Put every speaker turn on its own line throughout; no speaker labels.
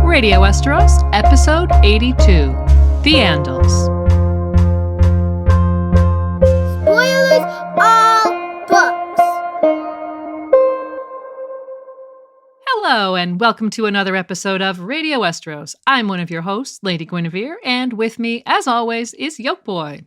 Radio Westeros, Episode 82, The Andals.
Spoilers all books!
Hello, and welcome to another episode of Radio Westeros. I'm one of your hosts, Lady Guinevere, and with me, as always, is Yolkboy.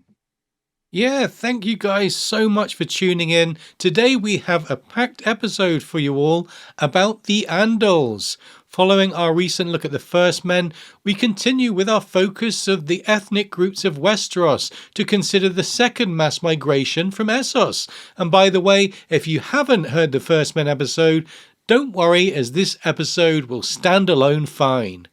Yeah, thank you guys so much for tuning in. Today we have a packed episode for you all about the Andals. Following our recent look at the First Men, we continue with our focus of the ethnic groups of Westeros to consider the second mass migration from Essos. And by the way, if you haven't heard the First Men episode, don't worry, as this episode will stand alone fine.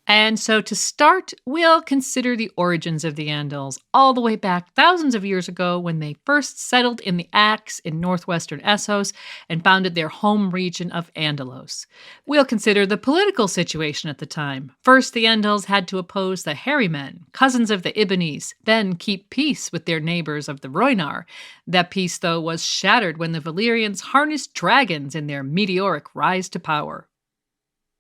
And so to start, we'll consider the origins of the Andals, all the way back thousands of years ago when they first settled in the Axe in northwestern Essos and founded their home region of Andalos. We'll consider the political situation at the time. First, the Andals had to oppose the Hairy Men, cousins of the Ibbenese, then keep peace with their neighbors of the Rhoynar. That peace, though, was shattered when the Valyrians harnessed dragons in their meteoric rise to power.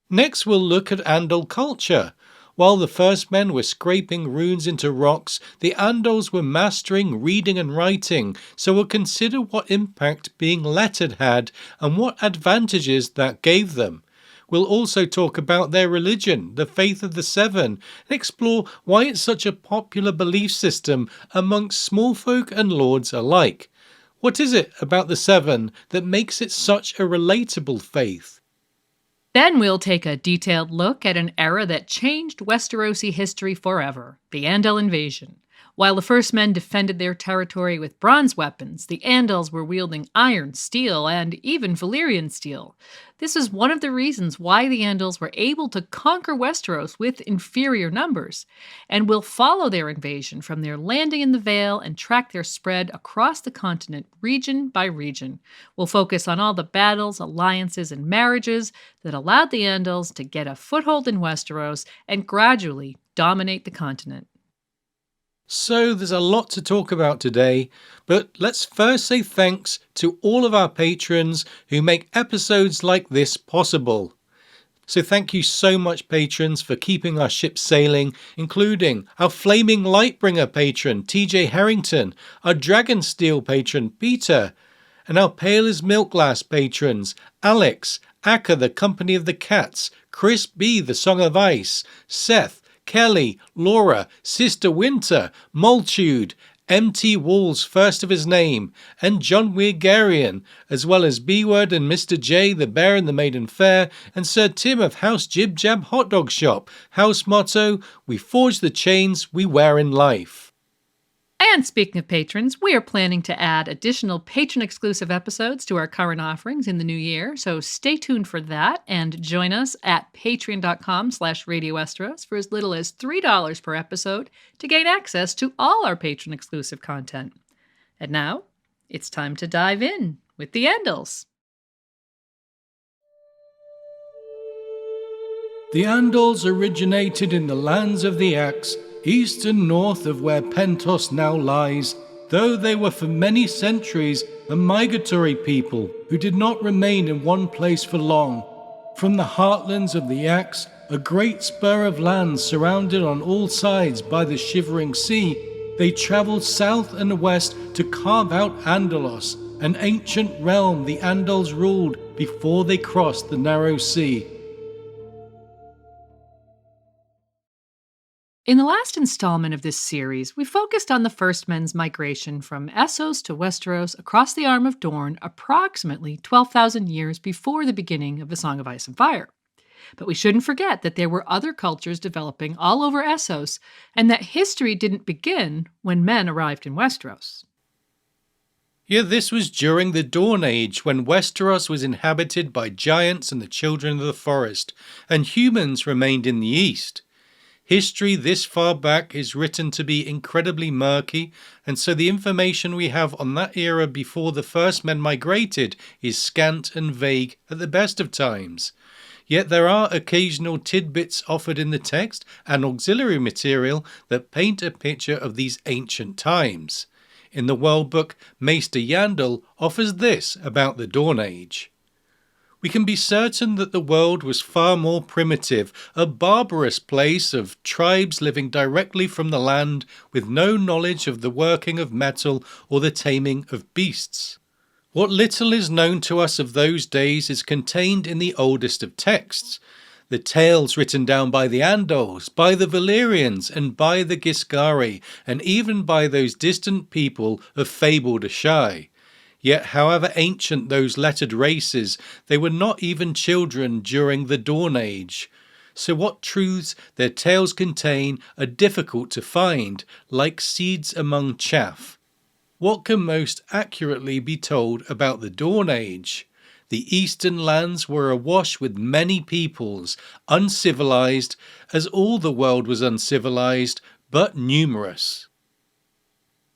Next, we'll look at Andal culture. While the First Men were scraping runes into rocks, the Andals were mastering reading and writing, so we'll consider what impact being lettered had and what advantages that gave them. We'll also talk about their religion, the Faith of the Seven, and explore why it's such a popular belief system amongst small folk and lords alike. What is it about the Seven that makes it such a relatable faith?
Then we'll take a detailed look at an era that changed Westerosi history forever, the Andal invasion. While the First Men defended their territory with bronze weapons, the Andals were wielding iron, steel, and even Valyrian steel. This is one of the reasons why the Andals were able to conquer Westeros with inferior numbers, and we'll follow their invasion from their landing in the Vale and track their spread across the continent, region by region. We'll focus on all the battles, alliances, and marriages that allowed the Andals to get a foothold in Westeros and gradually dominate the continent.
So there's a lot to talk about today, but let's first say thanks to all of our patrons who make episodes like this possible. So thank you so much, patrons, for keeping our ship sailing, including our Flaming Lightbringer patron, TJ Harrington, our Dragonsteel patron, Peter, and our Pale as Milk Glass patrons, Alex, Akka, the Company of the Cats, Chris B, the Song of Ice, Seth, Kelly, Laura, Sister Winter, Multude, MT Walls, first of his name, and John Weirgarian, as well as B-Word and Mr. J, the Bear and the Maiden Fair, and Sir Tim of House Jib Jab Hot Dog Shop. House motto, we forge the chains we wear in life.
And speaking of patrons, we are planning to add additional patron-exclusive episodes to our current offerings in the new year, so stay tuned for that and join us at patreon.com/Radio Westeros for as little as $3 per episode to gain access to all our patron-exclusive content. And now, it's time to dive in with the Andals.
The Andals originated in the lands of the Axe, east and north of where Pentos now lies, though they were for many centuries a migratory people who did not remain in one place for long. From the heartlands of the Axe, a great spur of land surrounded on all sides by the shivering sea, they travelled south and west to carve out Andalos, an ancient realm the Andals ruled before they crossed the narrow sea.
In the last installment of this series, we focused on the First Men's migration from Essos to Westeros across the Arm of Dorne approximately 12,000 years before the beginning of the Song of Ice and Fire. But we shouldn't forget that there were other cultures developing all over Essos, and that history didn't begin when men arrived in Westeros.
Yeah, this was during the Dawn Age, when Westeros was inhabited by giants and the children of the forest, and humans remained in the east. History this far back is written to be incredibly murky, and so the information we have on that era before the First Men migrated is scant and vague at the best of times. Yet there are occasional tidbits offered in the text and auxiliary material that paint a picture of these ancient times. in the world book, Maester Yandal offers this about the Dawn Age. We can be certain that the world was far more primitive, a barbarous place of tribes living directly from the land with no knowledge of the working of metal or the taming of beasts. What little is known to us of those days is contained in the oldest of texts, the tales written down by the Andals, by the Valyrians, and by the Giscari, and even by those distant people of fabled Ashai. Yet however ancient those lettered races, they were not even children during the Dawn Age. So what truths their tales contain are difficult to find, like seeds among chaff. What can most accurately be told about the Dawn Age? The eastern lands were awash with many peoples, uncivilized, as all the world was uncivilized, but numerous.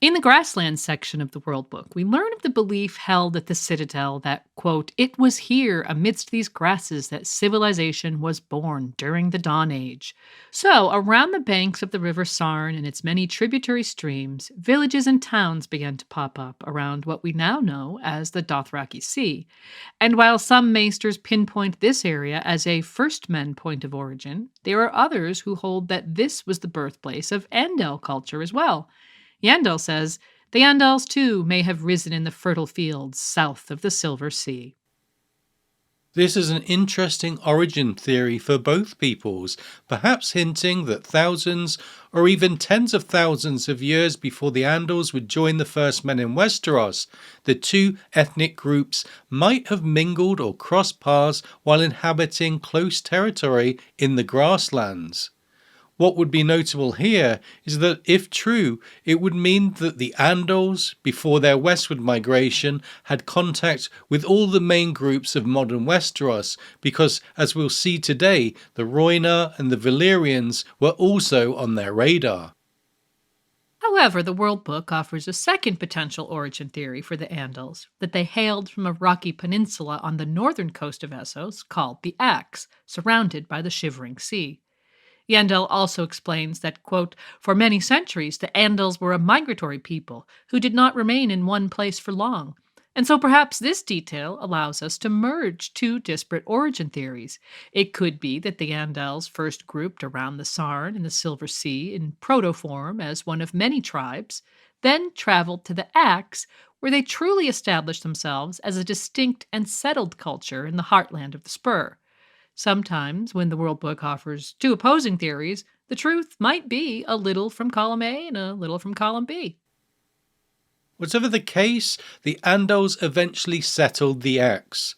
In the grasslands section of the World Book, we learn of the belief held at the Citadel that, quote, "It was here amidst these grasses that civilization was born during the Dawn Age." So, around the banks of the River Sarn and its many tributary streams, villages and towns began to pop up around what we now know as the Dothraki Sea. And while some maesters pinpoint this area as a First Men point of origin, there are others who hold that this was the birthplace of Andal culture as well. Yandal says, the Andals too may have risen in the fertile fields south of the Silver Sea.
This is an interesting origin theory for both peoples, perhaps hinting that thousands or even tens of thousands of years before the Andals would join the First Men in Westeros, the two ethnic groups might have mingled or crossed paths while inhabiting close territory in the grasslands. What would be notable here is that, if true, it would mean that the Andals, before their westward migration, had contact with all the main groups of modern Westeros, because, as we'll see today, the Rhoynar and the Valyrians were also on their radar.
However, the World Book offers a second potential origin theory for the Andals, that they hailed from a rocky peninsula on the northern coast of Essos called the Axe, surrounded by the Shivering Sea. Yandal also explains that, quote, "For many centuries the Andals were a migratory people who did not remain in one place for long, and so perhaps this detail allows us to merge two disparate origin theories. It could be that the Andals first grouped around the Sarn and the Silver Sea in protoform as one of many tribes, then traveled to the Axe, where they truly established themselves as a distinct and settled culture in the heartland of the Spur. Sometimes, when the World Book offers two opposing theories, the truth might be a little from column A and a little from column B.
Whatever the case, the Andals eventually settled the Axe.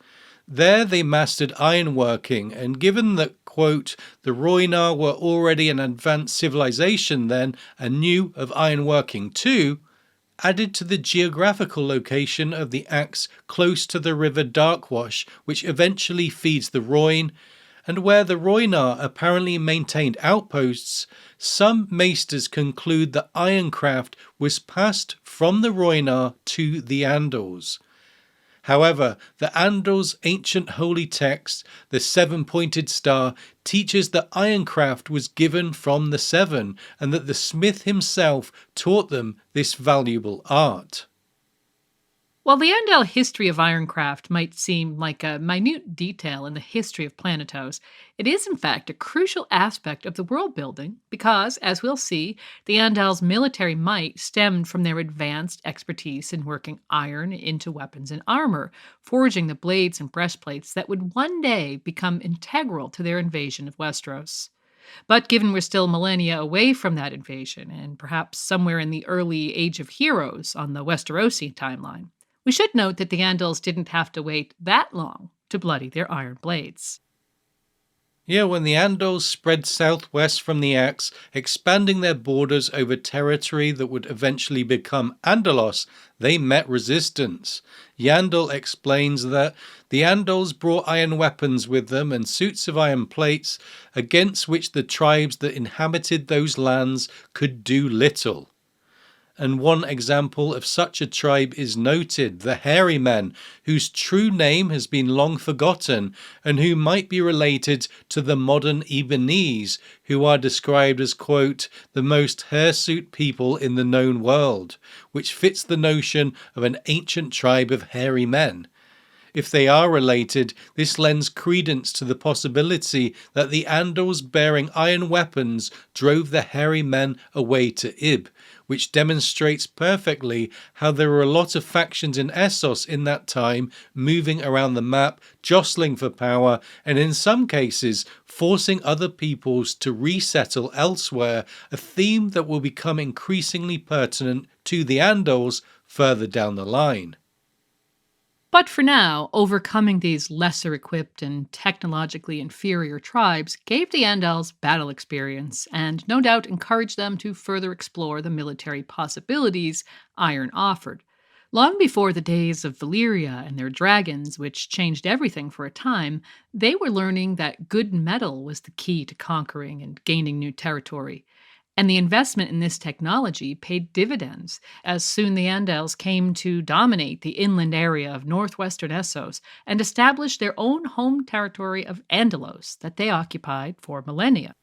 There they mastered ironworking, and given that, quote, the Rhoynar were already an advanced civilization then and knew of ironworking too, added to the geographical location of the Axe close to the river Darkwash, which eventually feeds the Rhoyne, and where the Rhoynar apparently maintained outposts, some maesters conclude that ironcraft was passed from the Rhoynar to the Andals. However, the Andals' ancient holy text, the Seven-Pointed Star, teaches that ironcraft was given from the Seven, and that the smith himself taught them this valuable art.
While the Andal history of ironcraft might seem like a minute detail in the history of Planetos, it is in fact a crucial aspect of the world building because, as we'll see, the Andals' military might stemmed from their advanced expertise in working iron into weapons and armor, forging the blades and breastplates that would one day become integral to their invasion of Westeros. But given we're still millennia away from that invasion, and perhaps somewhere in the early Age of Heroes on the Westerosi timeline, we should note that the Andals didn't have to wait that long to bloody their iron blades.
Yeah, when the Andals spread southwest from the Axe, expanding their borders over territory that would eventually become Andalos, they met resistance. Yandal explains that the Andals brought iron weapons with them and suits of iron plates, against which the tribes that inhabited those lands could do little. and one example of such a tribe is noted, the Hairy Men, whose true name has been long forgotten, and who might be related to the modern Ebonese, who are described as, quote, the most hirsute people in the known world, which fits the notion of an ancient tribe of hairy men. If they are related, this lends credence to the possibility that the Andals bearing iron weapons drove the hairy men away to Ib, which demonstrates perfectly how there were a lot of factions in Essos in that time moving around the map, jostling for power, and in some cases forcing other peoples to resettle elsewhere, a theme that will become increasingly pertinent to the Andals further down the line.
But for now, overcoming these lesser equipped and technologically inferior tribes gave the Andals battle experience and no doubt encouraged them to further explore the military possibilities iron offered. Long before the days of Valyria and their dragons, which changed everything for a time, they were learning that good metal was the key to conquering and gaining new territory. And the investment in this technology paid dividends, as soon the Andals came to dominate the inland area of northwestern Essos and establish their own home territory of Andalos that they occupied for millennia.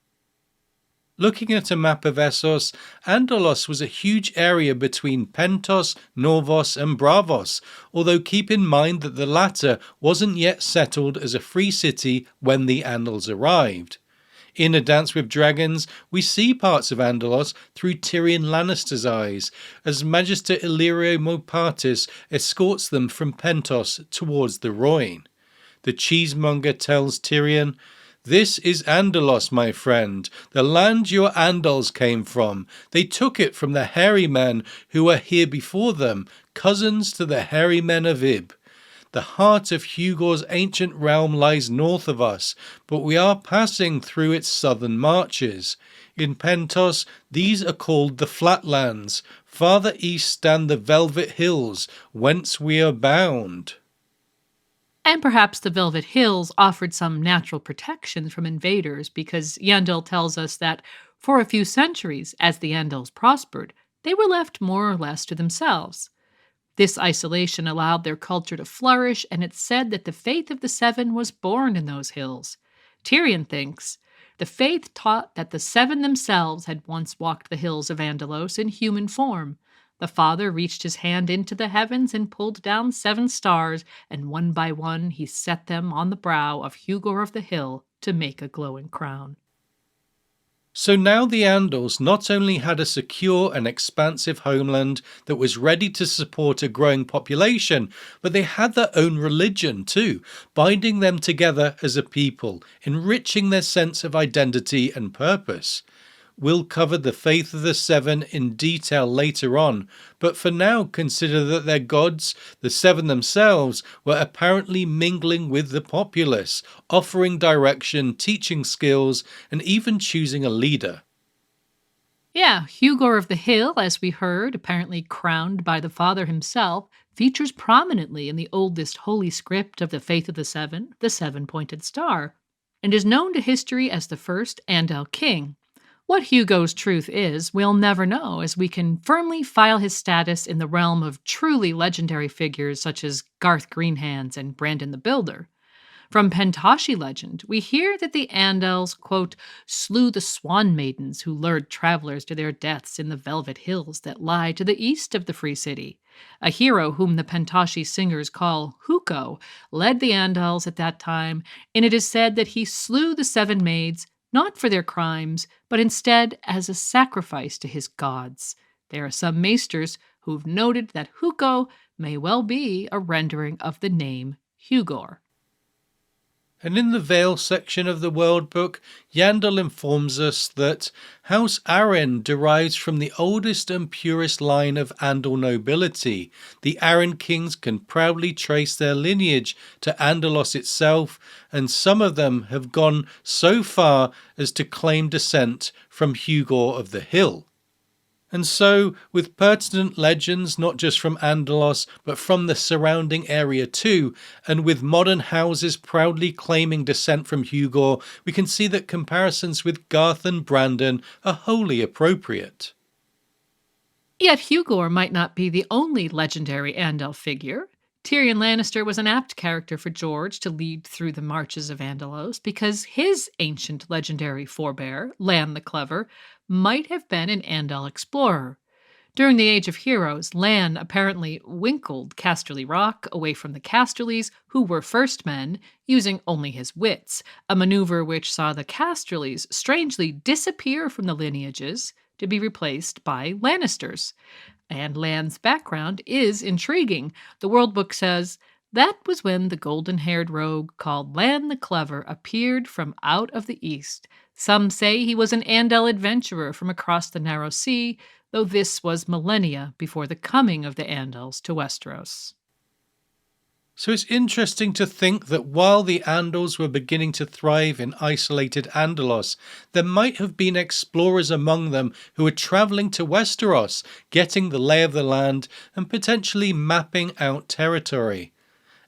Looking at a map of Essos, Andalos was a huge area between Pentos, Norvos and Bravos, although keep in mind that the latter wasn't yet settled as a free city when the Andals arrived. In A Dance with Dragons, we see parts of Andalos through Tyrion Lannister's eyes, as Magister Illyrio Mopatis escorts them from Pentos towards the Rhoyne. The cheesemonger tells Tyrion, "This is Andalos, my friend, the land your Andals came from. They took it from the hairy men who were here before them, cousins to the hairy men of Ib. The heart of Hugor's ancient realm lies north of us, but we are passing through its southern marches. In Pentos, these are called the Flatlands. Farther east stand the Velvet Hills, whence we are bound."
And perhaps the Velvet Hills offered some natural protection from invaders because Yandel tells us that for a few centuries, as the Andals prospered, they were left more or less to themselves. This isolation allowed their culture to flourish, and it's said that the faith of the Seven was born in those hills. Tyrion thinks, the faith taught that the Seven themselves had once walked the hills of Andalos in human form. The Father reached his hand into the heavens and pulled down 7 stars, and one by one he set them on the brow of Hugor of the Hill to make a glowing crown.
So now the Andals not only had a secure and expansive homeland that was ready to support a growing population, but they had their own religion too, binding them together as a people, enriching their sense of identity and purpose. We'll cover the faith of the Seven in detail later on, but for now consider that their gods, the Seven themselves, were apparently mingling with the populace, offering direction, teaching skills, and even choosing a leader.
Yeah, Hugor of the Hill, as we heard, apparently crowned by the Father himself, features prominently in the oldest holy script of the Faith of the Seven-Pointed Star, and is known to history as the first Andal king. What Hugo's truth is, we'll never know, as we can firmly file his status in the realm of truly legendary figures such as Garth Greenhands and Brandon the Builder. From Pentoshi legend, we hear that the Andals, quote, slew the swan maidens who lured travelers to their deaths in the Velvet Hills that lie to the east of the Free City. A hero whom the Pentoshi singers call Huko led the Andals at that time, and it is said that he slew the 7 maids, not for their crimes, but instead as a sacrifice to his gods. There are some maesters who've noted that Huko may well be a rendering of the name Hugor.
And in the Vale section of the World Book, Yandel informs us that House Arryn derives from the oldest and purest line of Andal nobility. The Arryn kings can proudly trace their lineage to Andalos itself, and some of them have gone so far as to claim descent from Hugor of the Hill. And so, with pertinent legends not just from Andalos, but from the surrounding area too, and with modern houses proudly claiming descent from Hugor, we can see that comparisons with Garth and Brandon are wholly appropriate.
Yet Hugor might not be the only legendary Andal figure. Tyrion Lannister was an apt character for George to lead through the marches of Andalos because his ancient legendary forebear, Lan the Clever, might have been an Andal explorer. During the Age of Heroes, Lan apparently winkled Casterly Rock away from the Casterlys, who were first men, using only his wits, a maneuver which saw the Casterlys strangely disappear from the lineages to be replaced by Lannisters. And Lan's background is intriguing. The World Book says, that was when the golden-haired rogue called Lan the Clever appeared from out of the east. Some say he was an Andal adventurer from across the narrow sea, though this was millennia before the coming of the Andals to Westeros.
So it's interesting to think that while the Andals were beginning to thrive in isolated Andalos, there might have been explorers among them who were travelling to Westeros, getting the lay of the land and potentially mapping out territory.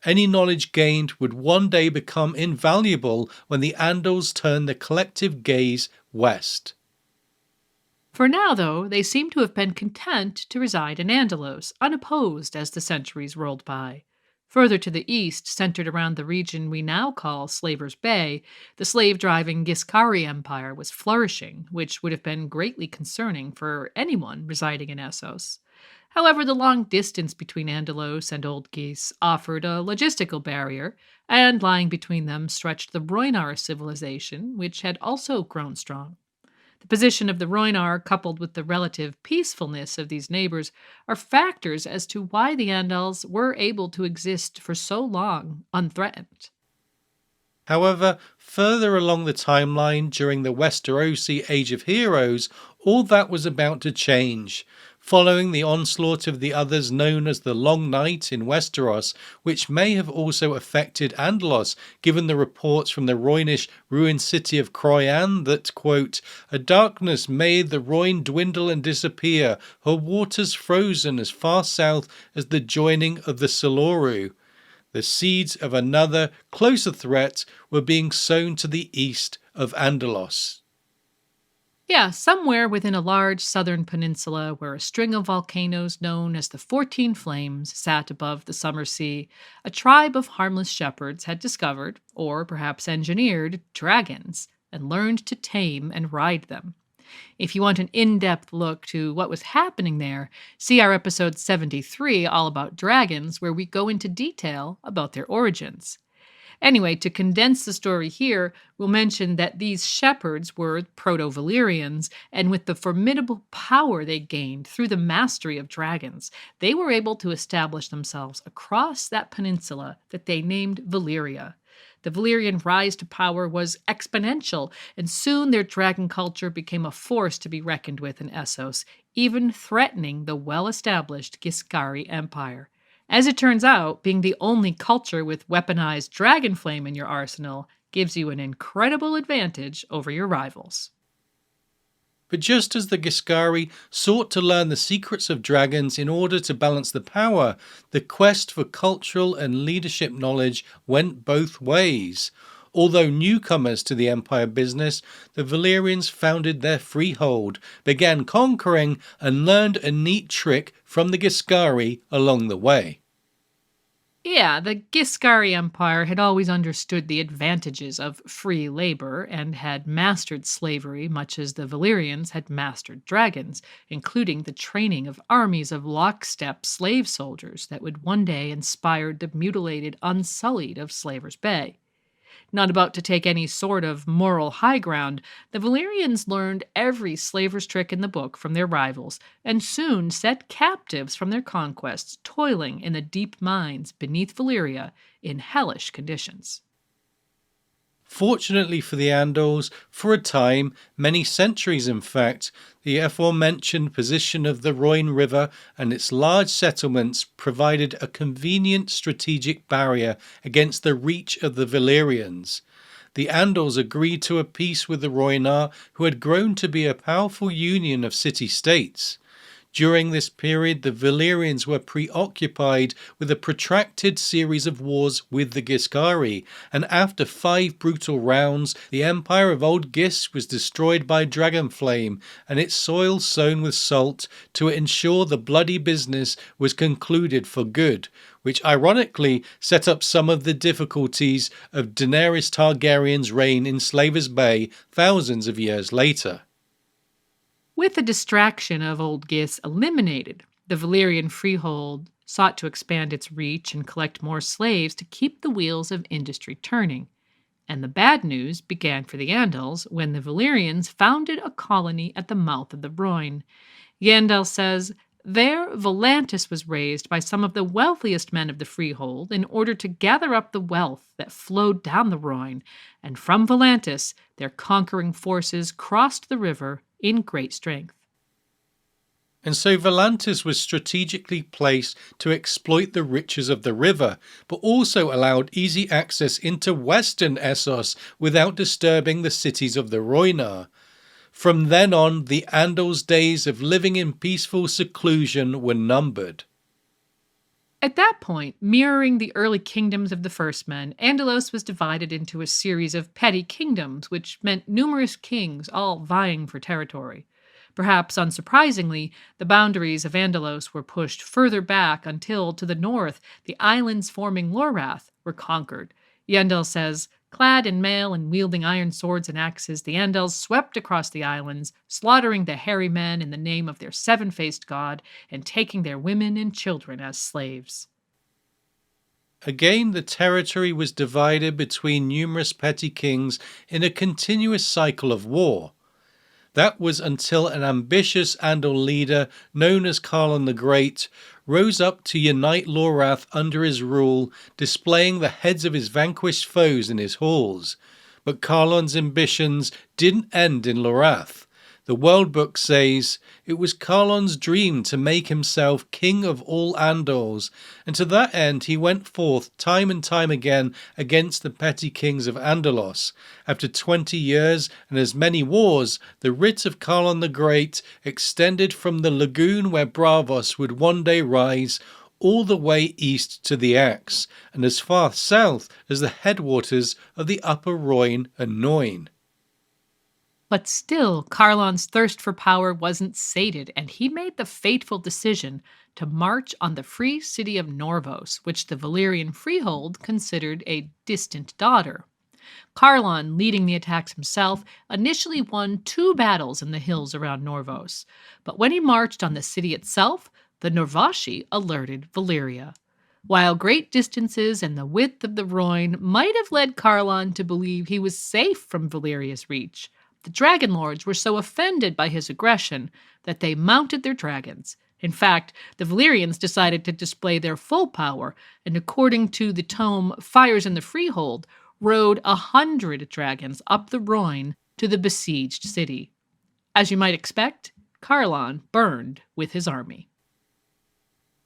Any knowledge gained would one day become invaluable when the Andals turned their collective gaze west.
For now, though, they seem to have been content to reside in Andalos, unopposed as the centuries rolled by. Further to the east, centered around the region we now call Slaver's Bay, the slave-driving Giscari Empire was flourishing, which would have been greatly concerning for anyone residing in Essos. However, the long distance between Andalos and Old Gis offered a logistical barrier, and lying between them stretched the Rhoynar civilization, which had also grown strong. The position of the Rhoynar, coupled with the relative peacefulness of these neighbors, are factors as to why the Andals were able to exist for so long unthreatened.
However, further along the timeline during the Westerosi Age of Heroes, all that was about to change. Following the onslaught of the others known as the Long Night in Westeros, which may have also affected Andalos, given the reports from the Rhoynish ruined city of Croyan that, quote, "A darkness made the Rhoyne dwindle and disappear, her waters frozen as far south as the joining of the Siloru." The seeds of another, closer threat were being sown to the east of Andalos.
Yeah, somewhere within a large southern peninsula where a string of volcanoes known as the 14 Flames sat above the summer sea, a tribe of harmless shepherds had discovered, or perhaps engineered, dragons and learned to tame and ride them. If you want an in-depth look to what was happening there, see our episode 73 all about dragons, where we go into detail about their origins. Anyway, to condense the story here, we'll mention that these shepherds were Proto-Valyrians, and with the formidable power they gained through the mastery of dragons, they were able to establish themselves across that peninsula that they named Valyria. The Valyrian rise to power was exponential, and soon their dragon culture became a force to be reckoned with in Essos, even threatening the well-established Giscari Empire. As it turns out, being the only culture with weaponized dragon flame in your arsenal gives you an incredible advantage over your rivals.
But just as the Giscari sought to learn the secrets of dragons in order to balance the power, the quest for cultural and leadership knowledge went both ways. Although newcomers to the empire business, the Valyrians founded their freehold, began conquering, and learned a neat trick from the Giscari along the way.
Yeah, the Giscari Empire had always understood the advantages of free labor and had mastered slavery much as the Valyrians had mastered dragons, including the training of armies of lockstep slave soldiers that would one day inspire the mutilated Unsullied of Slaver's Bay. Not about to take any sort of moral high ground, the Valyrians learned every slaver's trick in the book from their rivals, and soon set captives from their conquests toiling in the deep mines beneath Valyria in hellish conditions.
Fortunately for the Andals, for a time, many centuries in fact, the aforementioned position of the Rhoyne River and its large settlements provided a convenient strategic barrier against the reach of the Valyrians. The Andals agreed to a peace with the Rhoynar, who had grown to be a powerful union of city-states. During this period, the Valyrians were preoccupied with a protracted series of wars with the Giscari, and after 5 brutal rounds, the empire of Old Gis was destroyed by Dragonflame and its soil sown with salt to ensure the bloody business was concluded for good, which ironically set up some of the difficulties of Daenerys Targaryen's reign in Slavers Bay thousands of years later.
With the distraction of Old Gis eliminated, the Valyrian freehold sought to expand its reach and collect more slaves to keep the wheels of industry turning. And the bad news began for the Andals when the Valyrians founded a colony at the mouth of the Rhoyne. Yandel says, there Volantis was raised by some of the wealthiest men of the freehold in order to gather up the wealth that flowed down the Rhoyne, and from Volantis their conquering forces crossed the river in great strength.
And so Volantis was strategically placed to exploit the riches of the river, but also allowed easy access into western Essos without disturbing the cities of the Rhoynar. From then on, the Andals' days of living in peaceful seclusion were numbered.
At that point, mirroring the early kingdoms of the First Men, Andalos was divided into a series of petty kingdoms, which meant numerous kings all vying for territory. Perhaps unsurprisingly, the boundaries of Andalos were pushed further back until, to the north, the islands forming Lorath were conquered. Yandel says, clad in mail and wielding iron swords and axes, the Andals swept across the islands, slaughtering the hairy men in the name of their seven-faced god and taking their women and children as slaves.
Again, the territory was divided between numerous petty kings in a continuous cycle of war. That was until an ambitious Andal leader known as Qarlon the Great rose up to unite Lorath under his rule, displaying the heads of his vanquished foes in his halls. But Qarlon's ambitions didn't end in Lorath. The World Book says, it was Qarlon's dream to make himself king of all Andals, and to that end he went forth time and time again against the petty kings of Andalos. After 20 years and as many wars, the writ of Qarlon the Great extended from the lagoon where Braavos would one day rise, all the way east to the Axe, and as far south as the headwaters of the Upper Rhoyne and Noyne.
But still, Qarlon's thirst for power wasn't sated, and he made the fateful decision to march on the free city of Norvos, which the Valyrian freehold considered a distant daughter. Qarlon, leading the attacks himself, initially won 2 battles in the hills around Norvos, but when he marched on the city itself, the Norvashi alerted Valyria. While great distances and the width of the Rhoyne might have led Qarlon to believe he was safe from Valyria's reach, the Dragon Lords were so offended by his aggression that they mounted their dragons. In fact, the Valyrians decided to display their full power, and according to the tome Fires in the Freehold, rode 100 dragons up the Rhoyne to the besieged city. As you might expect, Qarlon burned with his army.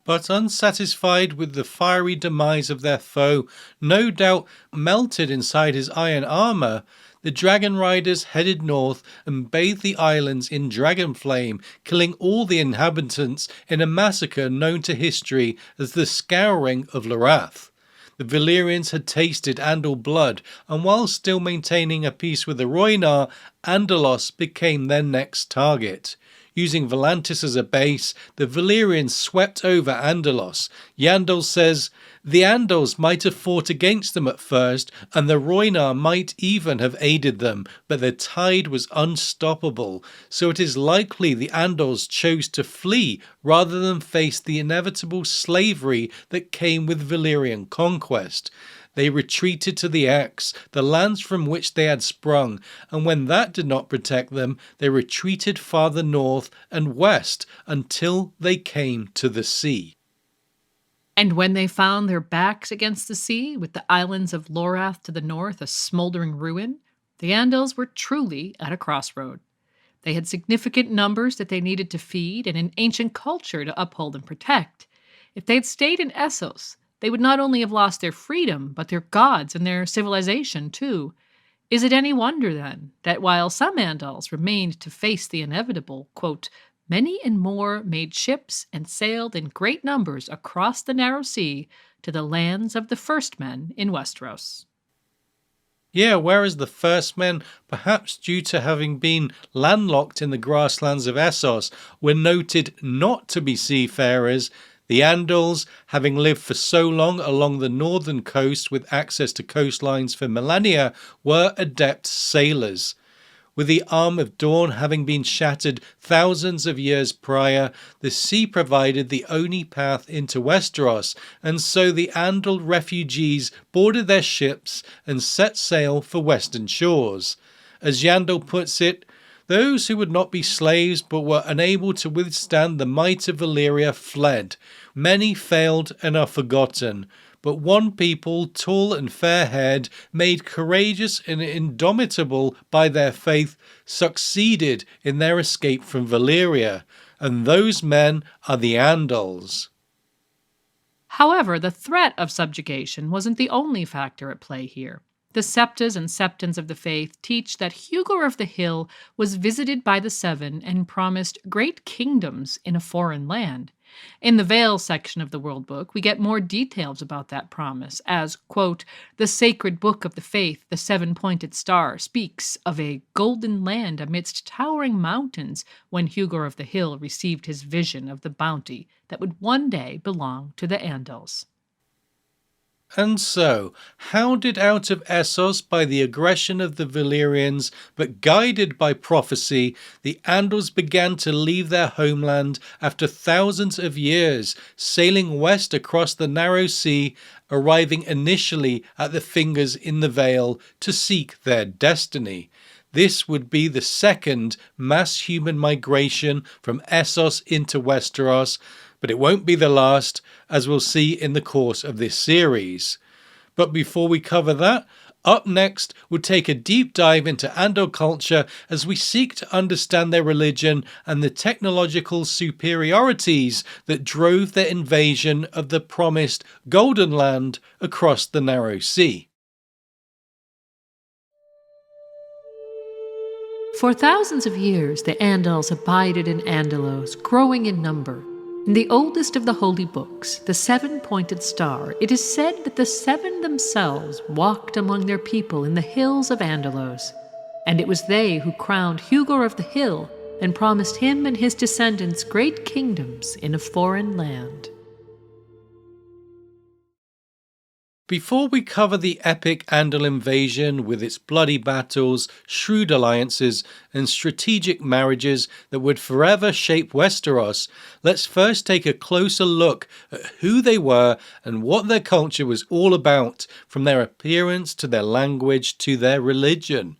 But unsatisfied with the fiery demise of their foe, no doubt melted inside his iron armour, the dragon riders headed north and bathed the islands in dragon flame, killing all the inhabitants in a massacre known to history as the Scouring of Lorath. The Valyrians had tasted Andal blood, and while still maintaining a peace with the Rhoynar, Andalos became their next target. Using Volantis as a base, the Valyrians swept over Andalos. Yandel says, the Andals might have fought against them at first, and the Rhoynar might even have aided them, but their tide was unstoppable, so it is likely the Andals chose to flee rather than face the inevitable slavery that came with Valyrian conquest. They retreated to the Axe, the lands from which they had sprung, and when that did not protect them, they retreated farther north and west until they came to the sea.
And when they found their backs against the sea, with the islands of Lorath to the north a smoldering ruin, the Andals were truly at a crossroad. They had significant numbers that they needed to feed and an ancient culture to uphold and protect. If they had stayed in Essos, they would not only have lost their freedom, but their gods and their civilization, too. Is it any wonder, then, that while some Andals remained to face the inevitable, quote, many and more made ships and sailed in great numbers across the narrow sea to the lands of the first men in Westeros.
Yeah, whereas the first men, perhaps due to having been landlocked in the grasslands of Essos, were noted not to be seafarers, the Andals, having lived for so long along the northern coast with access to coastlines for millennia, were adept sailors. With the arm of Dorne having been shattered thousands of years prior, the sea provided the only path into Westeros, and so the Andal refugees boarded their ships and set sail for western shores. As Yandel puts it, those who would not be slaves but were unable to withstand the might of Valyria fled. Many failed and are forgotten. But one people, tall and fair-haired, made courageous and indomitable by their faith, succeeded in their escape from Valyria, and those men are the Andals.
However, the threat of subjugation wasn't the only factor at play here. The Septas and Septons of the faith teach that Hugor of the Hill was visited by the Seven and promised great kingdoms in a foreign land. In the Vale section of the World Book, we get more details about that promise, as, quote, the sacred book of the faith, the seven-pointed star, speaks of a golden land amidst towering mountains when Hugor of the Hill received his vision of the bounty that would one day belong to the Andals.
And so, hounded out of Essos by the aggression of the Valyrians, but guided by prophecy, the Andals began to leave their homeland after thousands of years, sailing west across the narrow sea, arriving initially at the Fingers in the Vale to seek their destiny. This would be the second mass human migration from Essos into Westeros, but it won't be the last, as we'll see in the course of this series. But before we cover that, up next we'll take a deep dive into Andal culture as we seek to understand their religion and the technological superiorities that drove their invasion of the promised Golden Land across the narrow sea.
For thousands of years, the Andals abided in Andalos, growing in number. In the oldest of the holy books, the seven-pointed star, it is said that the seven themselves walked among their people in the hills of Andalos, and it was they who crowned Hugor of the Hill and promised him and his descendants great kingdoms in a foreign land.
Before we cover the epic Andal invasion with its bloody battles, shrewd alliances, and strategic marriages that would forever shape Westeros, let's first take a closer look at who they were and what their culture was all about, from their appearance to their language to their religion.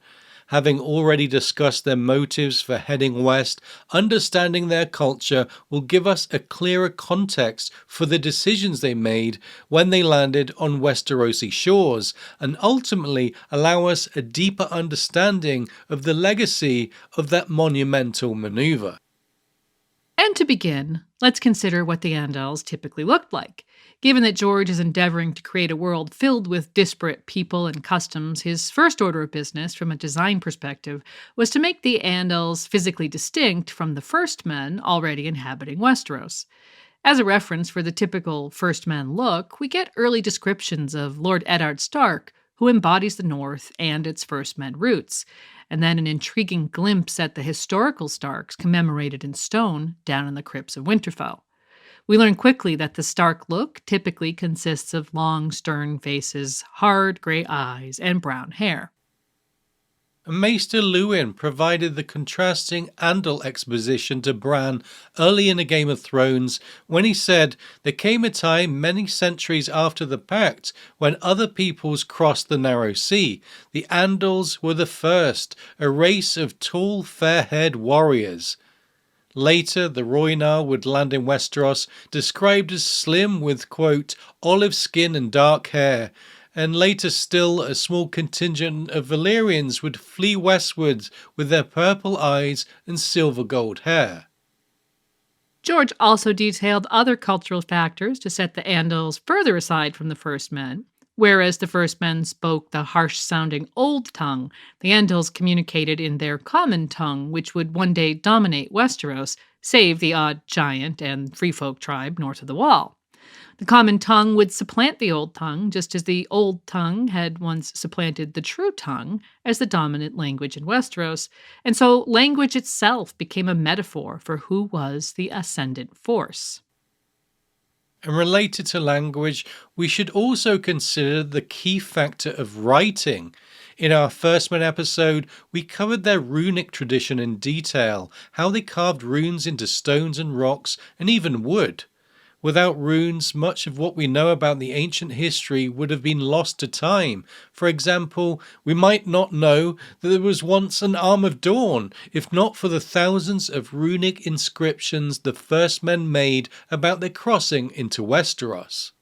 Having already discussed their motives for heading west, understanding their culture will give us a clearer context for the decisions they made when they landed on Westerosi shores, and ultimately allow us a deeper understanding of the legacy of that monumental maneuver.
And to begin, let's consider what the Andals typically looked like. Given that George is endeavoring to create a world filled with disparate people and customs, his first order of business, from a design perspective, was to make the Andals physically distinct from the First Men already inhabiting Westeros. As a reference for the typical First Men look, we get early descriptions of Lord Eddard Stark, who embodies the North and its First Men roots, and then an intriguing glimpse at the historical Starks commemorated in stone down in the crypts of Winterfell. We learn quickly that the Stark look typically consists of long, stern faces, hard grey eyes, and brown hair.
Maester Luwin provided the contrasting Andal exposition to Bran early in A Game of Thrones when he said, "There came a time many centuries after the Pact when other peoples crossed the narrow sea. The Andals were the first, a race of tall, fair-haired warriors." Later, the Rhoynar would land in Westeros, described as slim with, quote, olive skin and dark hair, and later still a small contingent of Valyrians would flee westwards with their purple eyes and silver gold hair.
George also detailed other cultural factors to set the Andals further aside from the First Men. Whereas the first men spoke the harsh sounding Old Tongue, the Andals communicated in their common tongue, which would one day dominate Westeros, save the odd giant and free folk tribe north of the Wall. The common tongue would supplant the Old Tongue, just as the Old Tongue had once supplanted the True Tongue as the dominant language in Westeros, and so language itself became a metaphor for who was the ascendant force.
And related to language, we should also consider the key factor of writing. In our First Men episode, we covered their runic tradition in detail, how they carved runes into stones and rocks, and even wood. Without runes, much of what we know about the ancient history would have been lost to time. For example, we might not know that there was once an arm of Dorne, if not for the thousands of runic inscriptions the first men made about their crossing into Westeros.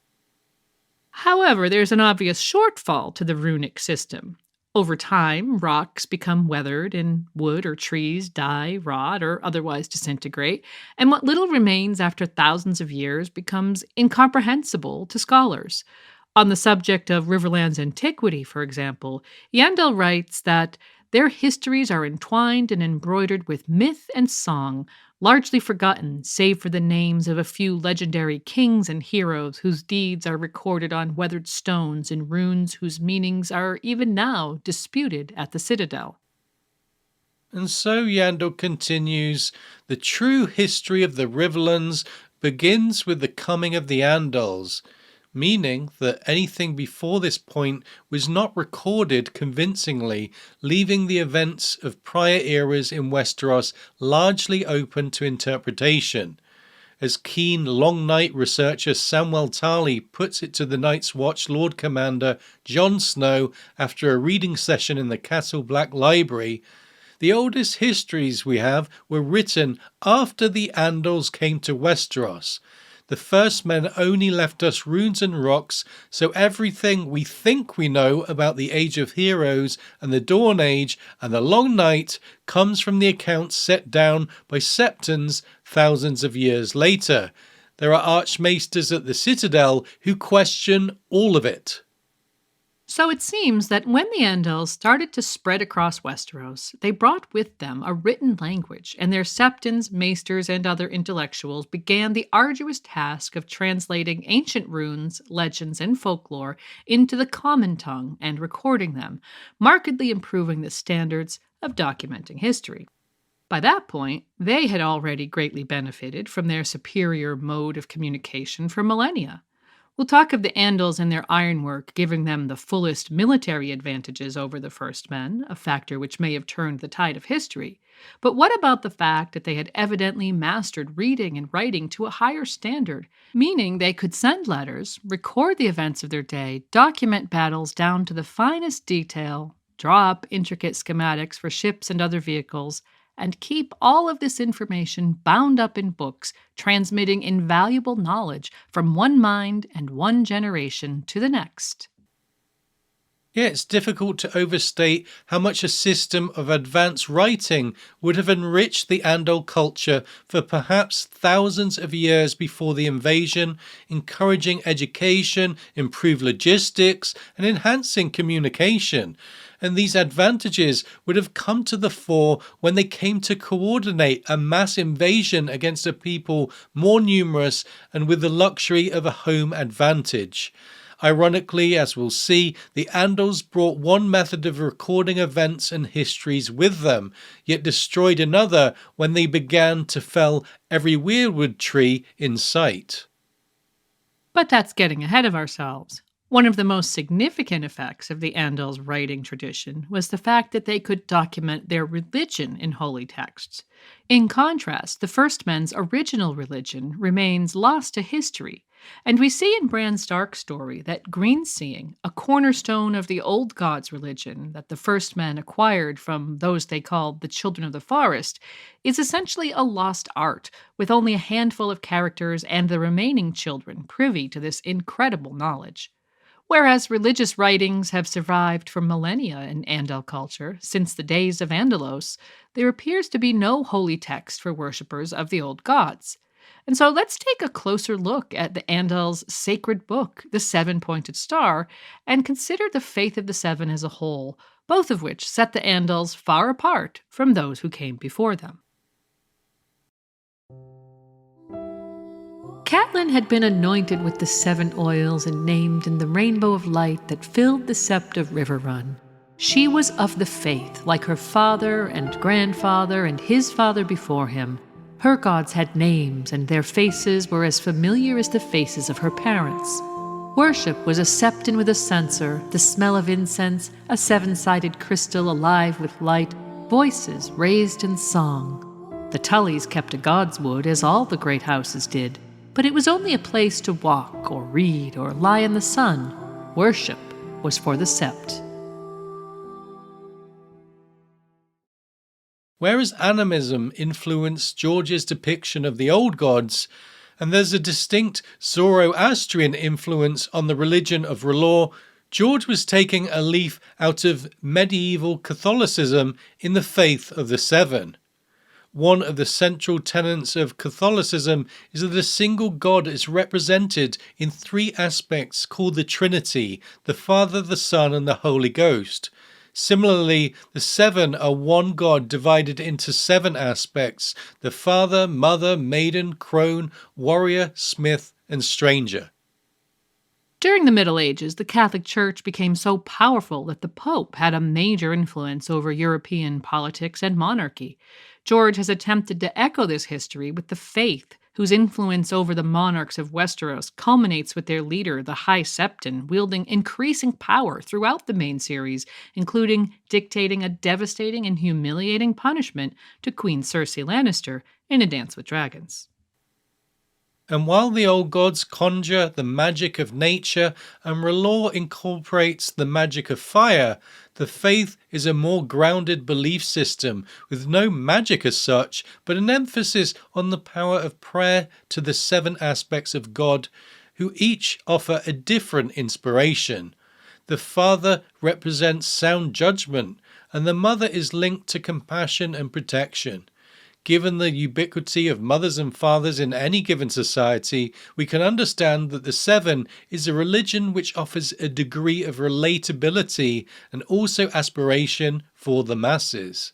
However, there's an obvious shortfall to the runic system. Over time, rocks become weathered and wood or trees die, rot, or otherwise disintegrate, and what little remains after thousands of years becomes incomprehensible to scholars. On the subject of Riverlands antiquity, for example, Andal writes that their histories are entwined and embroidered with myth and song, largely forgotten save for the names of a few legendary kings and heroes whose deeds are recorded on weathered stones and runes whose meanings are even now disputed at the Citadel.
And so Yandel continues, the true history of the Riverlands begins with the coming of the Andals, meaning that anything before this point was not recorded convincingly, leaving the events of prior eras in Westeros largely open to interpretation. As keen Long Night researcher Samuel Tarley puts it to the Night's Watch Lord Commander Jon Snow after a reading session in the Castle Black Library, the oldest histories we have were written after the Andals came to Westeros. The first men only left us runes and rocks, so everything we think we know about the Age of Heroes and the Dawn Age and the Long Night comes from the accounts set down by septons thousands of years later. There are archmaesters at the Citadel who question all of it.
So it seems that when the Andals started to spread across Westeros, they brought with them a written language, and their septons, maesters, and other intellectuals began the arduous task of translating ancient runes, legends, and folklore into the common tongue and recording them, markedly improving the standards of documenting history. By that point, they had already greatly benefited from their superior mode of communication for millennia. We'll talk of the Andals and their ironwork giving them the fullest military advantages over the first men, a factor which may have turned the tide of history. But what about the fact that they had evidently mastered reading and writing to a higher standard, meaning they could send letters, record the events of their day, document battles down to the finest detail, draw up intricate schematics for ships and other vehicles, and keep all of this information bound up in books, transmitting invaluable knowledge from one mind and one generation to the next.
Yeah, it's difficult to overstate how much a system of advanced writing would have enriched the Andal culture for perhaps thousands of years before the invasion, encouraging education, improved logistics, and enhancing communication. And these advantages would have come to the fore when they came to coordinate a mass invasion against a people more numerous and with the luxury of a home advantage. Ironically, as we'll see, the Andals brought one method of recording events and histories with them, yet destroyed another when they began to fell every weirwood tree in sight.
But that's getting ahead of ourselves. One of the most significant effects of the Andals' writing tradition was the fact that they could document their religion in holy texts. In contrast, the First Men's original religion remains lost to history, and we see in Bran Stark's story that green-seeing, a cornerstone of the old gods' religion that the First Men acquired from those they called the Children of the Forest, is essentially a lost art, with only a handful of characters and the remaining children privy to this incredible knowledge. Whereas religious writings have survived for millennia in Andal culture, since the days of Andalos, there appears to be no holy text for worshippers of the old gods. And so let's take a closer look at the Andal's sacred book, the Seven-Pointed Star, and consider the faith of the Seven as a whole, both of which set the Andals far apart from those who came before them. Catelyn had been anointed with the 7 oils and named in the rainbow of light that filled the sept of Riverrun. She was of the faith, like her father and grandfather and his father before him. Her gods had names, and their faces were as familiar as the faces of her parents. Worship was a septon with a censer, the smell of incense, a 7-sided crystal alive with light, voices raised in song. The Tullys kept a god's wood, as all the great houses did, but it was only a place to walk or read or lie in the sun. Worship was for the sept.
Whereas animism influenced George's depiction of the old gods, and there's a distinct Zoroastrian influence on the religion of R'hllor, George was taking a leaf out of medieval Catholicism in the faith of the Seven. One of the central tenets of Catholicism is that a single God is represented in 3 aspects called the Trinity, the Father, the Son, and the Holy Ghost. Similarly, the 7 are one God divided into 7 aspects: the Father, Mother, Maiden, Crone, Warrior, Smith, and Stranger.
During the Middle Ages, the Catholic Church became so powerful that the Pope had a major influence over European politics and monarchy. George has attempted to echo this history with the faith, whose influence over the monarchs of Westeros culminates with their leader, the High Septon, wielding increasing power throughout the main series, including dictating a devastating and humiliating punishment to Queen Cersei Lannister in A Dance with Dragons.
And while the old gods conjure the magic of nature and R'hllor incorporates the magic of fire, the faith is a more grounded belief system with no magic as such, but an emphasis on the power of prayer to the 7 aspects of God, who each offer a different inspiration. The Father represents sound judgment, and the Mother is linked to compassion and protection. Given the ubiquity of mothers and fathers in any given society, we can understand that the 7 is a religion which offers a degree of relatability and also aspiration for the masses.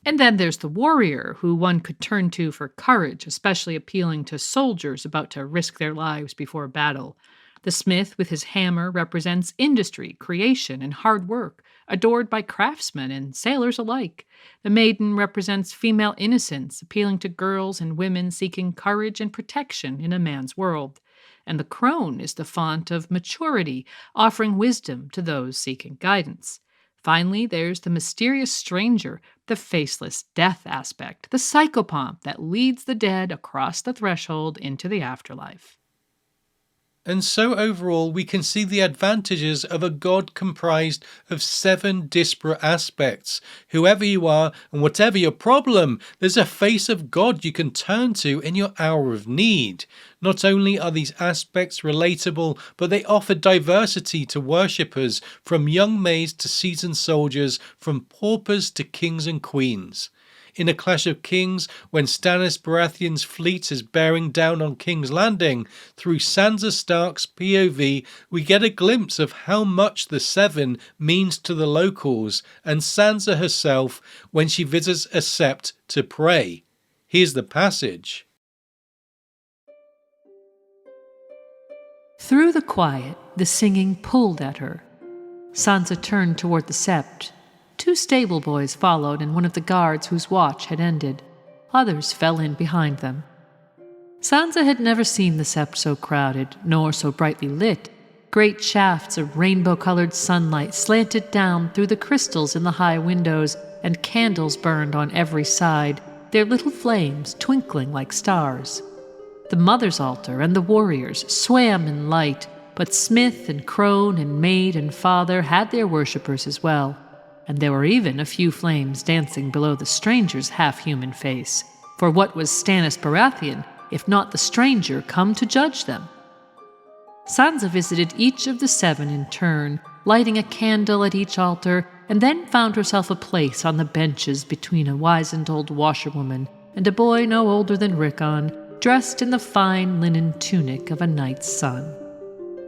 And then there's the warrior, who one could turn to for courage, especially appealing to soldiers about to risk their lives before battle. The smith with his hammer represents industry, creation, and hard work, adored by craftsmen and sailors alike. The maiden represents female innocence, appealing to girls and women seeking courage and protection in a man's world. And the crone is the font of maturity, offering wisdom to those seeking guidance. Finally, there's the mysterious stranger, the faceless death aspect, the psychopomp that leads the dead across the threshold into the afterlife.
And so overall we can see the advantages of a God comprised of 7 disparate aspects. Whoever you are and whatever your problem, there's a face of God you can turn to in your hour of need. Not only are these aspects relatable, but they offer diversity to worshippers, from young maids to seasoned soldiers, from paupers to kings and queens. In A Clash of Kings, when Stannis Baratheon's fleet is bearing down on King's Landing, through Sansa Stark's POV, we get a glimpse of how much the 7 means to the locals, and Sansa herself when she visits a sept to pray. Here's the passage.
Through the quiet, the singing pulled at her. Sansa turned toward the sept. 2 stable boys followed, and one of the guards whose watch had ended. Others fell in behind them. Sansa had never seen the sept so crowded, nor so brightly lit. Great shafts of rainbow-colored sunlight slanted down through the crystals in the high windows, and candles burned on every side, their little flames twinkling like stars. The mother's altar and the warriors swam in light, but smith and crone and maid and father had their worshippers as well. And there were even a few flames dancing below the stranger's half-human face. For what was Stannis Baratheon, if not the stranger, come to judge them? Sansa visited each of the 7 in turn, lighting a candle at each altar, and then found herself a place on the benches between a wizened old washerwoman and a boy no older than Rickon, dressed in the fine linen tunic of a knight's son.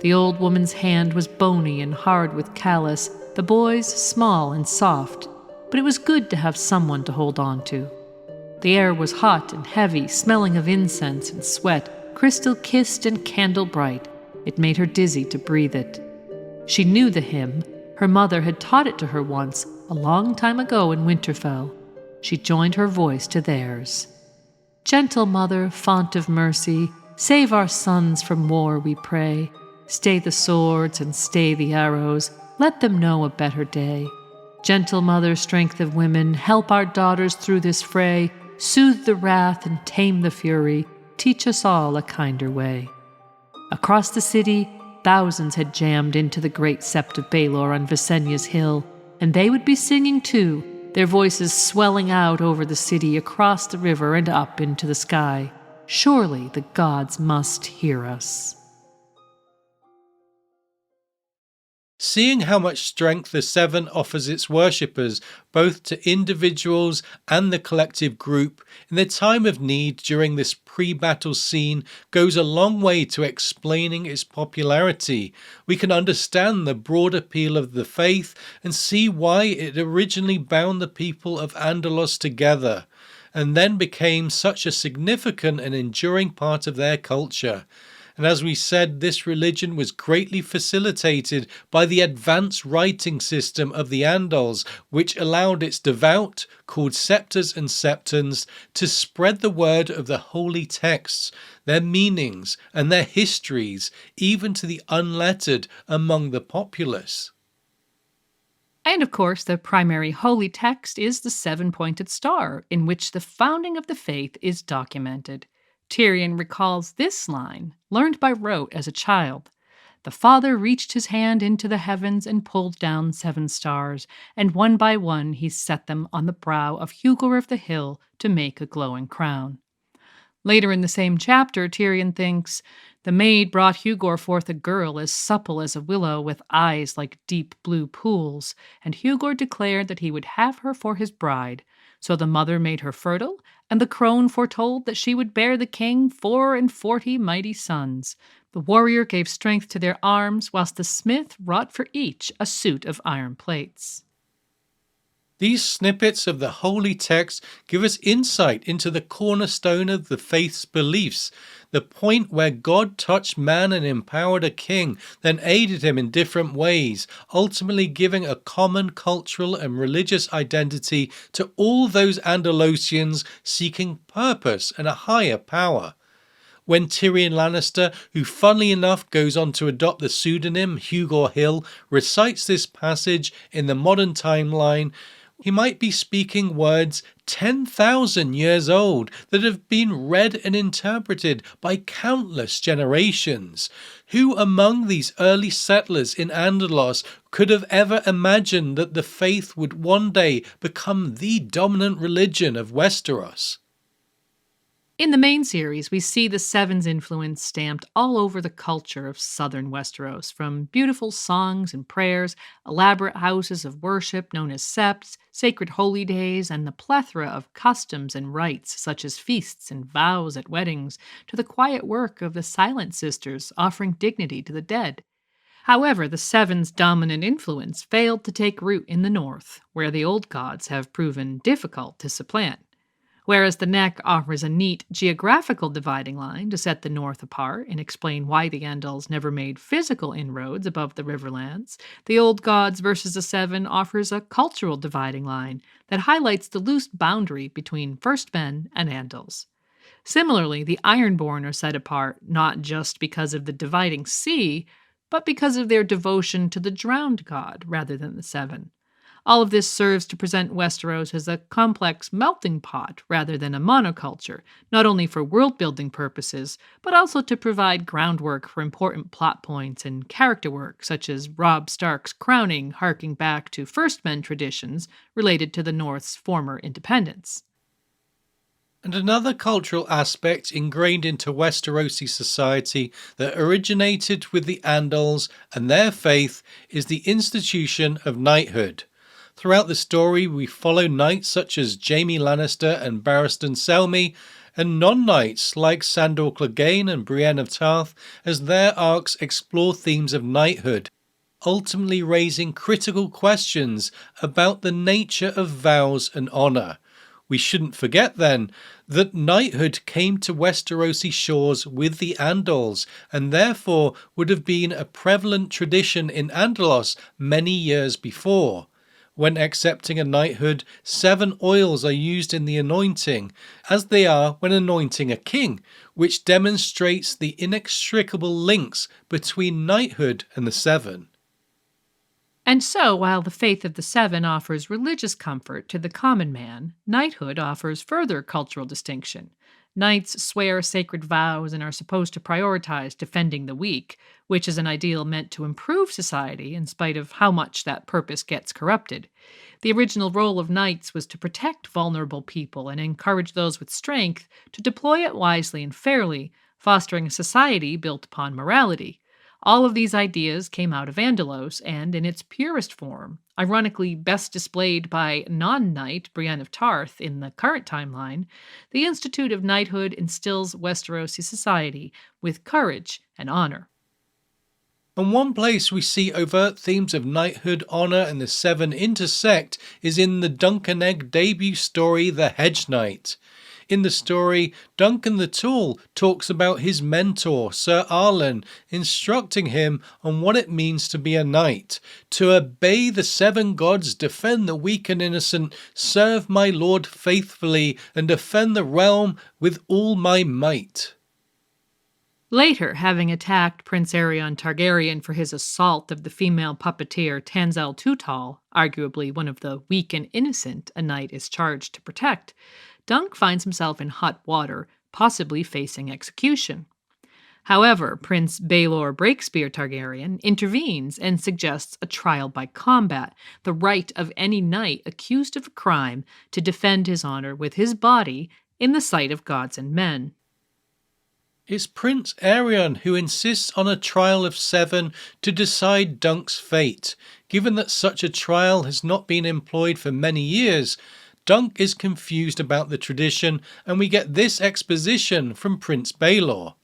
The old woman's hand was bony and hard with callus, the boy's small and soft, but it was good to have someone to hold on to. The air was hot and heavy, smelling of incense and sweat, crystal-kissed and candle-bright. It made her dizzy to breathe it. She knew the hymn. Her mother had taught it to her once, a long time ago in Winterfell. She joined her voice to theirs. Gentle mother, font of mercy, save our sons from war, we pray. Stay the swords and stay the arrows, let them know a better day. Gentle mother, strength of women, help our daughters through this fray. Soothe the wrath and tame the fury, teach us all a kinder way. Across the city, thousands had jammed into the great sept of Baelor on Visenya's hill, and they would be singing too, their voices swelling out over the city, across the river and up into the sky. Surely the gods must hear us.
Seeing how much strength the Seven offers its worshippers, both to individuals and the collective group, in their time of need during this pre-battle scene goes a long way to explaining its popularity. We can understand the broad appeal of the faith and see why it originally bound the people of Andalos together, and then became such a significant and enduring part of their culture. And as we said, this religion was greatly facilitated by the advanced writing system of the Andals, which allowed its devout, called septors and septons, to spread the word of the holy texts, their meanings and their histories, even to the unlettered among the populace.
And of course, the primary holy text is the seven-pointed star, in which the founding of the faith is documented. Tyrion recalls this line, learned by rote as a child. The Father reached his hand into the heavens and pulled down 7 stars, and one by one he set them on the brow of Hugor of the Hill to make a glowing crown. Later in the same chapter, Tyrion thinks, the maid brought Hugor forth a girl as supple as a willow with eyes like deep blue pools, and Hugor declared that he would have her for his bride. So the mother made her fertile, and the crone foretold that she would bear the king 44 mighty sons. The warrior gave strength to their arms, whilst the smith wrought for each a suit of iron plates.
These snippets of the holy text give us insight into the cornerstone of the faith's beliefs, the point where God touched man and empowered a king, then aided him in different ways, ultimately giving a common cultural and religious identity to all those Andalosians seeking purpose and a higher power. When Tyrion Lannister, who funnily enough goes on to adopt the pseudonym Hugor Hill, recites this passage in the modern timeline, he might be speaking words 10,000 years old that have been read and interpreted by countless generations. Who among these early settlers in Andalos could have ever imagined that the faith would one day become the dominant religion of Westeros?
In the main series, we see the Seven's influence stamped all over the culture of southern Westeros, from beautiful songs and prayers, elaborate houses of worship known as septs, sacred holy days, and the plethora of customs and rites such as feasts and vows at weddings, to the quiet work of the Silent Sisters offering dignity to the dead. However, the Seven's dominant influence failed to take root in the north, where the old gods have proven difficult to supplant. Whereas the neck offers a neat geographical dividing line to set the North apart and explain why the Andals never made physical inroads above the Riverlands, the Old Gods versus the Seven offers a cultural dividing line that highlights the loose boundary between First Men and Andals. Similarly, the Ironborn are set apart not just because of the dividing sea, but because of their devotion to the drowned god rather than the Seven. All of this serves to present Westeros as a complex melting pot rather than a monoculture, not only for world-building purposes, but also to provide groundwork for important plot points and character work, such as Robb Stark's crowning harking back to First Men traditions related to the North's former independence.
And another cultural aspect ingrained into Westerosi society that originated with the Andals and their faith is the institution of knighthood. Throughout the story, we follow knights such as Jaime Lannister and Barristan Selmy, and non-knights like Sandor Clegane and Brienne of Tarth as their arcs explore themes of knighthood, ultimately raising critical questions about the nature of vows and honour. We shouldn't forget then that knighthood came to Westerosi shores with the Andals and therefore would have been a prevalent tradition in Andalos many years before. When accepting a knighthood, 7 oils are used in the anointing, as they are when anointing a king, which demonstrates the inextricable links between knighthood and the 7.
And so, while the faith of the 7 offers religious comfort to the common man, knighthood offers further cultural distinction. Knights swear sacred vows and are supposed to prioritize defending the weak, which is an ideal meant to improve society in spite of how much that purpose gets corrupted. The original role of knights was to protect vulnerable people and encourage those with strength to deploy it wisely and fairly, fostering a society built upon morality. All of these ideas came out of Andalos and, in its purest form, ironically best displayed by non-knight Brienne of Tarth in the current timeline, the Institute of Knighthood instills Westerosi society with courage and honor.
And one place we see overt themes of knighthood, honour and the 7 intersect is in the Duncan Egg debut story The Hedge Knight. In the story, Duncan the Tall talks about his mentor, Sir Arlen, instructing him on what it means to be a knight, to obey the 7 gods, defend the weak and innocent, serve my lord faithfully, and defend the realm with all my might.
Later, having attacked Prince Aerion Targaryen for his assault of the female puppeteer Tanzel Tutal, arguably one of the weak and innocent a knight is charged to protect, Dunk finds himself in hot water, possibly facing execution. However, Prince Baelor Breakspear Targaryen intervenes and suggests a trial by combat, the right of any knight accused of a crime to defend his honor with his body in the sight of gods and men.
It's Prince Aerion who insists on a trial of 7 to decide Dunk's fate. Given that such a trial has not been employed for many years, Dunk is confused about the tradition, and we get this exposition from Prince Baelor.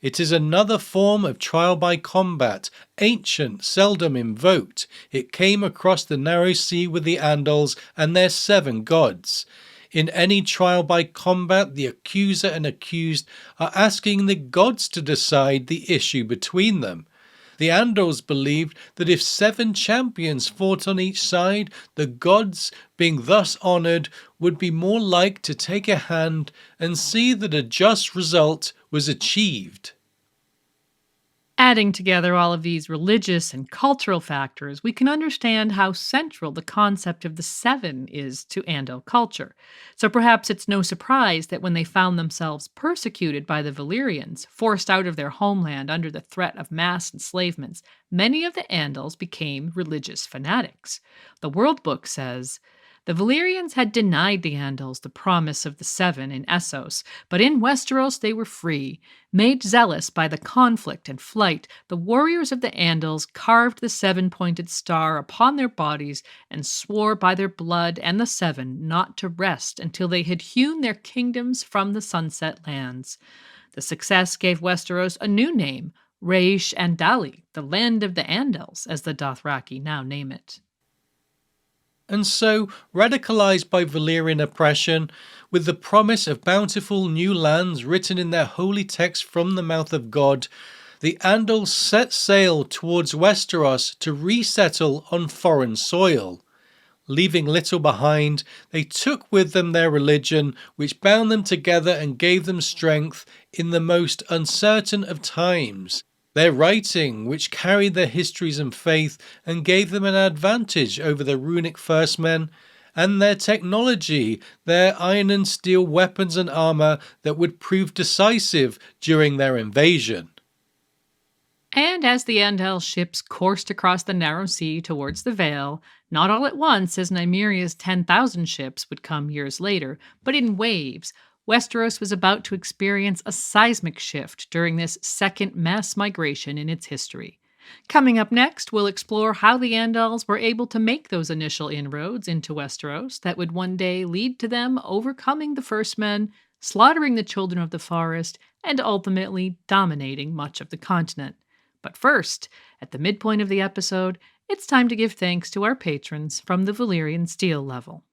It is another form of trial by combat, ancient, seldom invoked. It came across the narrow sea with the Andals and their 7 gods. In any trial by combat, the accuser and accused are asking the gods to decide the issue between them. The Andals believed that if 7 champions fought on each side, the gods, being thus honoured, would be more like to take a hand and see that a just result was achieved.
Adding together all of these religious and cultural factors, we can understand how central the concept of the 7 is to Andal culture. So perhaps it's no surprise that when they found themselves persecuted by the Valyrians, forced out of their homeland under the threat of mass enslavements, many of the Andals became religious fanatics. The World Book says, the Valyrians had denied the Andals the promise of the 7 in Essos, but in Westeros they were free. Made zealous by the conflict and flight, the warriors of the Andals carved the 7-pointed star upon their bodies and swore by their blood and the 7 not to rest until they had hewn their kingdoms from the sunset lands. The success gave Westeros a new name, Reish Andali, the land of the Andals, as the Dothraki now name it.
And so, radicalized by Valyrian oppression, with the promise of bountiful new lands written in their holy text from the mouth of God, the Andals set sail towards Westeros to resettle on foreign soil. Leaving little behind, they took with them their religion, which bound them together and gave them strength in the most uncertain of times. Their writing, which carried their histories and faith and gave them an advantage over the runic first men, and their technology, their iron and steel weapons and armour that would prove decisive during their invasion.
And as the Andal ships coursed across the narrow sea towards the Vale, not all at once as Nymeria's 10,000 ships would come years later, but in waves, Westeros was about to experience a seismic shift during this second mass migration in its history. Coming up next, we'll explore how the Andals were able to make those initial inroads into Westeros that would one day lead to them overcoming the First Men, slaughtering the children of the forest, and ultimately dominating much of the continent. But first, at the midpoint of the episode, it's time to give thanks to our patrons from the Valyrian Steel level.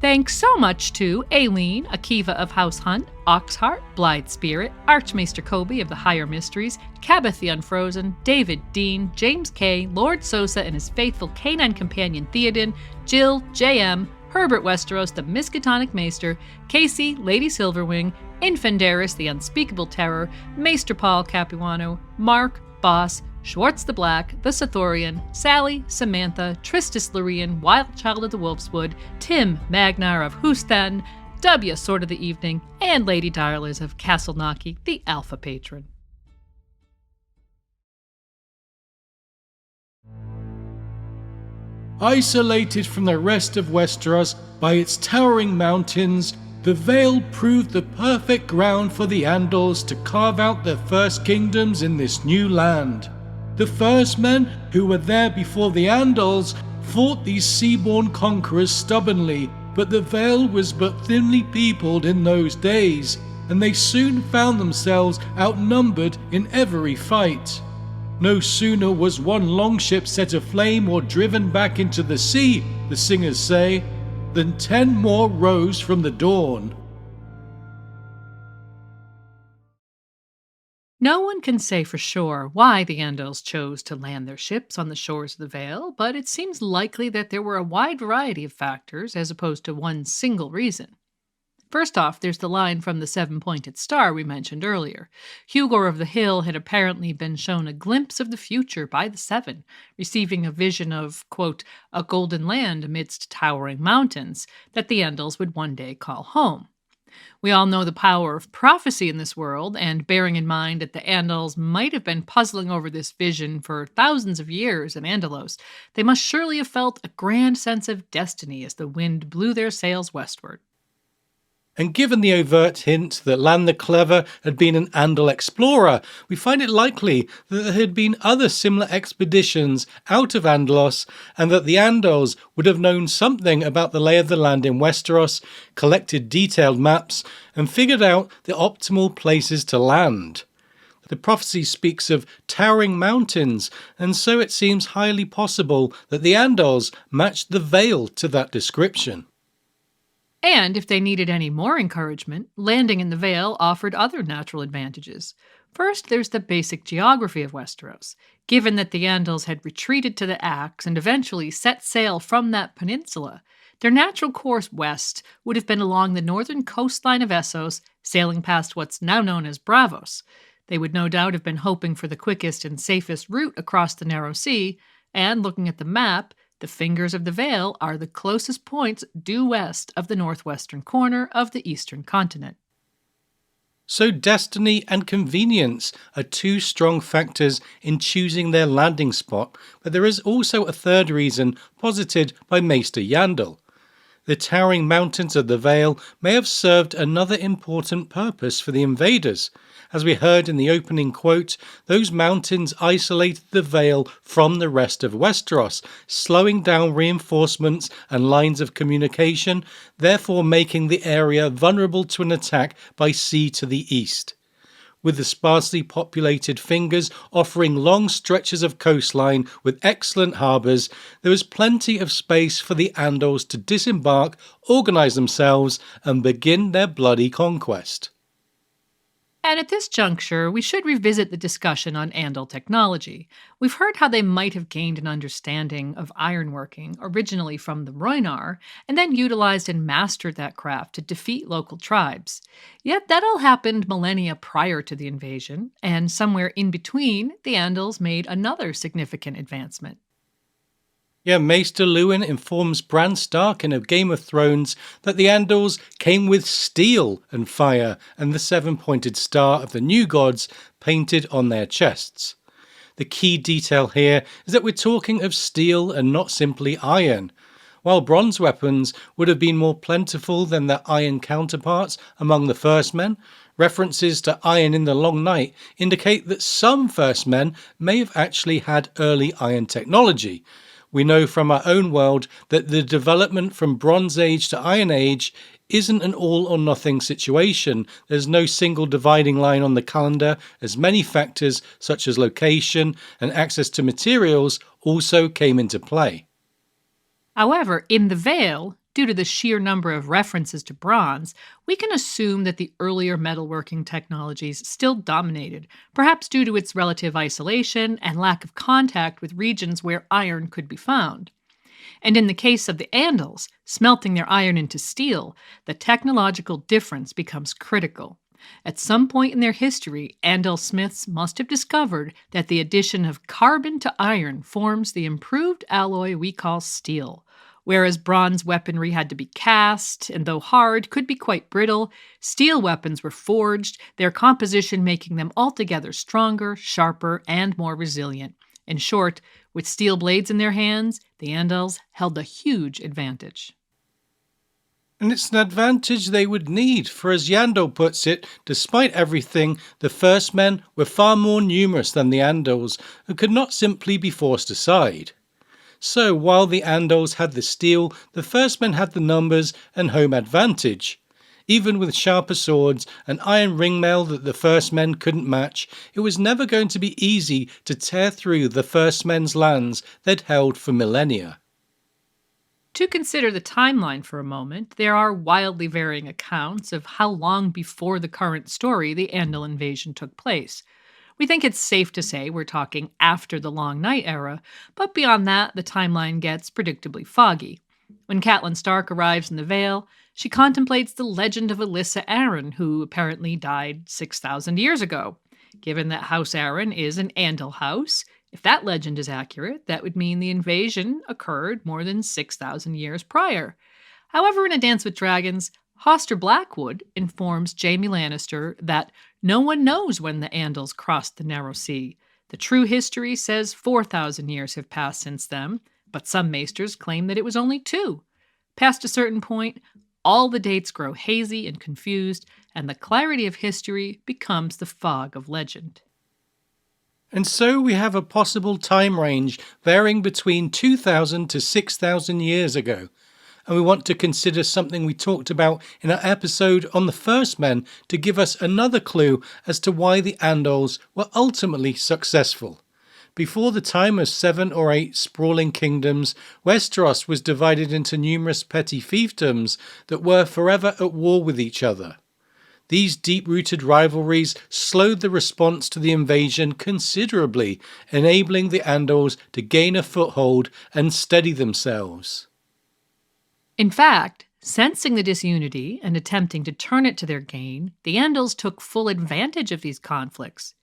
Thanks so much to Aileen, Akiva of House Hunt, Oxheart, Blithe Spirit, Archmaester Kobe of the Higher Mysteries, Cabeth the Unfrozen, David Dean, James K., Lord Sosa and his faithful canine companion Theoden, Jill, JM, Herbert Westeros, the Miskatonic Maester, Casey, Lady Silverwing, Infandaris, the Unspeakable Terror, Maester Paul Capuano, Mark, Boss, Schwartz the Black, the Sathorian, Sally, Samantha, Tristis Lorien, Wild Child of the Wolfswood, Tim Magnar of Houston, W Sword of the Evening, and Lady Darlers of Castleknocky, the Alpha Patron.
Isolated from the rest of Westeros by its towering mountains, the Vale proved the perfect ground for the Andals to carve out their first kingdoms in this new land. The First Men, who were there before the Andals, fought these seaborne conquerors stubbornly, but the Vale was but thinly peopled in those days, and they soon found themselves outnumbered in every fight. No sooner was one longship set aflame or driven back into the sea, the singers say, than 10 more rose from the dawn.
No one can say for sure why the Andals chose to land their ships on the shores of the Vale, but it seems likely that there were a wide variety of factors as opposed to one single reason. First off, there's the line from the Seven-Pointed Star we mentioned earlier. Hugor of the Hill had apparently been shown a glimpse of the future by the Seven, receiving a vision of, quote, a golden land amidst towering mountains that the Andals would one day call home. We all know the power of prophecy in this world, and bearing in mind that the Andals might have been puzzling over this vision for thousands of years in Andalos, they must surely have felt a grand sense of destiny as the wind blew their sails westward.
And given the overt hint that Lan the Clever had been an Andal explorer, we find it likely that there had been other similar expeditions out of Andalos, and that the Andals would have known something about the lay of the land in Westeros, collected detailed maps, and figured out the optimal places to land. The prophecy speaks of towering mountains, and so it seems highly possible that the Andals matched the Vale to that description.
And if they needed any more encouragement, landing in the Vale offered other natural advantages. First, there's the basic geography of Westeros. Given that the Andals had retreated to the Axe and eventually set sail from that peninsula, their natural course west would have been along the northern coastline of Essos, sailing past what's now known as Braavos. They would no doubt have been hoping for the quickest and safest route across the narrow sea, and looking at the map, the fingers of the Vale are the closest points due west of the northwestern corner of the eastern continent.
So destiny and convenience are two strong factors in choosing their landing spot, but there is also a third reason posited by Maester Yandel. The towering mountains of the Vale may have served another important purpose for the invaders. As we heard in the opening quote, those mountains isolated the Vale from the rest of Westeros, slowing down reinforcements and lines of communication, therefore making the area vulnerable to an attack by sea to the east. With the sparsely populated fingers offering long stretches of coastline with excellent harbours, there was plenty of space for the Andals to disembark, organise themselves, and begin their bloody conquest.
And at this juncture, we should revisit the discussion on Andal technology. We've heard how they might have gained an understanding of ironworking, originally from the Rhoynar, and then utilized and mastered that craft to defeat local tribes. Yet that all happened millennia prior to the invasion, and somewhere in between, the Andals made another significant advancement.
Yeah, Maester Luwin informs Bran Stark in A Game of Thrones that the Andals came with steel and fire and the seven-pointed star of the new gods painted on their chests. The key detail here is that we're talking of steel and not simply iron. While bronze weapons would have been more plentiful than their iron counterparts among the First Men, References to iron in the Long Night indicate that some first men may have actually had early iron technology. We know from our own world that the development from Bronze Age to Iron Age isn't an all or nothing situation. There's no single dividing line on the calendar, as many factors such as location and access to materials also came into play.
However, in the Vale, due to the sheer number of references to bronze, we can assume that the earlier metalworking technologies still dominated, perhaps due to its relative isolation and lack of contact with regions where iron could be found. And in the case of the Andals, smelting their iron into steel, the technological difference becomes critical. At some point in their history, Andal smiths must have discovered that the addition of carbon to iron forms the improved alloy we call steel. Whereas bronze weaponry had to be cast, and though hard, could be quite brittle, steel weapons were forged, their composition making them altogether stronger, sharper, and more resilient. In short, with steel blades in their hands, the Andals held a huge advantage.
And it's an advantage they would need, for as Yandel puts it, despite everything, the first men were far more numerous than the Andals and could not simply be forced aside. So while the Andals had the steel, the first men had the numbers and home advantage. Even with sharper swords and iron ringmail that the first men couldn't match, it was never going to be easy to tear through the first men's lands they'd held for millennia.
To consider the timeline for a moment, there are wildly varying accounts of how long before the current story the Andal invasion took place. We think it's safe to say we're talking after the Long Night era, but beyond that, the timeline gets predictably foggy. When Catelyn Stark arrives in the Vale, she contemplates the legend of Alyssa Arryn, who apparently died 6,000 years ago. Given that House Arryn is an Andal house, if that legend is accurate, that would mean the invasion occurred more than 6,000 years prior. However, in A Dance with Dragons, Hoster Blackwood informs Jaime Lannister that no one knows when the Andals crossed the Narrow Sea. The true history says 4,000 years have passed since then, but some maesters claim that it was only 2. Past a certain point, all the dates grow hazy and confused, and the clarity of history becomes the fog of legend.
And so we have a possible time range varying between 2,000 to 6,000 years ago. And we want to consider something we talked about in our episode on the First Men to give us another clue as to why the Andals were ultimately successful. Before the time of 7 or 8 sprawling kingdoms, Westeros was divided into numerous petty fiefdoms that were forever at war with each other. These deep-rooted rivalries slowed the response to the invasion considerably, enabling the Andals to gain a foothold and steady themselves.
In fact, sensing the disunity and attempting to turn it to their gain, the Andals took full advantage of these conflicts.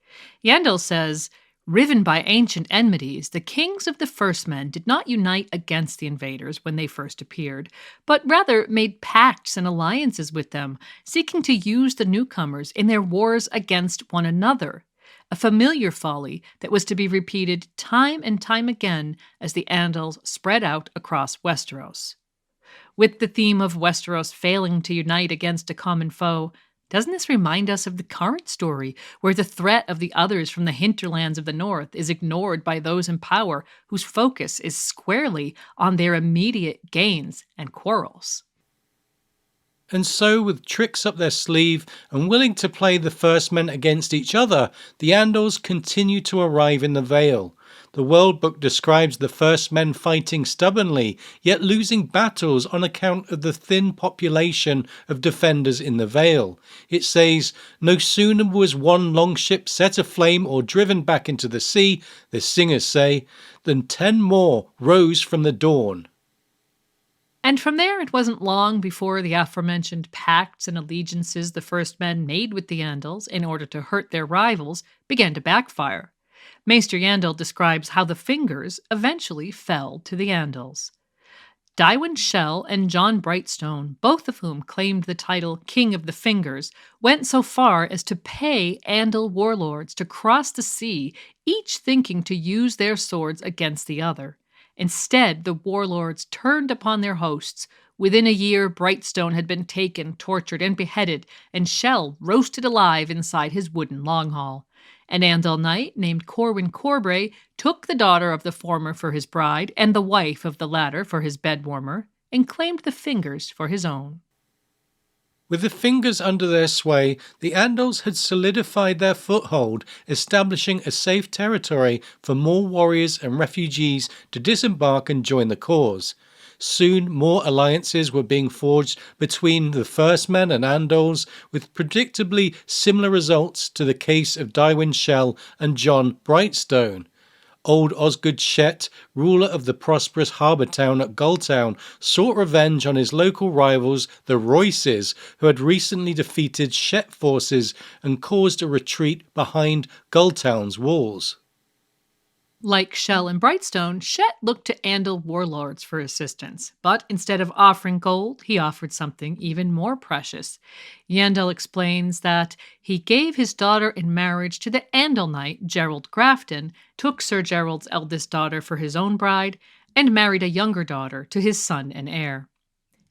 Yandel says, "Riven by ancient enmities, the kings of the First Men did not unite against the invaders when they first appeared, but rather made pacts and alliances with them, seeking to use the newcomers in their wars against one another. A familiar folly that was to be repeated time and time again as the Andals spread out across Westeros." With the theme of Westeros failing to unite against a common foe, doesn't this remind us of the current story, where the threat of the others from the hinterlands of the north is ignored by those in power whose focus is squarely on their immediate gains and quarrels?
And so, with tricks up their sleeve and willing to play the First Men against each other, the Andals continue to arrive in the Vale. The World Book describes the First Men fighting stubbornly, yet losing battles on account of the thin population of defenders in the Vale. It says, "No sooner was one longship set aflame or driven back into the sea," the singers say, "than 10 more rose from the dawn."
And from there, it wasn't long before the aforementioned pacts and allegiances the First Men made with the Andals in order to hurt their rivals began to backfire. Maester Yandel describes how the Fingers eventually fell to the Andals. Tywin Shell and John Brightstone, both of whom claimed the title King of the Fingers, went so far as to pay Andal warlords to cross the sea, each thinking to use their swords against the other. Instead, the warlords turned upon their hosts Within a year, Brightstone had been taken, tortured, and beheaded, and Shell roasted alive inside his wooden longhall. An Andal knight named Corwin Corbray took the daughter of the former for his bride and the wife of the latter for his bedwarmer, and claimed the Fingers for his own.
With the Fingers under their sway, the Andals had solidified their foothold, establishing a safe territory for more warriors and refugees to disembark and join the cause. Soon more alliances were being forged between the First Men and Andals, with predictably similar results to the case of Tywin Shell and Jon Brightstone. Old Osgood Shet, ruler of the prosperous harbour town at Gulltown, sought revenge on his local rivals, the Royces, who had recently defeated Shet forces and caused a retreat behind Gulltown's walls.
Like Shell and Brightstone, Shet looked to Andal warlords for assistance, but instead of offering gold, he offered something even more precious. Yandel explains that he gave his daughter in marriage to the Andal knight Gerald Grafton, took Sir Gerald's eldest daughter for his own bride, and married a younger daughter to his son and heir.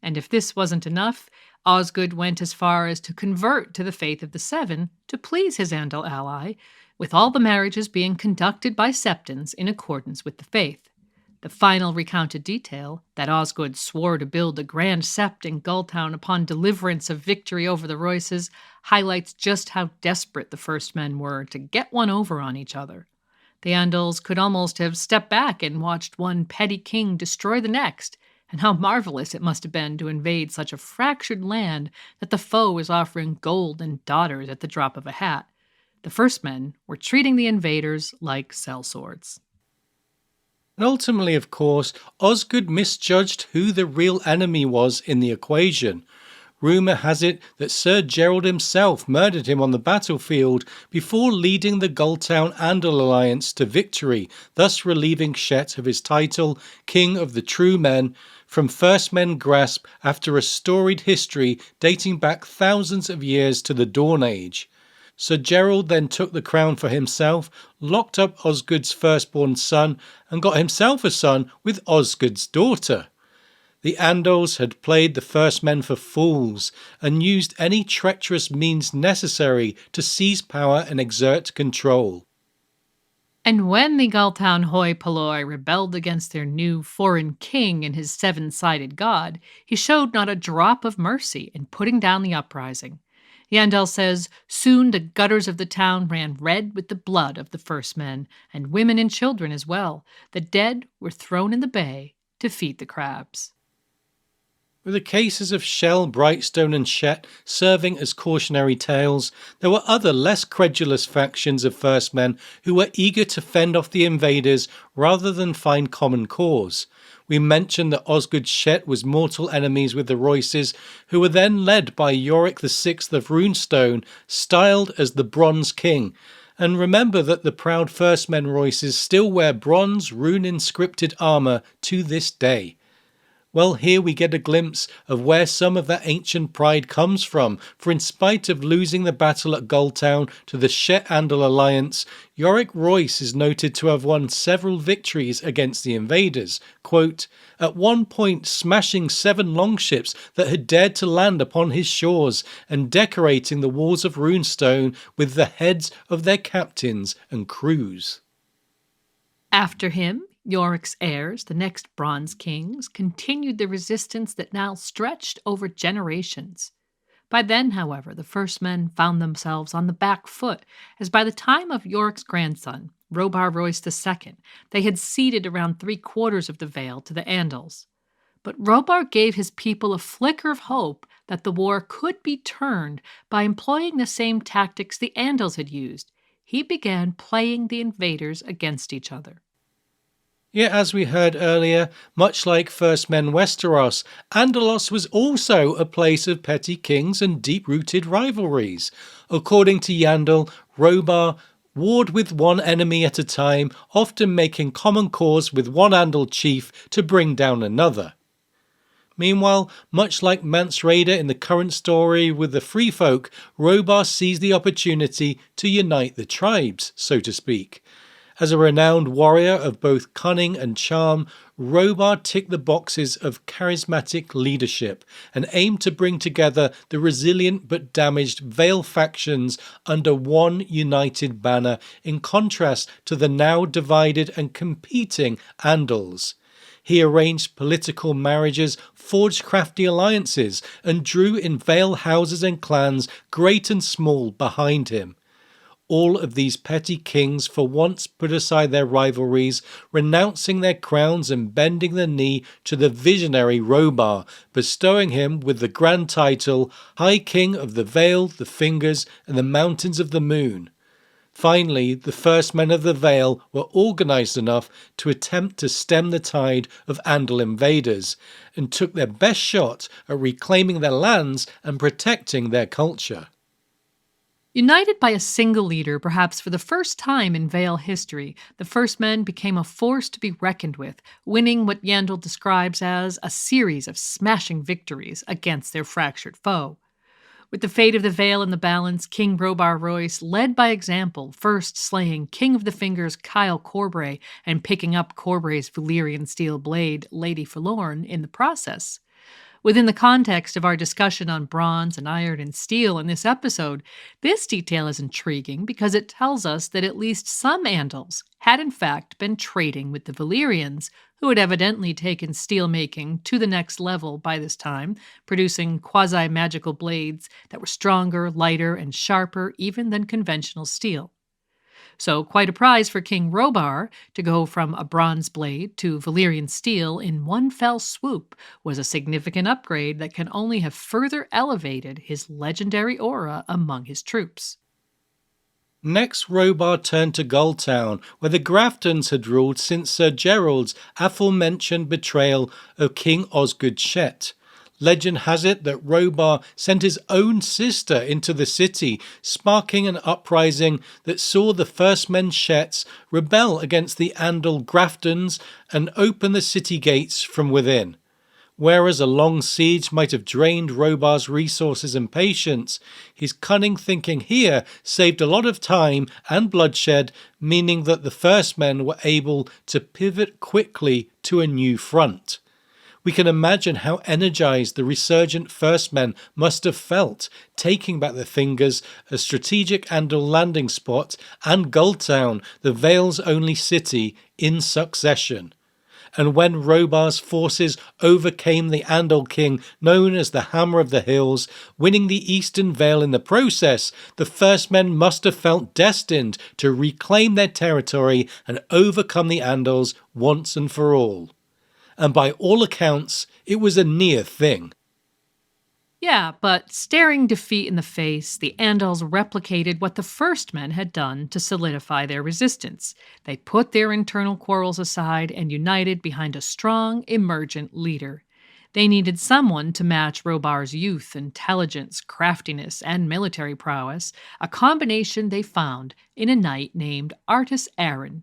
And if this wasn't enough, Osgood went as far as to convert to the faith of the Seven to please his Andal ally, with all the marriages being conducted by septons in accordance with the faith. The final recounted detail, that Osgood swore to build a grand sept in Gulltown upon deliverance of victory over the Royces, highlights just how desperate the First Men were to get one over on each other. The Andals could almost have stepped back and watched one petty king destroy the next, and how marvelous it must have been to invade such a fractured land that the foe was offering gold and daughters at the drop of a hat. The First Men were treating the invaders like sellswords.
And ultimately, of course, Osgood misjudged who the real enemy was in the equation. Rumour has it that Sir Gerald himself murdered him on the battlefield before leading the Gulltown Andal alliance to victory, thus relieving Shet of his title, King of the True Men, from First Men grasp after a storied history dating back thousands of years to the Dorne Age. Sir Gerald then took the crown for himself, locked up Osgood's firstborn son, and got himself a son with Osgood's daughter. The Andals had played the First Men for fools and used any treacherous means necessary to seize power and exert control.
And when the Gulltown hoi polloi rebelled against their new foreign king and his seven-sided god, he showed not a drop of mercy in putting down the uprising. Yandel says, soon the gutters of the town ran red with the blood of the First Men, and women and children as well. The dead were thrown in the bay to feed the crabs.
With the cases of Shell, Brightstone and Shet serving as cautionary tales, there were other less credulous factions of First Men who were eager to fend off the invaders rather than find common cause. We mentioned that Osgood Shet was mortal enemies with the Royces, who were then led by Yorick VI of Runestone, styled as the Bronze King. And remember that the proud First Men Royces still wear bronze rune-inscripted armour to this day. Well, here we get a glimpse of where some of that ancient pride comes from, for in spite of losing the battle at Gulltown to the Shet-Andal alliance, Yorick Royce is noted to have won several victories against the invaders, quote, at one point smashing 7 longships that had dared to land upon his shores and decorating the walls of Runestone with the heads of their captains and crews.
After him, Yorick's heirs, the next Bronze Kings, continued the resistance that now stretched over generations. By then, however, the First Men found themselves on the back foot, as by the time of Yorick's grandson, Robar Royce II, they had ceded around 3/4 of the Vale to the Andals. But Robar gave his people a flicker of hope that the war could be turned by employing the same tactics the Andals had used. He began playing the invaders against each other.
Yet, as we heard earlier, much like First Men Westeros, Andalos was also a place of petty kings and deep-rooted rivalries. According to Yandel, Robar warred with one enemy at a time, often making common cause with one Andal chief to bring down another. Meanwhile, much like Mance Rayder in the current story with the Free Folk, Robar seized the opportunity to unite the tribes, so to speak. As a renowned warrior of both cunning and charm, Robar ticked the boxes of charismatic leadership and aimed to bring together the resilient but damaged Vale factions under one united banner, in contrast to the now divided and competing Andals. He arranged political marriages, forged crafty alliances, and drew in Vale houses and clans, great and small, behind him. All of these petty kings for once put aside their rivalries, renouncing their crowns and bending the knee to the visionary Robar, bestowing him with the grand title High King of the Vale, the Fingers, and the Mountains of the Moon. Finally, the first men of the Vale were organised enough to attempt to stem the tide of Andal invaders, and took their best shot at reclaiming their lands and protecting their culture.
United by a single leader, perhaps for the first time in Vale history, the First Men became a force to be reckoned with, winning what Yandel describes as a series of smashing victories against their fractured foe. With the fate of the Vale in the balance, King Robar Royce led by example, first slaying King of the Fingers Kyle Corbray and picking up Corbray's Valyrian steel blade, Lady Forlorn, in the process. Within the context of our discussion on bronze and iron and steel in this episode, this detail is intriguing because it tells us that at least some Andals had in fact been trading with the Valyrians, who had evidently taken steelmaking to the next level by this time, producing quasi-magical blades that were stronger, lighter, and sharper even than conventional steel. So quite a prize for King Robar to go from a bronze blade to Valyrian steel in one fell swoop was a significant upgrade that can only have further elevated his legendary aura among his troops.
Next, Robar turned to Gulltown, where the Graftons had ruled since Sir Gerald's aforementioned betrayal of King Osgood Shet. Legend has it that Robar sent his own sister into the city, sparking an uprising that saw the First Men Shets rebel against the Andal Graftons and open the city gates from within. Whereas a long siege might have drained Robar's resources and patience, his cunning thinking here saved a lot of time and bloodshed, meaning that the First Men were able to pivot quickly to a new front. We can imagine how energized the resurgent First Men must have felt, taking back the Fingers, a strategic Andal landing spot, and Gulltown, the Vale's only city, in succession. And when Robar's forces overcame the Andal king known as the Hammer of the Hills, winning the Eastern Vale in the process, the First Men must have felt destined to reclaim their territory and overcome the Andals once and for all. And by all accounts, it was a near thing.
Yeah, but staring defeat in the face, the Andals replicated what the First Men had done to solidify their resistance. They put their internal quarrels aside and united behind a strong, emergent leader. They needed someone to match Robar's youth, intelligence, craftiness, and military prowess, a combination they found in a knight named Artus Arryn.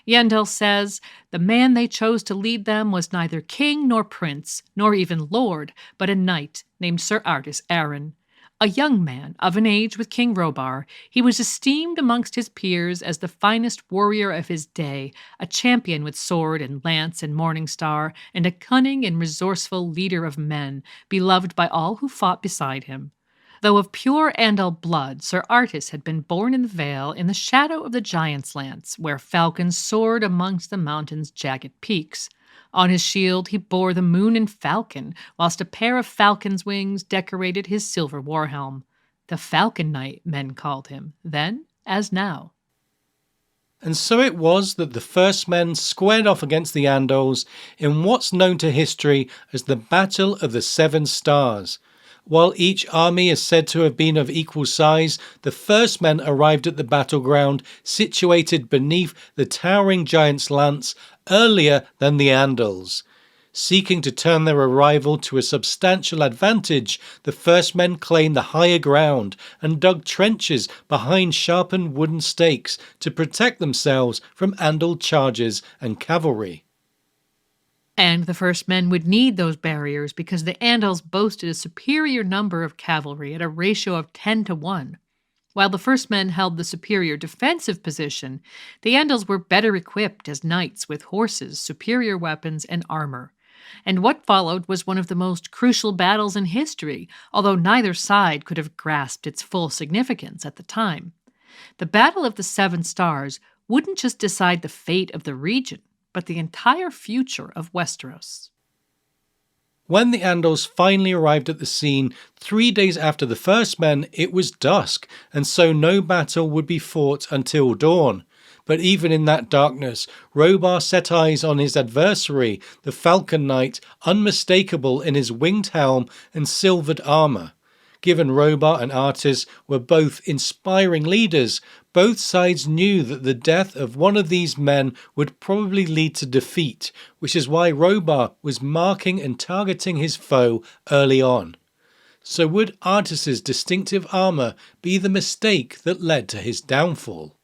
Yandel says, the man they chose to lead them was neither king nor prince, nor even lord, but a knight named Sir Artus Arryn. A young man of an age with King Robar, he was esteemed amongst his peers as the finest warrior of his day, a champion with sword and lance and morning star, and a cunning and resourceful leader of men, beloved by all who fought beside him. Though of pure Andal blood, Sir Artus had been born in the Vale in the shadow of the Giant's Lance, where falcons soared amongst the mountain's jagged peaks. On his shield he bore the moon and falcon, whilst a pair of falcon's wings decorated his silver warhelm. The Falcon Knight, men called him, then as now.
And so it was that the First Men squared off against the Andals in what's known to history as the Battle of the Seven Stars. While each army is said to have been of equal size, the First Men arrived at the battleground situated beneath the towering giant's lance earlier than the Andals. Seeking to turn their arrival to a substantial advantage, the First Men claimed the higher ground and dug trenches behind sharpened wooden stakes to protect themselves from Andal charges and cavalry.
And the First Men would need those barriers because the Andals boasted a superior number of cavalry at a ratio of 10 to 1. While the first men held the superior defensive position, the Andals were better equipped as knights with horses, superior weapons, and armor. And what followed was one of the most crucial battles in history, although neither side could have grasped its full significance at the time. The Battle of the Seven Stars wouldn't just decide the fate of the region, but the entire future of Westeros.
When the Andals finally arrived at the scene 3 days after the first men, it was dusk, and so no battle would be fought until dawn. But even in that darkness, Robar set eyes on his adversary, the Falcon Knight, unmistakable in his winged helm and silvered armour. Given Robar and Artis were both inspiring leaders, both sides knew that the death of one of these men would probably lead to defeat, which is why Robar was marking and targeting his foe early on. So would Artis's distinctive armour be the mistake that led to his downfall?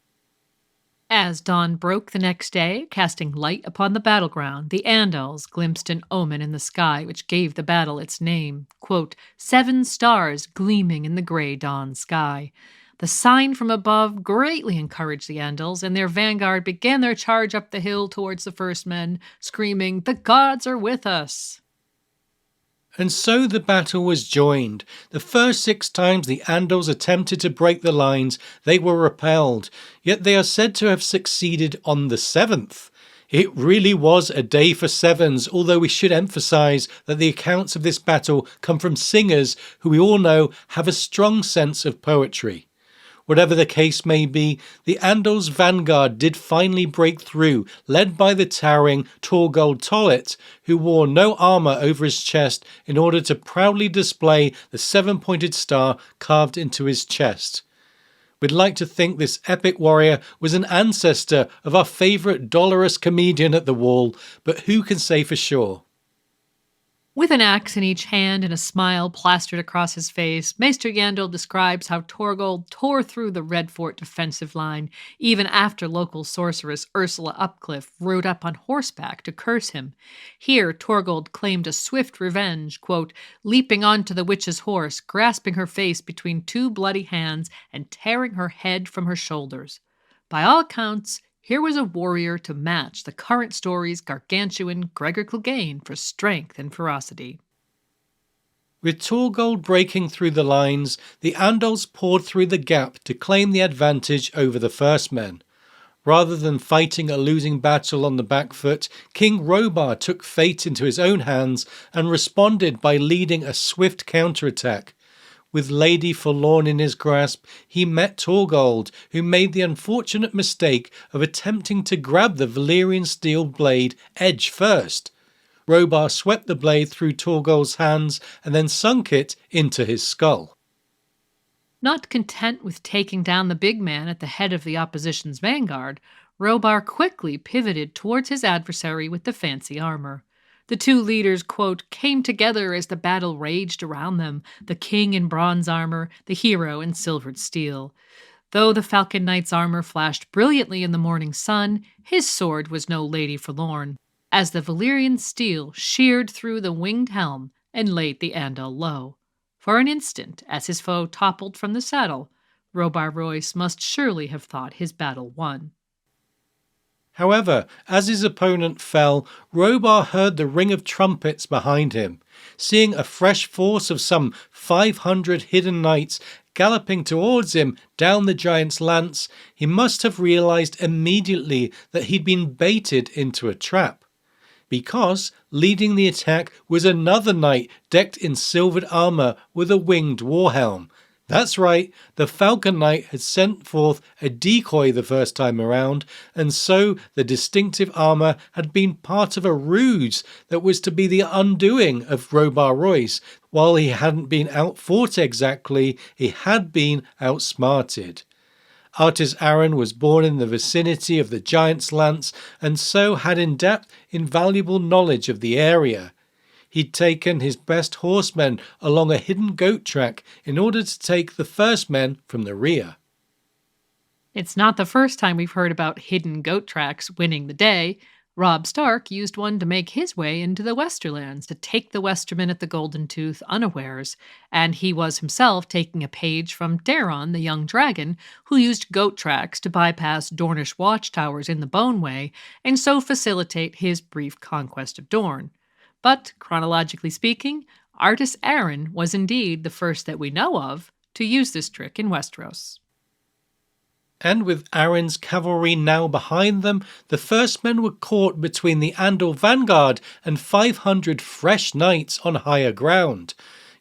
As dawn broke the next day, casting light upon the battleground, the Andals glimpsed an omen in the sky which gave the battle its name. Quote, 7 stars gleaming in the grey dawn sky. The sign from above greatly encouraged the Andals, and their vanguard began their charge up the hill towards the first men, screaming, "The gods are with us!"
And so the battle was joined. The first 6 times the Andals attempted to break the lines, they were repelled, yet they are said to have succeeded on the 7th. It really was a day for sevens, although we should emphasise that the accounts of this battle come from singers who we all know have a strong sense of poetry. Whatever the case may be, the Andals' vanguard did finally break through, led by the towering Torgold Tollet, who wore no armour over his chest in order to proudly display the 7-pointed star carved into his chest. We'd like to think this epic warrior was an ancestor of our favourite dolorous comedian at the wall, but who can say for sure?
With an axe in each hand and a smile plastered across his face, Maester Yandel describes how Torgold tore through the Red Fort defensive line, even after local sorceress Ursula Upcliffe rode up on horseback to curse him. Here, Torgold claimed a swift revenge, quote, leaping onto the witch's horse, grasping her face between 2 bloody hands, and tearing her head from her shoulders. By all accounts, here was a warrior to match the current story's gargantuan Gregor Clegane for strength and ferocity.
With Torgold breaking through the lines, the Andals poured through the gap to claim the advantage over the first men. Rather than fighting a losing battle on the back foot, King Robar took fate into his own hands and responded by leading a swift counterattack. With Lady Forlorn in his grasp, he met Torgold, who made the unfortunate mistake of attempting to grab the Valyrian steel blade edge first. Robar swept the blade through Torgold's hands and then sunk it into his skull.
Not content with taking down the big man at the head of the opposition's vanguard, Robar quickly pivoted towards his adversary with the fancy armor. The 2 leaders, quote, came together as the battle raged around them, the king in bronze armor, the hero in silvered steel. Though the Falcon Knight's armor flashed brilliantly in the morning sun, his sword was no Lady Forlorn, as the Valyrian steel sheared through the winged helm and laid the Andal low. For an instant, as his foe toppled from the saddle, Robar Royce must surely have thought his battle won.
However, as his opponent fell, Robar heard the ring of trumpets behind him. Seeing a fresh force of some 500 hidden knights galloping towards him down the giant's lance, he must have realised immediately that he'd been baited into a trap. Because leading the attack was another knight decked in silvered armour with a winged warhelm. That's right, the Falcon Knight had sent forth a decoy the first time around, and so the distinctive armour had been part of a ruse that was to be the undoing of Robar Royce. While he hadn't been outfought exactly, he had been outsmarted. Artis Arryn was born in the vicinity of the Giant's Lance, and so had in-depth, invaluable knowledge of the area. He'd taken his best horsemen along a hidden goat track in order to take the first men from the rear.
It's not the first time we've heard about hidden goat tracks winning the day. Robb Stark used one to make his way into the Westerlands to take the Westermen at the Golden Tooth unawares, and he was himself taking a page from Daeron, the young dragon, who used goat tracks to bypass Dornish watchtowers in the Boneway and so facilitate his brief conquest of Dorne. But, chronologically speaking, artist Arryn was indeed the first that we know of to use this trick in Westeros.
And with Arryn's cavalry now behind them, the first men were caught between the Andal vanguard and 500 fresh knights on higher ground.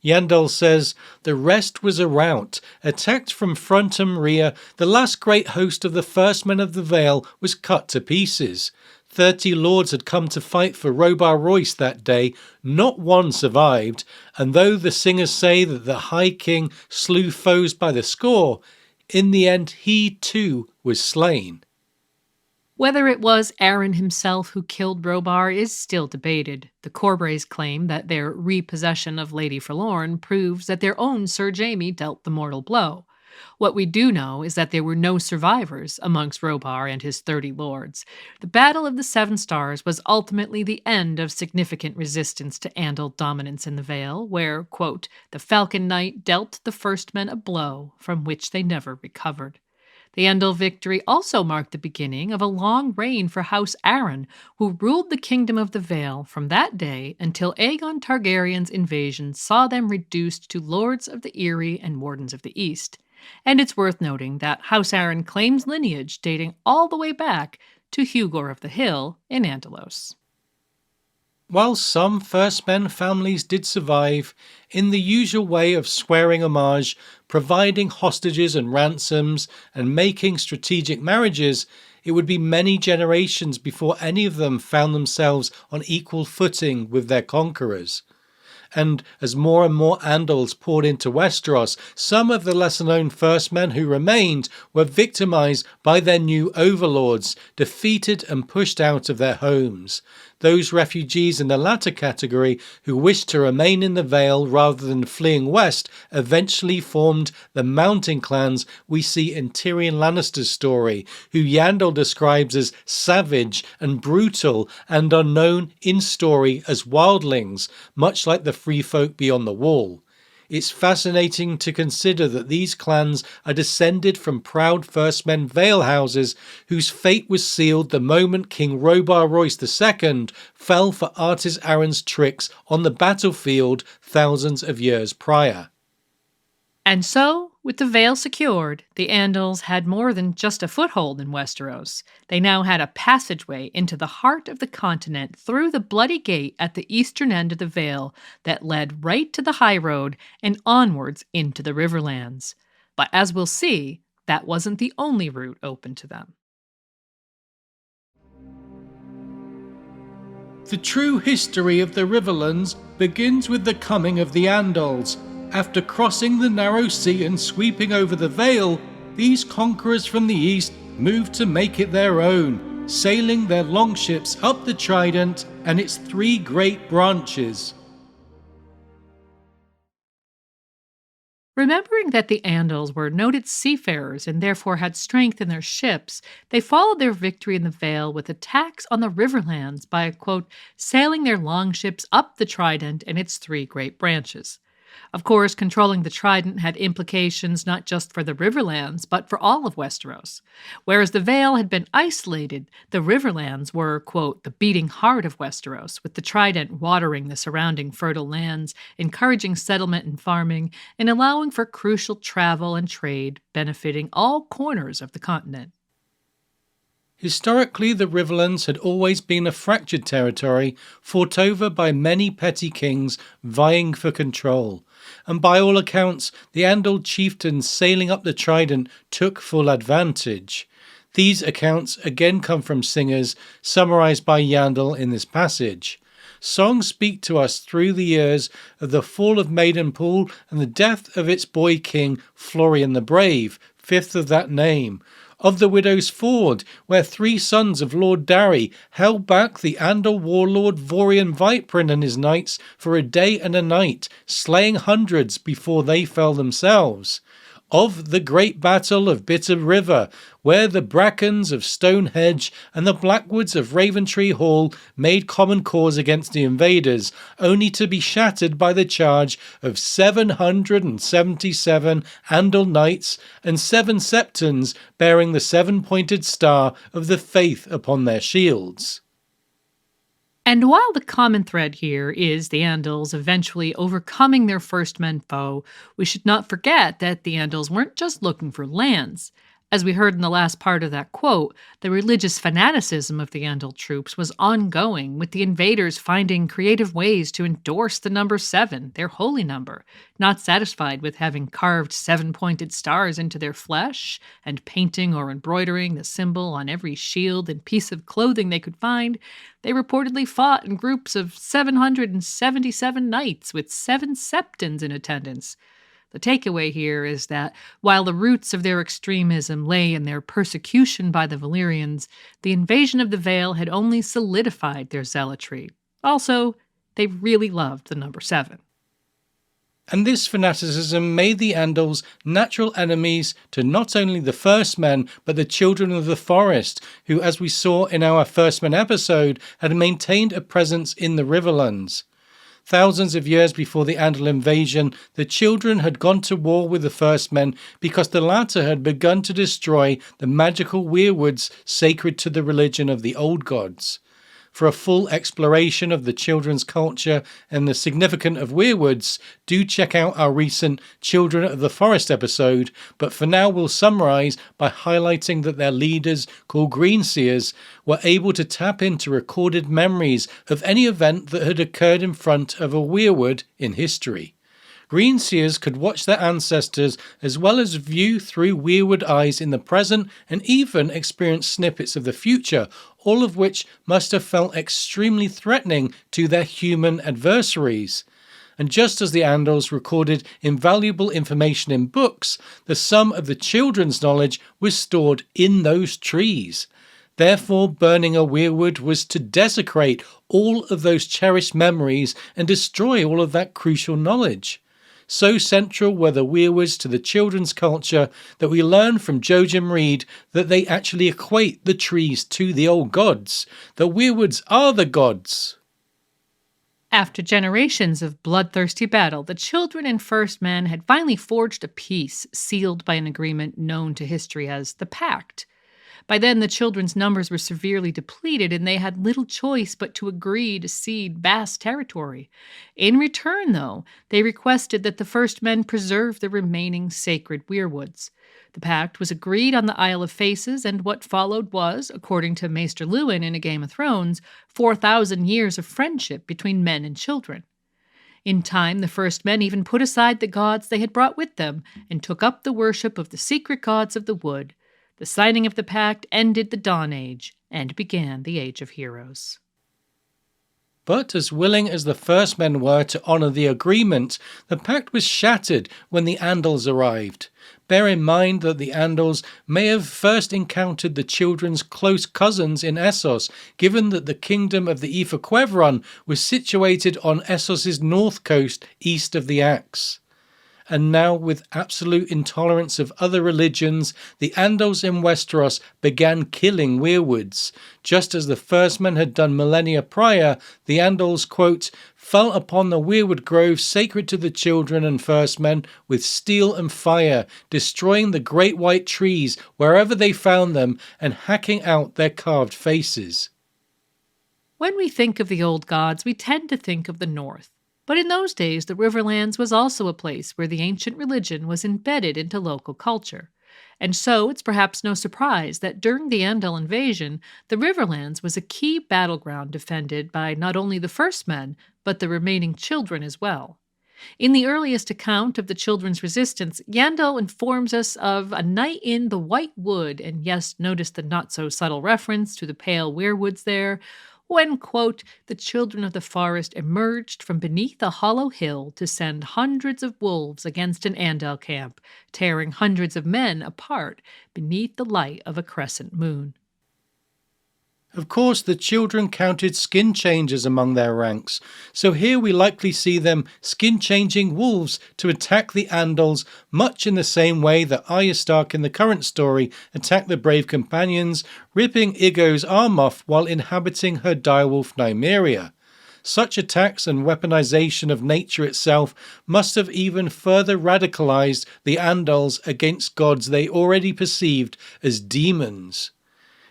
Yandel says, "The rest was a rout. Attacked from front and rear, the last great host of the first men of the Vale was cut to pieces. 30 lords had come to fight for Robar Royce that day, not one survived, and though the singers say that the High King slew foes by the score, in the end he too was slain."
Whether it was Arryn himself who killed Robar is still debated. The Corbrays claim that their repossession of Lady Forlorn proves that their own Sir Jaime dealt the mortal blow. What we do know is that there were no survivors amongst Robar and his 30 lords. The Battle of the Seven Stars was ultimately the end of significant resistance to Andal dominance in the Vale, where, quote, "the Falcon Knight dealt the first men a blow from which they never recovered." The Andal victory also marked the beginning of a long reign for House Arryn, who ruled the Kingdom of the Vale from that day until Aegon Targaryen's invasion saw them reduced to Lords of the Eyrie and Wardens of the East. And it's worth noting that House Arryn claims lineage dating all the way back to Hugor of the Hill in Andalos.
While some First Men families did survive, in the usual way of swearing homage, providing hostages and ransoms, and making strategic marriages, it would be many generations before any of them found themselves on equal footing with their conquerors. And as more and more Andals poured into Westeros, some of the lesser-known First Men who remained were victimized by their new overlords, defeated and pushed out of their homes. Those refugees in the latter category who wished to remain in the Vale rather than fleeing west eventually formed the mountain clans we see in Tyrion Lannister's story, who Yandel describes as savage and brutal and are known in story as wildlings, much like the free folk beyond the wall. It's fascinating to consider that these clans are descended from proud First Men Vale houses whose fate was sealed the moment King Robar Royce II fell for Artis Arryn's tricks on the battlefield thousands of years prior.
And so, with the Vale secured, the Andals had more than just a foothold in Westeros. They now had a passageway into the heart of the continent through the Bloody Gate at the eastern end of the Vale that led right to the high road and onwards into the Riverlands. But as we'll see, that wasn't the only route open to them.
The true history of the Riverlands begins with the coming of the Andals. After crossing the narrow sea and sweeping over the Vale, these conquerors from the east moved to make it their own, sailing their longships up the Trident and its 3 great branches.
Remembering that the Andals were noted seafarers and therefore had strength in their ships, they followed their victory in the Vale with attacks on the Riverlands by, quote, sailing their longships up the Trident and its 3 great branches. Of course, controlling the Trident had implications not just for the Riverlands, but for all of Westeros. Whereas the Vale had been isolated, the Riverlands were, quote, the beating heart of Westeros, with the Trident watering the surrounding fertile lands, encouraging settlement and farming, and allowing for crucial travel and trade, benefiting all corners of the continent.
Historically, the Riverlands had always been a fractured territory, fought over by many petty kings vying for control, and by all accounts, the Andal chieftains sailing up the Trident took full advantage. These accounts again come from singers, summarized by Yandel in this passage. Songs speak to us through the years of the fall of Maidenpool and the death of its boy king, Florian the Brave, 5th of that name, of the Widow's Ford, where 3 sons of Lord Darry held back the Andal warlord Vorian Viprin and his knights for a day and a night, slaying hundreds before they fell themselves, of the great battle of Bitter River, where the brackens of Stonehenge and the blackwoods of Raventree Hall made common cause against the invaders, only to be shattered by the charge of 777 Andal knights and 7 septons bearing the 7-pointed star of the faith upon their shields.
And while the common thread here is the Andals eventually overcoming their first men foe, we should not forget that the Andals weren't just looking for lands. As we heard in the last part of that quote, the religious fanaticism of the Andal troops was ongoing, with the invaders finding creative ways to endorse the number 7, their holy number, not satisfied with having carved 7-pointed stars into their flesh and painting or embroidering the symbol on every shield and piece of clothing they could find. They reportedly fought in groups of 777 knights with 7 septons in attendance. The takeaway here is that while the roots of their extremism lay in their persecution by the Valyrians, the invasion of the Vale had only solidified their zealotry. Also, they really loved the number 7.
And this fanaticism made the Andals natural enemies to not only the First Men, but the Children of the Forest, who, as we saw in our First Men episode, had maintained a presence in the Riverlands. Thousands of years before the Andal invasion, the Children had gone to war with the First Men because the latter had begun to destroy the magical weirwoods sacred to the religion of the old gods. For a full exploration of the Children's culture and the significance of weirwoods, do check out our recent Children of the Forest episode, but for now we'll summarise by highlighting that their leaders, called Greenseers, were able to tap into recorded memories of any event that had occurred in front of a weirwood in history. Greenseers could watch their ancestors as well as view through weirwood eyes in the present and even experience snippets of the future, all of which must have felt extremely threatening to their human adversaries. And just as the Andals recorded invaluable information in books, the sum of the Children's knowledge was stored in those trees. Therefore, burning a weirwood was to desecrate all of those cherished memories and destroy all of that crucial knowledge. So central were the weirwoods to the Children's culture that we learn from Joachim Reed that they actually equate the trees to the old gods. The weirwoods are the gods.
After generations of bloodthirsty battle, the Children and First Men had finally forged a peace sealed by an agreement known to history as the Pact. By then, the Children's numbers were severely depleted, and they had little choice but to agree to cede vast territory. In return, though, they requested that the First Men preserve the remaining sacred weirwoods. The pact was agreed on the Isle of Faces, and what followed was, according to Maester Luwin in A Game of Thrones, 4,000 years of friendship between men and children. In time, the First Men even put aside the gods they had brought with them and took up the worship of the secret gods of the wood. The signing of the pact ended the Dawn Age and began the Age of Heroes.
But as willing as the First Men were to honour the agreement, the pact was shattered when the Andals arrived. Bear in mind that the Andals may have first encountered the Children's close cousins in Essos, given that the kingdom of the Ifaquevron was situated on Essos' north coast east of the Axe. And now, with absolute intolerance of other religions, the Andals in Westeros began killing weirwoods. Just as the First Men had done millennia prior, the Andals, quote, fell upon the weirwood groves sacred to the Children and First Men with steel and fire, destroying the great white trees wherever they found them and hacking out their carved faces.
When we think of the old gods, we tend to think of the north. But in those days, the Riverlands was also a place where the ancient religion was embedded into local culture. And so it's perhaps no surprise that during the Andal invasion, the Riverlands was a key battleground defended by not only the First Men, but the remaining Children as well. In the earliest account of the Children's resistance, Yandel informs us of a night in the White Wood, and yes, notice the not-so-subtle reference to the pale weirwoods there, when, quote, the Children of the Forest emerged from beneath a hollow hill to send hundreds of wolves against an Andal camp, tearing hundreds of men apart beneath the light of a crescent moon.
Of course, the children counted skin changers among their ranks, so here we likely see them skin-changing wolves to attack the Andals, much in the same way that Arya Stark in the current story attacked the brave companions, ripping Iggo's arm off while inhabiting her direwolf Nymeria. Such attacks and weaponization of nature itself must have even further radicalized the Andals against gods they already perceived as demons.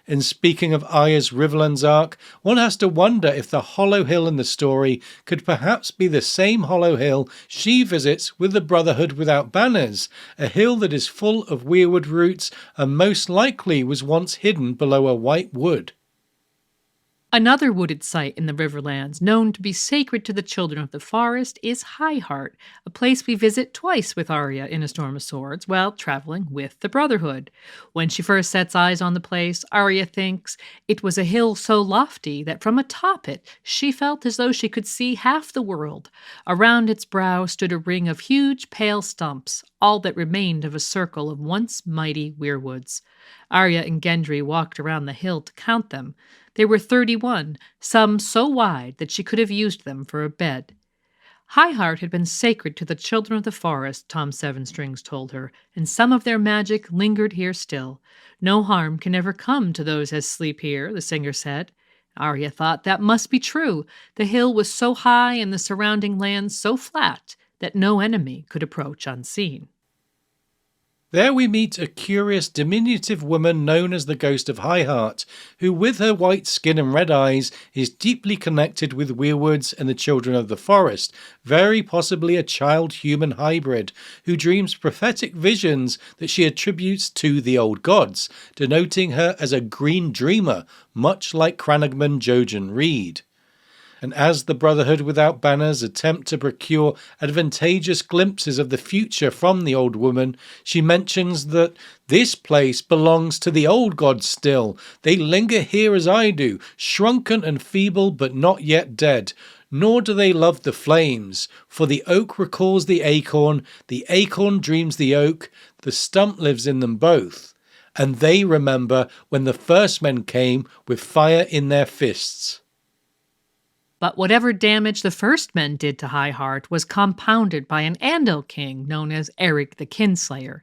In speaking of Arya's Riverlands arc, one has to wonder if the Hollow Hill in the story could perhaps be the same Hollow Hill she visits with the Brotherhood without banners, a hill that is full of weirwood roots and most likely was once hidden below a white wood.
Another wooded site in the Riverlands known to be sacred to the children of the forest is High Heart, a place we visit twice with Arya in A Storm of Swords while traveling with the Brotherhood. When she first sets eyes on the place, Arya thinks it was a hill so lofty that from atop it she felt as though she could see half the world. Around its brow stood a ring of huge pale stumps, all that remained of a circle of once mighty weirwoods. Arya and Gendry walked around the hill to count them. There were 31, some so wide that she could have used them for a bed. High Heart had been sacred to the children of the forest, Tom Sevenstrings told her, and some of their magic lingered here still. No harm can ever come to those as sleep here, the singer said. Arya thought that must be true. The hill was so high and the surrounding lands so flat that no enemy could approach unseen.
There we meet a curious diminutive woman known as the Ghost of High Heart, who with her white skin and red eyes is deeply connected with weirwoods and the children of the forest, very possibly a child-human hybrid, who dreams prophetic visions that she attributes to the old gods, denoting her as a green dreamer, much like Cranagman Jojen Reed. And as the Brotherhood without banners attempt to procure advantageous glimpses of the future from the old woman, she mentions that this place belongs to the old gods still. They linger here as I do, shrunken and feeble but not yet dead. Nor do they love the flames, for the oak recalls the acorn dreams the oak, the stump lives in them both. And they remember when the first men came with fire in their fists.
But whatever damage the first men did to High Heart was compounded by an Andal king known as Eric the Kinslayer.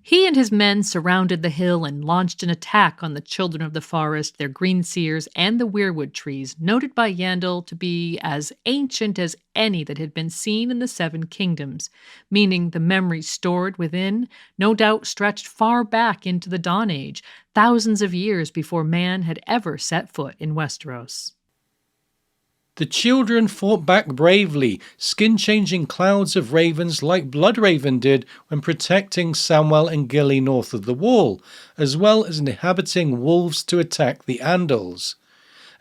He and his men surrounded the hill and launched an attack on the children of the forest, their green seers, and the weirwood trees, noted by Yandel to be as ancient as any that had been seen in the Seven Kingdoms, meaning the memories stored within no doubt stretched far back into the Dawn Age, thousands of years before man had ever set foot in Westeros.
The children fought back bravely, skin-changing clouds of ravens like Bloodraven did when protecting Samwell and Gilly north of the Wall, as well as inhabiting wolves to attack the Andals.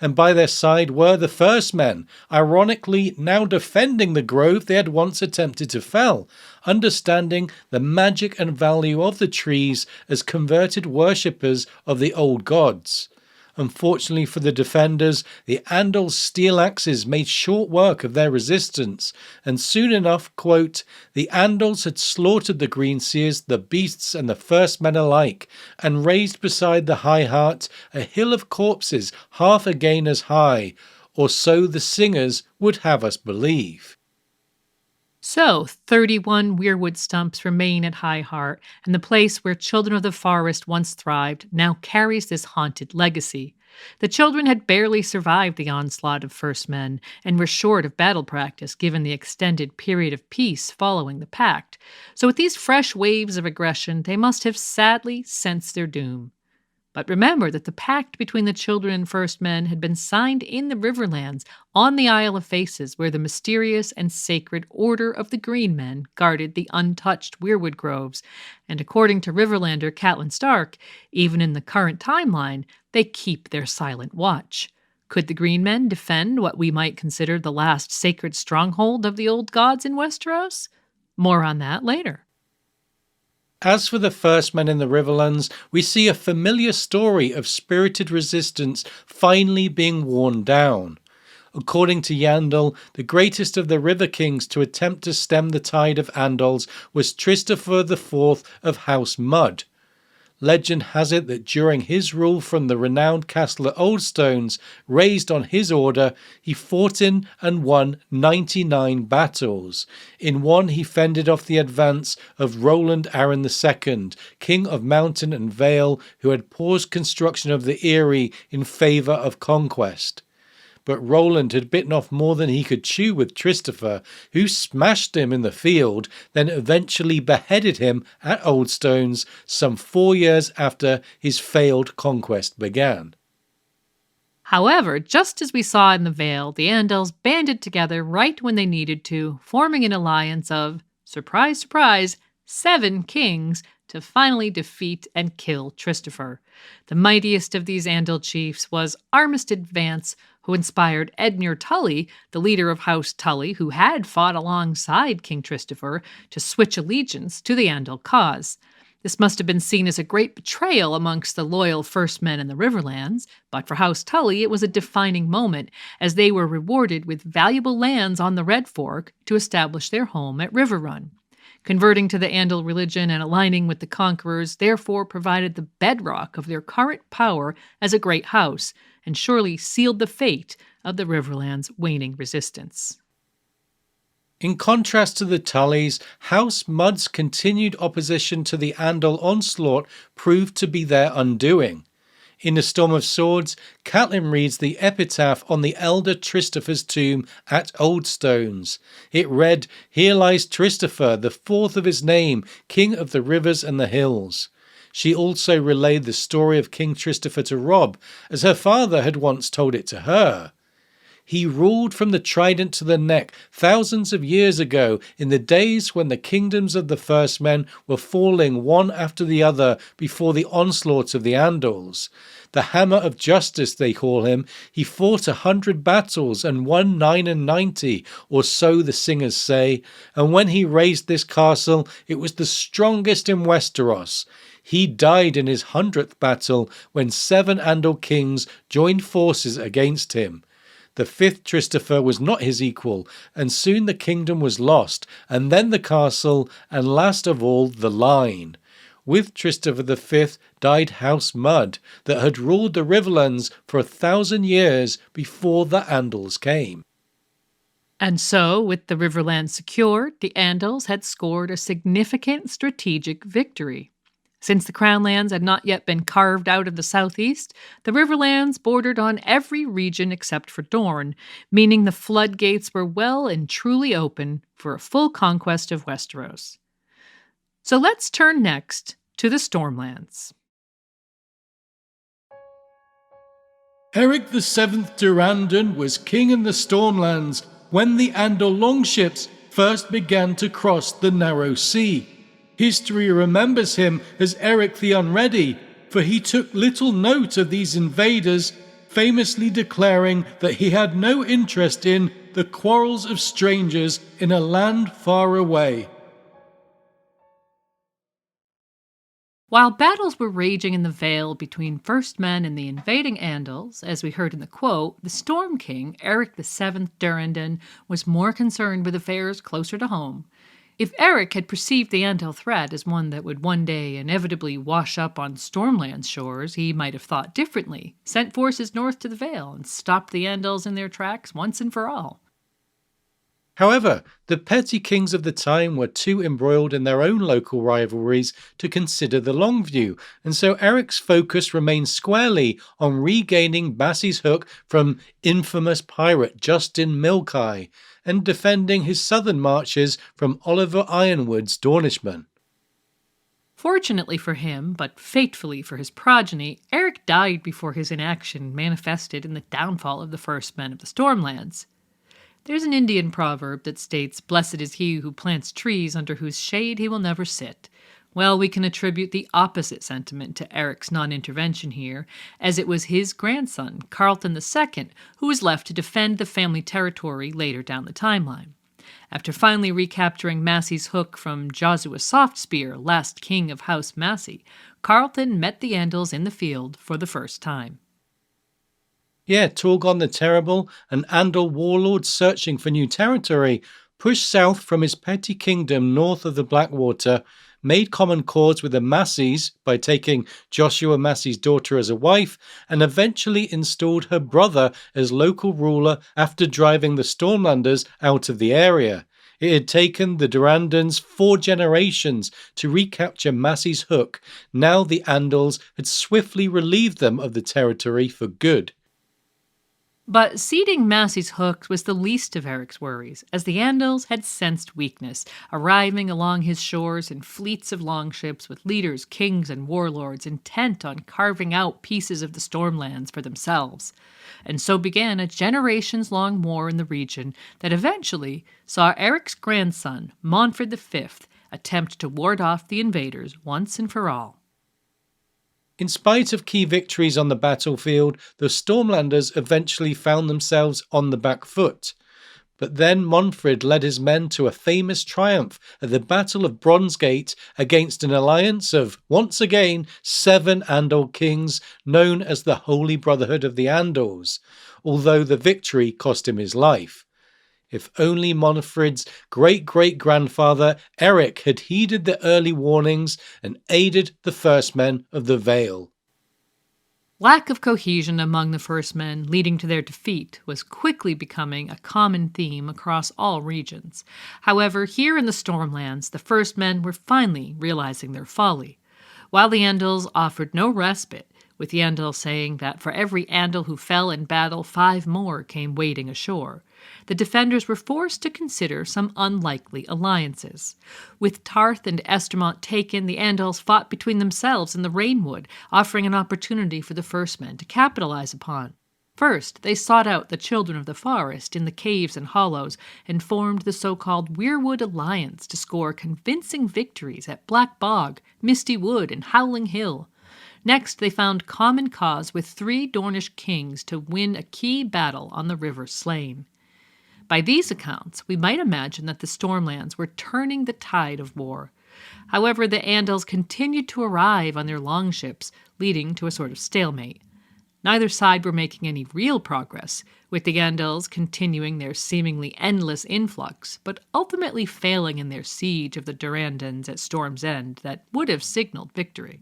And by their side were the first men, ironically now defending the grove they had once attempted to fell, understanding the magic and value of the trees as converted worshippers of the old gods. Unfortunately for the defenders, the Andals' steel axes made short work of their resistance, and soon enough, quote, the Andals had slaughtered the Greenseers, the beasts and the first men alike, and raised beside the High Heart a hill of corpses half again as high, or so the singers would have us believe.
So, 31 weirwood stumps remain at High Heart, and the place where children of the forest once thrived now carries this haunted legacy. The children had barely survived the onslaught of first men, and were short of battle practice given the extended period of peace following the pact. So with these fresh waves of aggression, they must have sadly sensed their doom. But remember that the pact between the children and first men had been signed in the Riverlands on the Isle of Faces, where the mysterious and sacred Order of the Green Men guarded the untouched weirwood groves. And according to Riverlander Catelyn Stark, even in the current timeline, they keep their silent watch. Could the Green Men defend what we might consider the last sacred stronghold of the old gods in Westeros? More on that later.
As for the first men in the Riverlands, we see a familiar story of spirited resistance finally being worn down. According to Yandel, the greatest of the River Kings to attempt to stem the tide of Andals was Christopher IV of House Mud. Legend has it that during his rule from the renowned castle at Oldstones, raised on his order, he fought in and won 99 battles. In one he fended off the advance of Roland Arryn II, king of Mountain and Vale, who had paused construction of the Eyrie in favour of conquest. But Roland had bitten off more than he could chew with Christopher, who smashed him in the field, then eventually beheaded him at Oldstones some 4 years after his failed conquest began.
However, just as we saw in the Vale, the Andals banded together right when they needed to, forming an alliance of, surprise, surprise, 7 kings to finally defeat and kill Christopher. The mightiest of these Andal chiefs was Armistead Vance, who inspired Edmure Tully, the leader of House Tully, who had fought alongside King Christopher, to switch allegiance to the Andal cause. This must have been seen as a great betrayal amongst the loyal First Men in the Riverlands, but for House Tully it was a defining moment, as they were rewarded with valuable lands on the Red Fork to establish their home at Riverrun. Converting to the Andal religion and aligning with the conquerors therefore provided the bedrock of their current power as a great house, and surely sealed the fate of the Riverlands' waning resistance.
In contrast to the Tullys, House Mudd's continued opposition to the Andal onslaught proved to be their undoing. In the Storm of Swords, Catelyn reads the epitaph on the elder Christopher's tomb at Oldstones. It read, "Here lies Christopher, the fourth of his name, king of the rivers and the hills." She also relayed the story of King Christopher to Robb, as her father had once told it to her. He ruled from the trident to the neck thousands of years ago, in the days when the kingdoms of the First Men were falling one after the other before the onslaught of the Andals. The Hammer of Justice, they call him. He fought 100 battles and won 99, or so the singers say. And when he raised this castle, it was the strongest in Westeros. He died in his 100th battle when 7 Andal kings joined forces against him. The 5th Christopher was not his equal, and soon the kingdom was lost, and then the castle, and last of all the line. With Christopher V died House Mudd, that had ruled the Riverlands for 1,000 years before the Andals came.
And so, with the Riverlands secured, the Andals had scored a significant strategic victory. Since the Crown Lands had not yet been carved out of the southeast, the Riverlands bordered on every region except for Dorne, meaning the floodgates were well and truly open for a full conquest of Westeros. So let's turn next to the Stormlands.
Eric VII Durrandon was king in the Stormlands when the Andal longships first began to cross the narrow sea. History remembers him as Eric the Unready, for he took little note of these invaders, famously declaring that he had no interest in the quarrels of strangers in a land far away.
While battles were raging in the Vale between First Men and the invading Andals, as we heard in the quote, the Storm King, Eric VII Durrandon, was more concerned with affairs closer to home. If Eric had perceived the Andal threat as one that would one day inevitably wash up on Stormlands shores, he might have thought differently, sent forces north to the Vale, and stopped the Andals in their tracks once and for all.
However, the petty kings of the time were too embroiled in their own local rivalries to consider the long view, and so Eric's focus remained squarely on regaining Massey's Hook from infamous pirate Justin Milkai, and defending his southern marches from Oliver Ironwood's Dornishmen.
Fortunately for him, but fatefully for his progeny, Eric died before his inaction manifested in the downfall of the First Men of the Stormlands. There's an Indian proverb that states, "Blessed is he who plants trees under whose shade he will never sit." Well, we can attribute the opposite sentiment to Eric's non-intervention here, as it was his grandson, Carlton II, who was left to defend the family territory later down the timeline. After finally recapturing Massey's Hook from Josua Softspear, last king of House Massey, Carlton met the Andals in the field for the first time.
Yeah, Torgon the Terrible, an Andal warlord searching for new territory, pushed south from his petty kingdom north of the Blackwater, made common cause with the Masseys by taking Joshua Massey's daughter as a wife, and eventually installed her brother as local ruler after driving the Stormlanders out of the area. It had taken the Durandans 4 generations to recapture Massey's Hook. Now the Andals had swiftly relieved them of the territory for good.
But ceding Massey's Hook was the least of Eric's worries, as the Andals had sensed weakness, arriving along his shores in fleets of longships with leaders, kings, and warlords intent on carving out pieces of the Stormlands for themselves. And so began a generations-long war in the region that eventually saw Eric's grandson, Monfred V, attempt to ward off the invaders once and for all.
In spite of key victories on the battlefield, the Stormlanders eventually found themselves on the back foot. But then Monfred led his men to a famous triumph at the Battle of Bronzegate against an alliance of, once again, 7 Andal kings known as the Holy Brotherhood of the Andals, although the victory cost him his life. If only Monfred's great-great-grandfather Eric had heeded the early warnings and aided the First Men of the Vale.
Lack of cohesion among the First Men leading to their defeat was quickly becoming a common theme across all regions. However, here in the Stormlands, the First Men were finally realizing their folly. While the Andals offered no respite, with the Andal saying that for every Andal who fell in battle, 5 more came wading ashore, the defenders were forced to consider some unlikely alliances. With Tarth and Estermont taken, the Andals fought between themselves in the Rainwood, offering an opportunity for the First Men to capitalize upon. First, they sought out the Children of the Forest in the caves and hollows and formed the so-called Weirwood Alliance to score convincing victories at Black Bog, Misty Wood, and Howling Hill. Next, they found common cause with 3 Dornish kings to win a key battle on the River Slane. By these accounts, we might imagine that the Stormlands were turning the tide of war. However, the Andals continued to arrive on their longships, leading to a sort of stalemate. Neither side were making any real progress, with the Andals continuing their seemingly endless influx, but ultimately failing in their siege of the Durandans at Storm's End that would have signaled victory.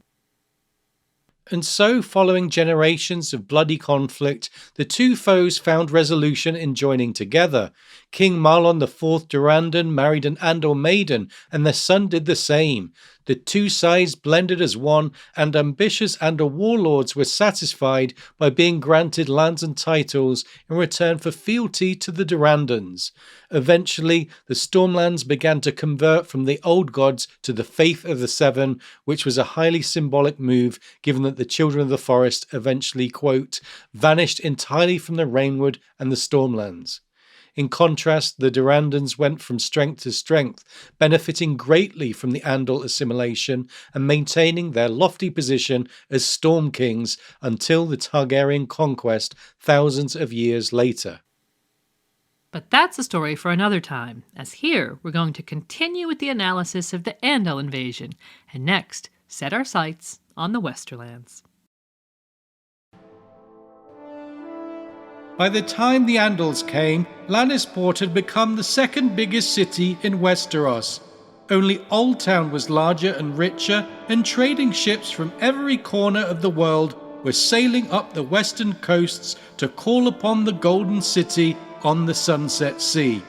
And so, following generations of bloody conflict, the 2 foes found resolution in joining together. King Marlon IV Durandan married an Andal maiden, and their son did the same. The 2 sides blended as one, and ambitious Andal warlords were satisfied by being granted lands and titles in return for fealty to the Durandans. Eventually, the Stormlands began to convert from the old gods to the faith of the 7, which was a highly symbolic move, given that the Children of the Forest eventually, quote, vanished entirely from the Rainwood and the Stormlands. In contrast, the Durandans went from strength to strength, benefiting greatly from the Andal assimilation and maintaining their lofty position as Storm Kings until the Targaryen conquest thousands of years later.
But that's a story for another time, as here we're going to continue with the analysis of the Andal invasion, and next set our sights on the Westerlands.
By the time the Andals came, Lannisport had become the 2nd biggest city in Westeros. Only Old Town was larger and richer, and trading ships from every corner of the world were sailing up the western coasts to call upon the Golden City on the Sunset Sea.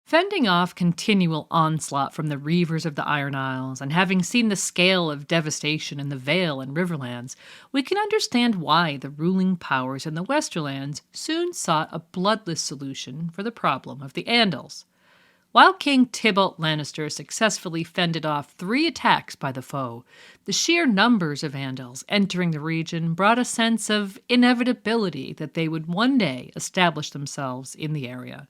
Fending off continual onslaught from the reavers of the Iron Isles, and having seen the scale of devastation in the Vale and Riverlands, we can understand why the ruling powers in the Westerlands soon sought a bloodless solution for the problem of the Andals. While King Tybalt Lannister successfully fended off 3 attacks by the foe, the sheer numbers of Andals entering the region brought a sense of inevitability that they would one day establish themselves in the area.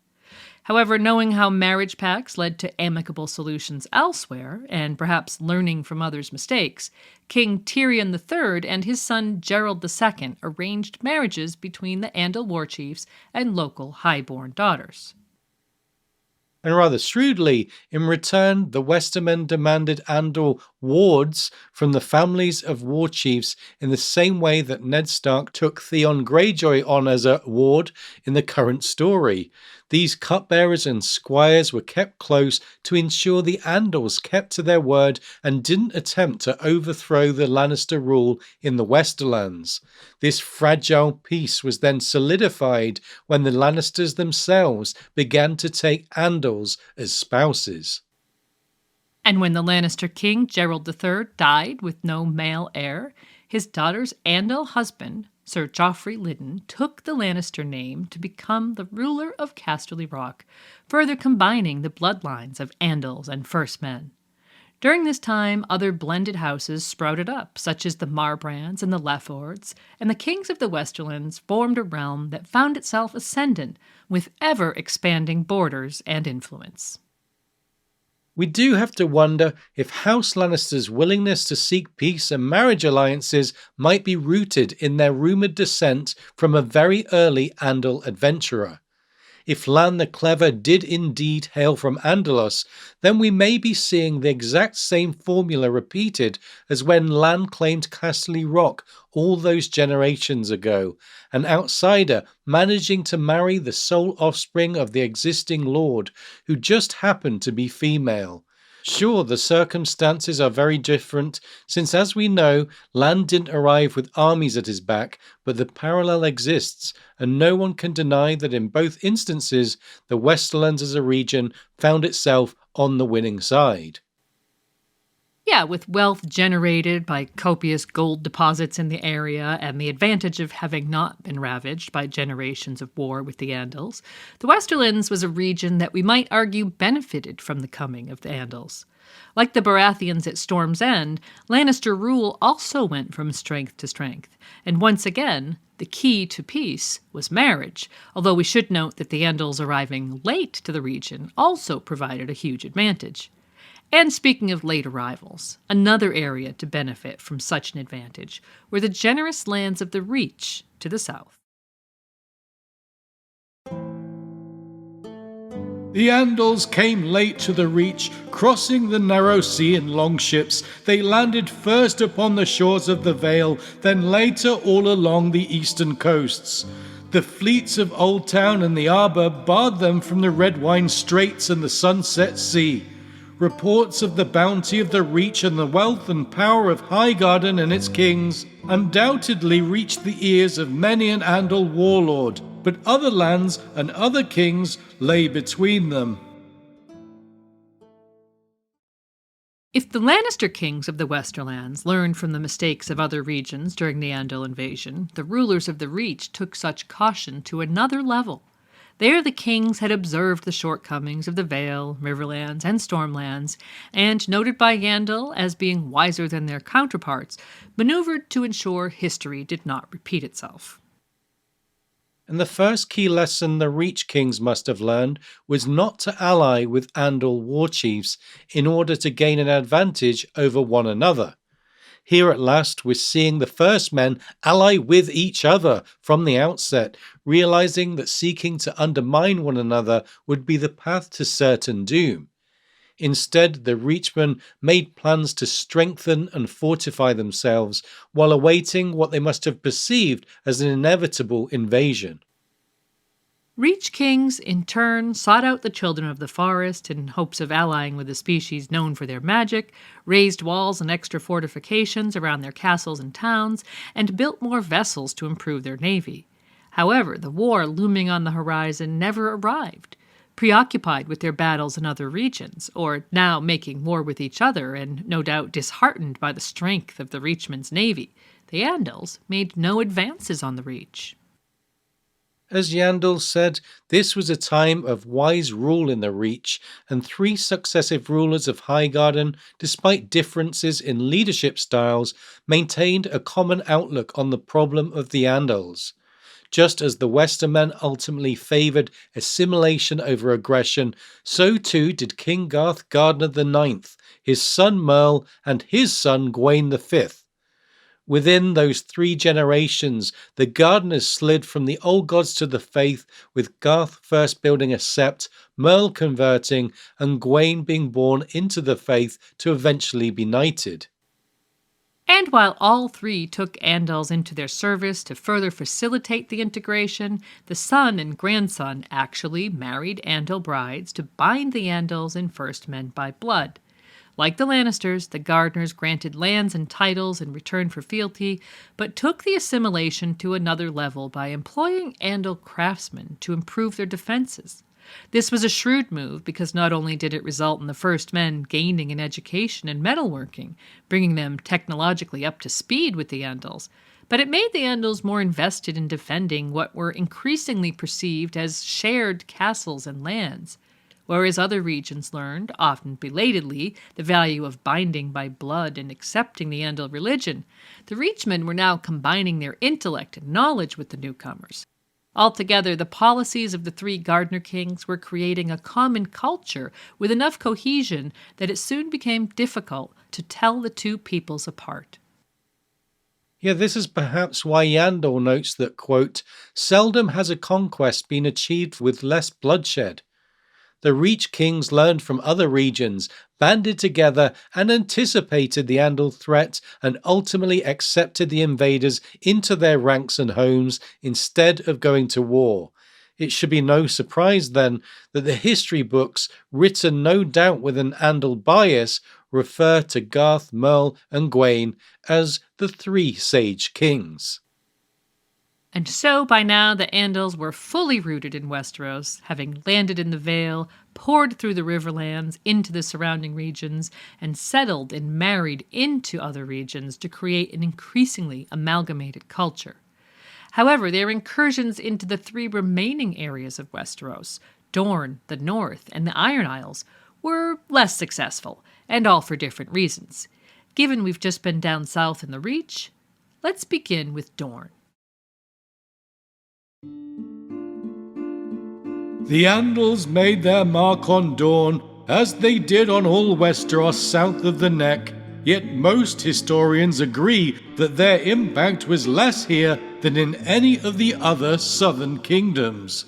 However, knowing how marriage pacts led to amicable solutions elsewhere, and perhaps learning from others' mistakes, King Tyrion III and his son Gerald II arranged marriages between the Andal warchiefs and local highborn daughters.
And rather shrewdly, in return, the Westermen demanded Andal wards from the families of war chiefs in the same way that Ned Stark took Theon Greyjoy on as a ward in the current story. These cupbearers and squires were kept close to ensure the Andals kept to their word and didn't attempt to overthrow the Lannister rule in the Westerlands. This fragile peace was then solidified when the Lannisters themselves began to take Andals as spouses.
And when the Lannister king Gerald III died with no male heir, his daughter's Andal husband, Sir Joffrey Lyddon, took the Lannister name to become the ruler of Casterly Rock, further combining the bloodlines of Andals and First Men. During this time, other blended houses sprouted up, such as the Marbrands and the Leffords, and the kings of the Westerlands formed a realm that found itself ascendant, with ever-expanding borders and influence.
We do have to wonder if House Lannister's willingness to seek peace and marriage alliances might be rooted in their rumoured descent from a very early Andal adventurer. If Lan the Clever did indeed hail from Andalos, then we may be seeing the exact same formula repeated as when Lan claimed Casterly Rock all those generations ago, an outsider managing to marry the sole offspring of the existing lord, who just happened to be female. Sure, the circumstances are very different, since as we know, Lan didn't arrive with armies at his back, but the parallel exists, and no one can deny that in both instances, the Westerlands as a region found itself on the winning side.
Yeah, with wealth generated by copious gold deposits in the area and the advantage of having not been ravaged by generations of war with the Andals, the Westerlands was a region that we might argue benefited from the coming of the Andals. Like the Baratheons at Storm's End, Lannister rule also went from strength to strength, and once again, the key to peace was marriage, although we should note that the Andals arriving late to the region also provided a huge advantage. And speaking of late arrivals, another area to benefit from such an advantage were the generous lands of the Reach to the south.
The Andals came late to the Reach, crossing the narrow sea in longships. They landed first upon the shores of the Vale, then later all along the eastern coasts. The fleets of Old Town and the Arbor barred them from the Red Wine Straits and the Sunset Sea. Reports of the bounty of the Reach and the wealth and power of Highgarden and its kings undoubtedly reached the ears of many an Andal warlord, but other lands and other kings lay between them.
If the Lannister kings of the Westerlands learned from the mistakes of other regions during the Andal invasion, the rulers of the Reach took such caution to another level. There the kings had observed the shortcomings of the Vale, Riverlands, and Stormlands, and, noted by Andal as being wiser than their counterparts, maneuvered to ensure history did not repeat itself.
And the first key lesson the Reach kings must have learned was not to ally with Andal war chiefs in order to gain an advantage over one another. Here at last we're seeing the First Men ally with each other from the outset, realizing that seeking to undermine one another would be the path to certain doom. Instead, the Reachmen made plans to strengthen and fortify themselves while awaiting what they must have perceived as an inevitable invasion.
Reach kings, in turn, sought out the children of the forest in hopes of allying with a species known for their magic, raised walls and extra fortifications around their castles and towns, and built more vessels to improve their navy. However, the war looming on the horizon never arrived. Preoccupied with their battles in other regions, or now making war with each other and no doubt disheartened by the strength of the Reachmen's navy, the Andals made no advances on the Reach.
As Yandel said, this was a time of wise rule in the Reach, and 3 successive rulers of Highgarden, despite differences in leadership styles, maintained a common outlook on the problem of the Andals. Just as the Westermen ultimately favoured assimilation over aggression, so too did King Garth Gardner IX, his son Merle, and his son Gwaine V. Within those 3 generations, the Gardeners slid from the old gods to the faith, with Garth first building a sept, Merle converting, and Gwaine being born into the faith to eventually be knighted.
And while all three took Andals into their service to further facilitate the integration, the son and grandson actually married Andal brides to bind the Andals and First Men by blood. Like the Lannisters, the Gardeners granted lands and titles in return for fealty, but took the assimilation to another level by employing Andal craftsmen to improve their defenses. This was a shrewd move because not only did it result in the First Men gaining an education in metalworking, bringing them technologically up to speed with the Andals, but it made the Andals more invested in defending what were increasingly perceived as shared castles and lands. Whereas other regions learned, often belatedly, the value of binding by blood and accepting the Andal religion, the Reachmen were now combining their intellect and knowledge with the newcomers. Altogether, the policies of the three Gardener kings were creating a common culture with enough cohesion that it soon became difficult to tell the two peoples apart.
Yeah, this is perhaps why Yandor notes that, quote, "Seldom has a conquest been achieved with less bloodshed. The Reach kings learned from other regions, banded together and anticipated the Andal threat and ultimately accepted the invaders into their ranks and homes instead of going to war. It should be no surprise then that the history books, written no doubt with an Andal bias, refer to Garth, Merle and Gwaine as the three sage kings."
And so, by now, the Andals were fully rooted in Westeros, having landed in the Vale, poured through the Riverlands into the surrounding regions, and settled and married into other regions to create an increasingly amalgamated culture. However, their incursions into the three remaining areas of Westeros, Dorne, the North, and the Iron Isles, were less successful, and all for different reasons. Given we've just been down south in the Reach, let's begin with Dorne.
The Andals made their mark on Dorne, as they did on all Westeros south of the Neck, yet most historians agree that their impact was less here than in any of the other southern kingdoms.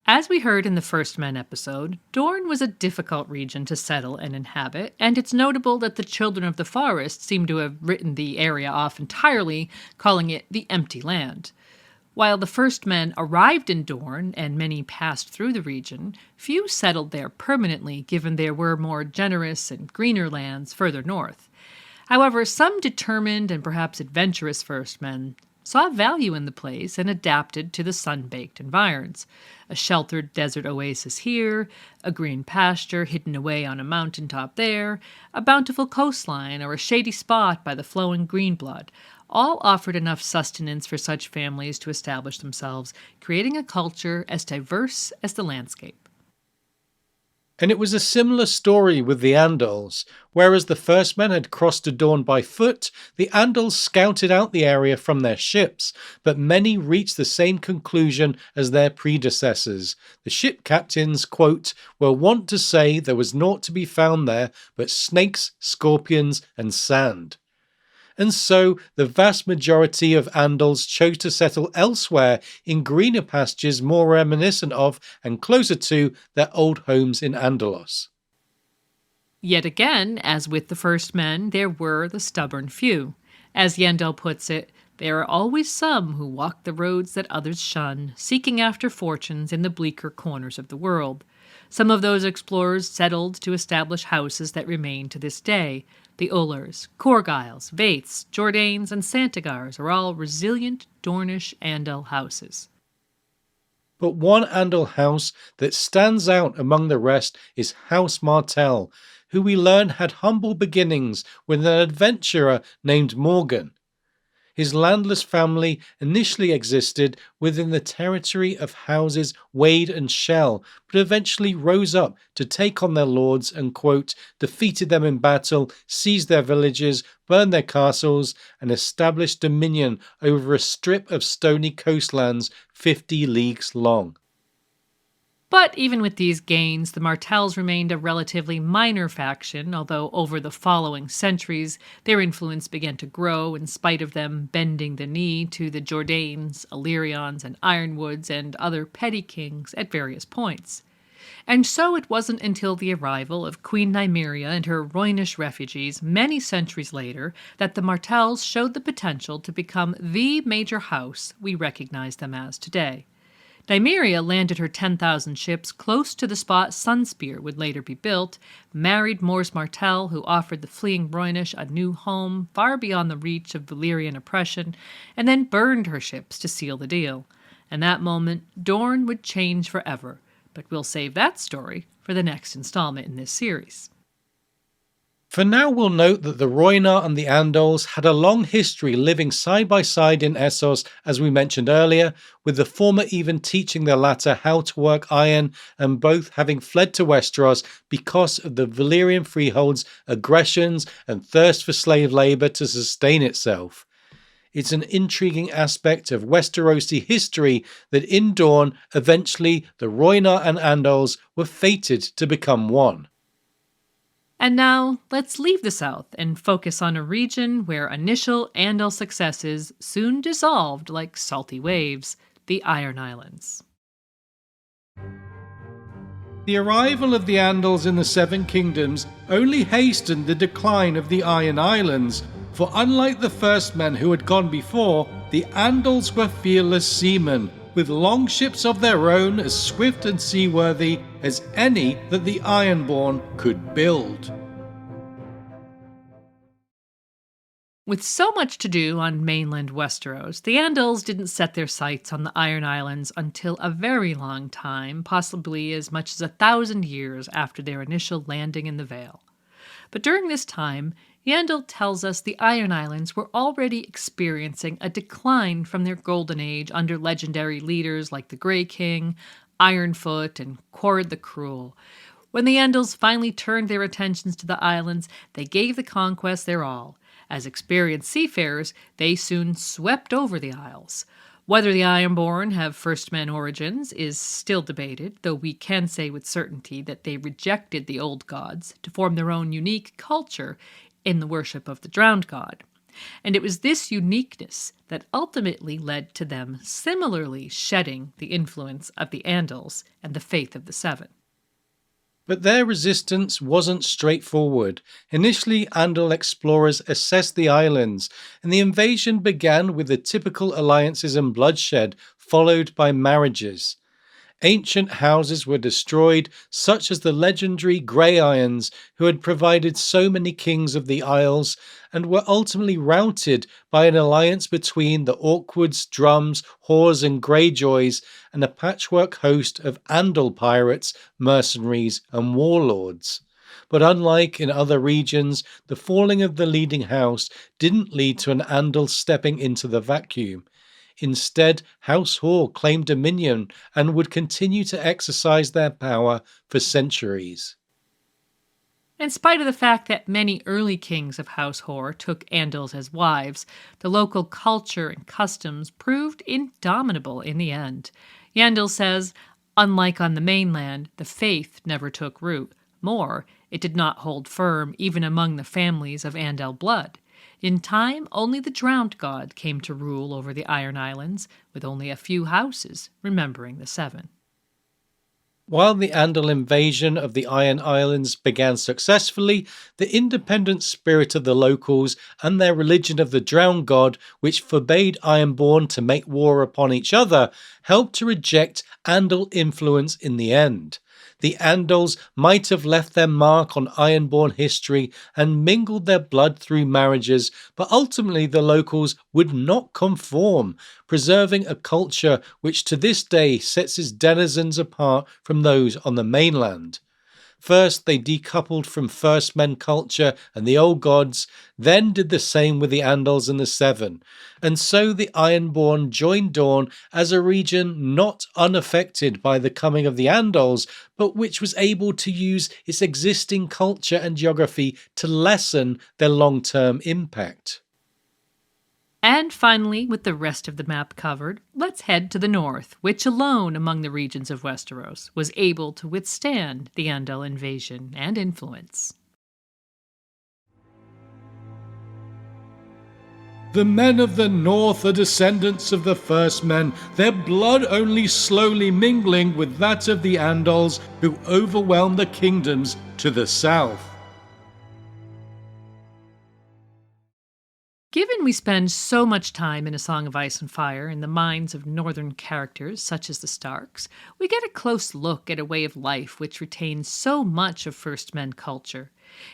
As we heard in the First Men episode, Dorne was a difficult region to settle and inhabit, and it's notable that the Children of the Forest seem to have written the area off entirely, calling it the Empty Land. While the First Men arrived in Dorne and many passed through the region, few settled there permanently given there were more generous and greener lands further north. However, some determined and perhaps adventurous First Men saw value in the place and adapted to the sun-baked environs. A sheltered desert oasis here, a green pasture hidden away on a mountaintop there, a bountiful coastline or a shady spot by the flowing Greenblood, all offered enough sustenance for such families to establish themselves, creating a culture as diverse as the landscape.
And it was a similar story with the Andals. Whereas the First Men had crossed to Dorne by foot, the Andals scouted out the area from their ships, but many reached the same conclusion as their predecessors. The ship captains, quote, "were wont to say there was naught to be found there but snakes, scorpions, and sand." And so the vast majority of Andals chose to settle elsewhere in greener pastures more reminiscent of and closer to their old homes in Andalos.
Yet again, as with the First Men, there were the stubborn few. As Yandel puts it, there are always some who walk the roads that others shun, seeking after fortunes in the bleaker corners of the world. Some of those explorers settled to establish houses that remain to this day. The Ullers, Corgyles, Vaiths, Jordanes, and Santagars are all resilient Dornish Andal houses.
But one Andal house that stands out among the rest is House Martell, who we learn had humble beginnings with an adventurer named Morgan. His landless family initially existed within the territory of houses Wade and Shell, but eventually rose up to take on their lords and, quote, defeated them in battle, seized their villages, burned their castles, and established dominion over a strip of stony coastlands 50 leagues long.
But even with these gains, the Martells remained a relatively minor faction, although over the following centuries their influence began to grow in spite of them bending the knee to the Jordanes, Illyrians, and Ironwoods and other petty kings at various points. And so it wasn't until the arrival of Queen Nymeria and her Rhoynish refugees many centuries later that the Martells showed the potential to become the major house we recognize them as today. Nymeria landed her 10,000 ships close to the spot Sunspear would later be built, married Mors Martell, who offered the fleeing Rhoynish a new home far beyond the reach of Valyrian oppression, and then burned her ships to seal the deal. In that moment, Dorne would change forever, but we'll save that story for the next installment in this series.
For now, we'll note that the Rhoynar and the Andals had a long history living side by side in Essos, as we mentioned earlier, with the former even teaching the latter how to work iron, and both having fled to Westeros because of the Valyrian freehold's aggressions and thirst for slave labour to sustain itself. It's an intriguing aspect of Westerosi history that in Dorne, eventually the Rhoynar and Andals were fated to become one.
And now, let's leave the south and focus on a region where initial Andal successes soon dissolved like salty waves, the Iron Islands.
The arrival of the Andals in the Seven Kingdoms only hastened the decline of the Iron Islands, for unlike the first men who had gone before, the Andals were fearless seamen, with longships of their own as swift and seaworthy as any that the Ironborn could build.
With so much to do on mainland Westeros, the Andals didn't set their sights on the Iron Islands until a very long time, possibly as much as 1,000 years after their initial landing in the Vale. But during this time, Yandel tells us the Iron Islands were already experiencing a decline from their golden age under legendary leaders like the Grey King, Ironfoot, and Corrid the Cruel. When the Andals finally turned their attentions to the islands, they gave the conquest their all. As experienced seafarers, they soon swept over the isles. Whether the Ironborn have First Men origins is still debated, though we can say with certainty that they rejected the old gods to form their own unique culture in the worship of the drowned god. And it was this uniqueness that ultimately led to them similarly shedding the influence of the Andals and the faith of the Seven.
But their resistance wasn't straightforward. Initially, Andal explorers assessed the islands, and the invasion began with the typical alliances and bloodshed, followed by marriages. Ancient houses were destroyed, such as the legendary Grey Irons, who had provided so many kings of the Isles, and were ultimately routed by an alliance between the Orkwoods, Drums, Whores, and Greyjoys, and a patchwork host of Andal pirates, mercenaries, and warlords. But unlike in other regions, the falling of the leading house didn't lead to an Andal stepping into the vacuum. Instead, House Hoare claimed dominion and would continue to exercise their power for centuries.
In spite of the fact that many early kings of House Hoare took Andals as wives, the local culture and customs proved indomitable in the end. Yandel says, unlike on the mainland, the faith never took root. More, it did not hold firm even among the families of Andal blood. In time, only the drowned god came to rule over the Iron Islands, with only a few houses remembering the Seven.
While the Andal invasion of the Iron Islands began successfully, the independent spirit of the locals and their religion of the drowned god, which forbade Ironborn to make war upon each other, helped to reject Andal influence in the end. The Andals might have left their mark on Ironborn history and mingled their blood through marriages, but ultimately the locals would not conform, preserving a culture which to this day sets its denizens apart from those on the mainland. First, they decoupled from First Men culture and the old gods, then did the same with the Andals and the Seven. And so the Ironborn joined Dorne as a region not unaffected by the coming of the Andals, but which was able to use its existing culture and geography to lessen their long-term impact.
And finally, with the rest of the map covered, let's head to the north, which alone among the regions of Westeros was able to withstand the Andal invasion and influence.
The men of the north are descendants of the first men, their blood only slowly mingling with that of the Andals who overwhelmed the kingdoms to the south.
Given we spend so much time in A Song of Ice and Fire in the minds of northern characters such as the Starks, we get a close look at a way of life which retains so much of First Men culture.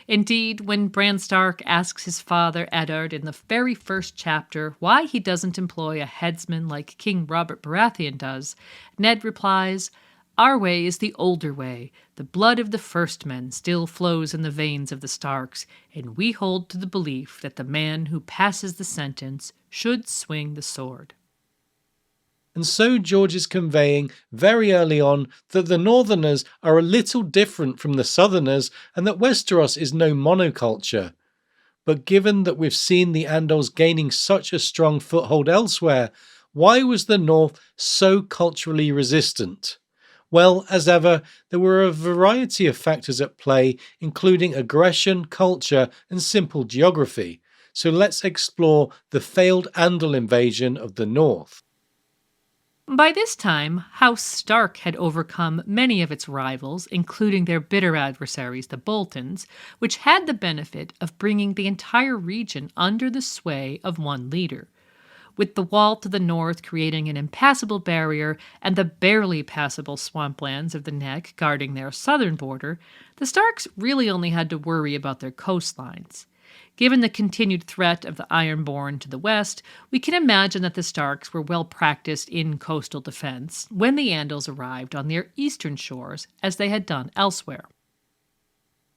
Indeed, when Bran Stark asks his father Eddard in the very first chapter why he doesn't employ a headsman like King Robert Baratheon does, Ned replies, "Our way is the older way. The blood of the first men still flows in the veins of the Starks, and we hold to the belief that the man who passes the sentence should swing the sword."
And so George is conveying very early on that the Northerners are a little different from the Southerners and that Westeros is no monoculture. But given that we've seen the Andals gaining such a strong foothold elsewhere, why was the North so culturally resistant? Well, as ever, there were a variety of factors at play, including aggression, culture, and simple geography. So let's explore the failed Andal invasion of the North.
By this time, House Stark had overcome many of its rivals, including their bitter adversaries, the Boltons, which had the benefit of bringing the entire region under the sway of one leader. With the wall to the north creating an impassable barrier and the barely passable swamplands of the Neck guarding their southern border, the Starks really only had to worry about their coastlines. Given the continued threat of the Ironborn to the west, we can imagine that the Starks were well practiced in coastal defense when the Andals arrived on their eastern shores, as they had done elsewhere.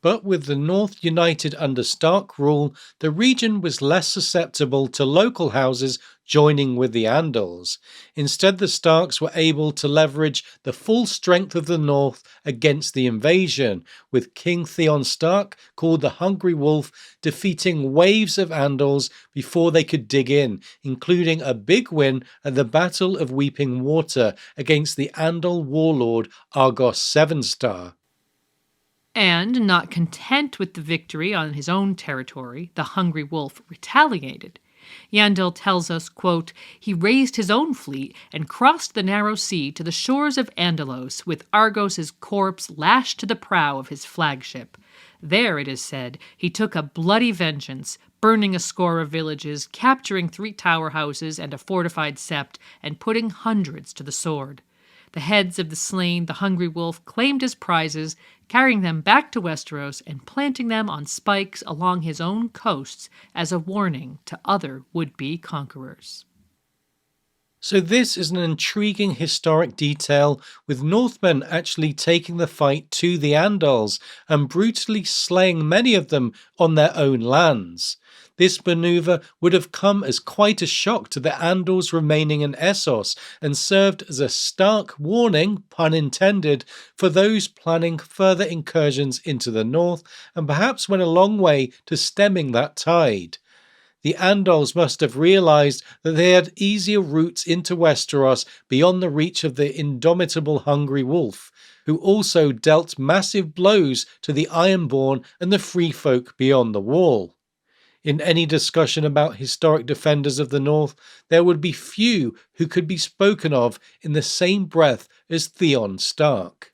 But with the North united under Stark rule, the region was less susceptible to local houses joining with the Andals. Instead, the Starks were able to leverage the full strength of the North against the invasion, with King Theon Stark, called the Hungry Wolf, defeating waves of Andals before they could dig in, including a big win at the Battle of Weeping Water against the Andal warlord Argos Sevenstar.
And, not content with the victory on his own territory, the Hungry Wolf retaliated. Yandel tells us, quote, "He raised his own fleet and crossed the narrow sea to the shores of Andalos with Argos's corpse lashed to the prow of his flagship. There, it is said, he took a bloody vengeance, burning a score of villages, capturing 3 tower houses and a fortified sept, and putting hundreds to the sword. The heads of the slain the Hungry Wolf claimed as prizes, carrying them back to Westeros and planting them on spikes along his own coasts as a warning to other would-be conquerors."
So this is an intriguing historic detail, with Northmen actually taking the fight to the Andals and brutally slaying many of them on their own lands. This maneuver would have come as quite a shock to the Andals remaining in Essos and served as a stark warning, pun intended, for those planning further incursions into the north, and perhaps went a long way to stemming that tide. The Andals must have realized that they had easier routes into Westeros beyond the reach of the indomitable Hungry Wolf, who also dealt massive blows to the Ironborn and the free folk beyond the wall. In any discussion about historic defenders of the North, there would be few who could be spoken of in the same breath as Theon Stark.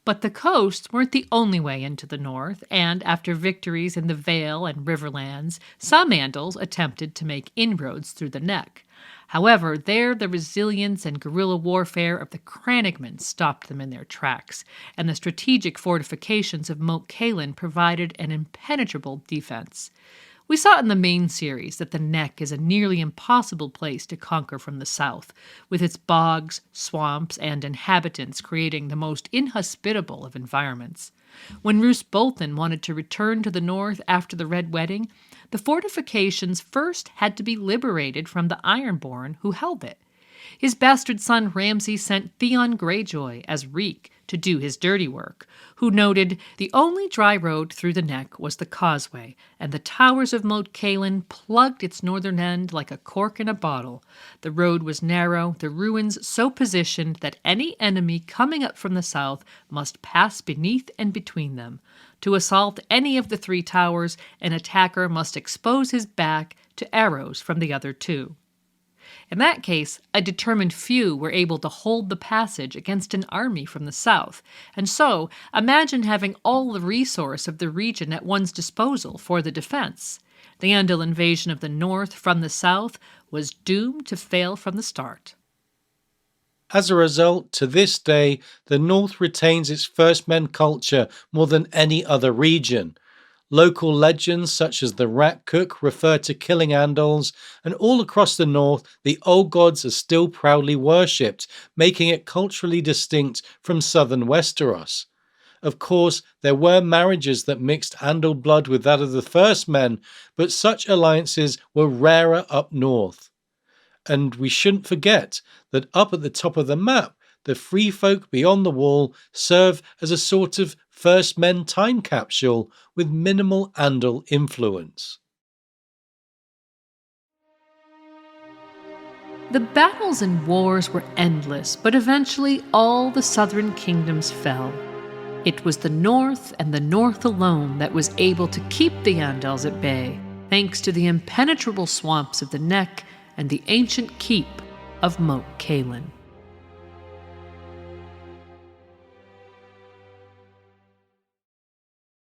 But the coasts weren't the only way into the north, and after victories in the Vale and Riverlands, some Andals attempted to make inroads through the Neck. However, there the resilience and guerrilla warfare of the Crannogmen stopped them in their tracks, and the strategic fortifications of Moat Cailin provided an impenetrable defense. We saw in the main series that the Neck is a nearly impossible place to conquer from the south, with its bogs, swamps, and inhabitants creating the most inhospitable of environments. When Roose Bolton wanted to return to the north after the Red Wedding, the fortifications first had to be liberated from the Ironborn who held it. His bastard son Ramsay sent Theon Greyjoy as Reek to do his dirty work, who noted the only dry road through the Neck was the causeway, and the towers of Moat Cailin plugged its northern end like a cork in a bottle. The road was narrow, the ruins so positioned that any enemy coming up from the south must pass beneath and between them. To assault any of the 3 towers, an attacker must expose his back to arrows from the other two. In that case, a determined few were able to hold the passage against an army from the south, and so imagine having all the resource of the region at one's disposal for the defense. The Andal invasion of the north from the south was doomed to fail from the start.
As a result, to this day, the North retains its First Men culture more than any other region. Local legends such as the Rat Cook refer to killing Andals, and all across the North, the old gods are still proudly worshipped, making it culturally distinct from southern Westeros. Of course, there were marriages that mixed Andal blood with that of the First Men, but such alliances were rarer up north. And we shouldn't forget that up at the top of the map, the free folk beyond the wall serve as a sort of First Men time capsule with minimal Andal influence.
The battles and wars were endless, but eventually all the southern kingdoms fell. It was the north and the north alone that was able to keep the Andals at bay, thanks to the impenetrable swamps of the Neck and the ancient keep of Moat Cailin.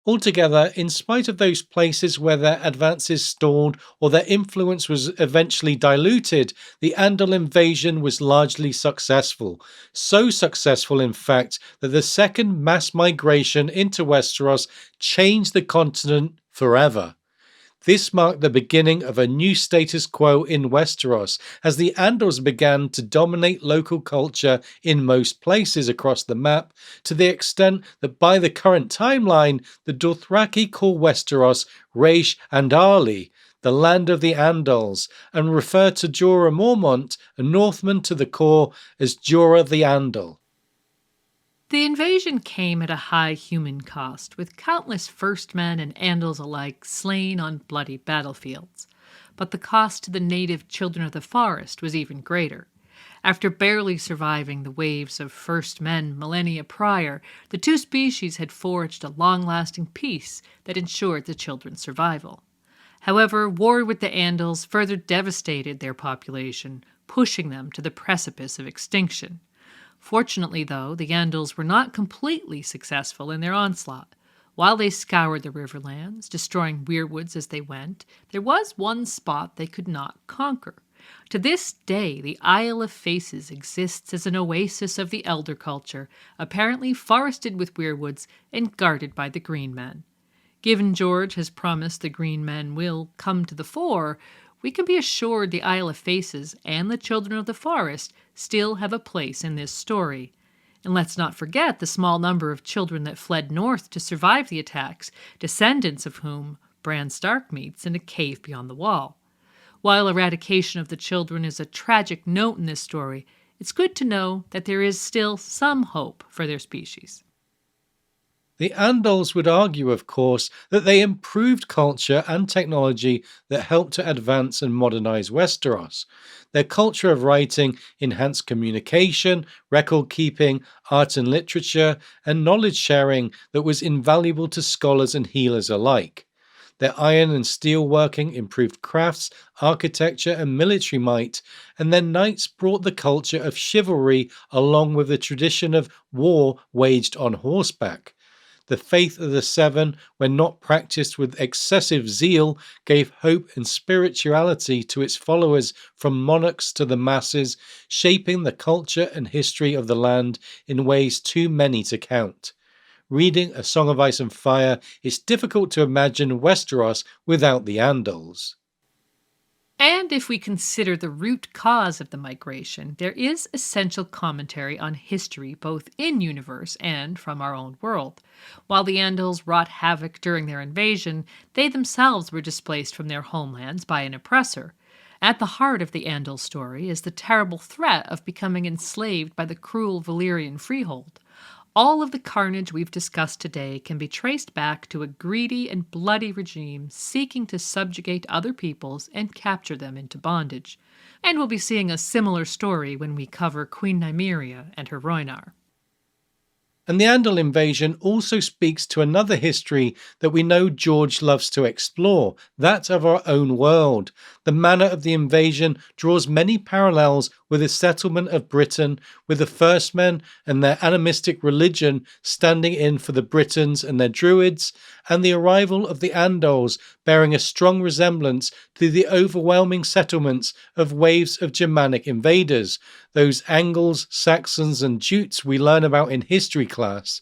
Altogether, in spite of those places where their advances stalled or their influence was eventually diluted, the Andal invasion was largely successful. So successful, in fact, that the second mass migration into Westeros changed the continent forever. This marked the beginning of a new status quo in Westeros, as the Andals began to dominate local culture in most places across the map, to the extent that by the current timeline, the Dothraki call Westeros Reish Andali, the land of the Andals, and refer to Jorah Mormont, a Northman to the core, as Jorah the Andal.
The invasion came at a high human cost, with countless First Men and Andals alike slain on bloody battlefields. But the cost to the native children of the forest was even greater. After barely surviving the waves of First Men millennia prior, the two species had forged a long-lasting peace that ensured the children's survival. However, war with the Andals further devastated their population, pushing them to the precipice of extinction. Fortunately, though, the Andals were not completely successful in their onslaught. While they scoured the Riverlands, destroying weirwoods as they went, there was one spot they could not conquer. To this day, the Isle of Faces exists as an oasis of the Elder culture, apparently forested with weirwoods and guarded by the Green Men. Given George has promised the Green Men will come to the fore, we can be assured the Isle of Faces and the Children of the Forest still have a place in this story. And let's not forget the small number of children that fled north to survive the attacks, descendants of whom Bran Stark meets in a cave beyond the wall. While eradication of the children is a tragic note in this story, it's good to know that there is still some hope for their species.
The Andals would argue, of course, that they improved culture and technology that helped to advance and modernize Westeros. Their culture of writing enhanced communication, record keeping, art and literature, and knowledge sharing that was invaluable to scholars and healers alike. Their iron and steel working improved crafts, architecture, and military might, and their knights brought the culture of chivalry along with the tradition of war waged on horseback. The faith of the Seven, when not practiced with excessive zeal, gave hope and spirituality to its followers from monarchs to the masses, shaping the culture and history of the land in ways too many to count. Reading A Song of Ice and Fire, it's difficult to imagine Westeros without the Andals.
And if we consider the root cause of the migration, there is essential commentary on history both in-universe and from our own world. While the Andals wrought havoc during their invasion, they themselves were displaced from their homelands by an oppressor. At the heart of the Andal story is the terrible threat of becoming enslaved by the cruel Valyrian freehold. All of the carnage we've discussed today can be traced back to a greedy and bloody regime seeking to subjugate other peoples and capture them into bondage. And we'll be seeing a similar story when we cover Queen Nymeria and her Rhoynar.
And the Andal invasion also speaks to another history that we know George loves to explore, that of our own world. The manner of the invasion draws many parallels with the settlement of Britain, with the First Men and their animistic religion standing in for the Britons and their Druids, and the arrival of the Andals bearing a strong resemblance to the overwhelming settlements of waves of Germanic invaders, those Angles, Saxons and Jutes we learn about in history class.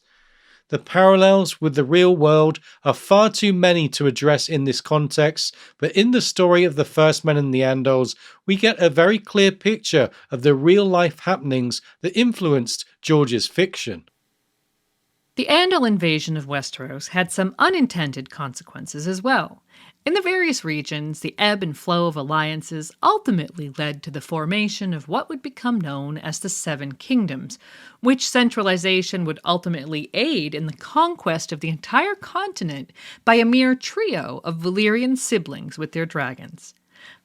The parallels with the real world are far too many to address in this context, but in the story of the First Men and the Andals, we get a very clear picture of the real-life happenings that influenced George's fiction.
The Andal invasion of Westeros had some unintended consequences as well. In the various regions, the ebb and flow of alliances ultimately led to the formation of what would become known as the Seven Kingdoms, which centralization would ultimately aid in the conquest of the entire continent by a mere trio of Valyrian siblings with their dragons.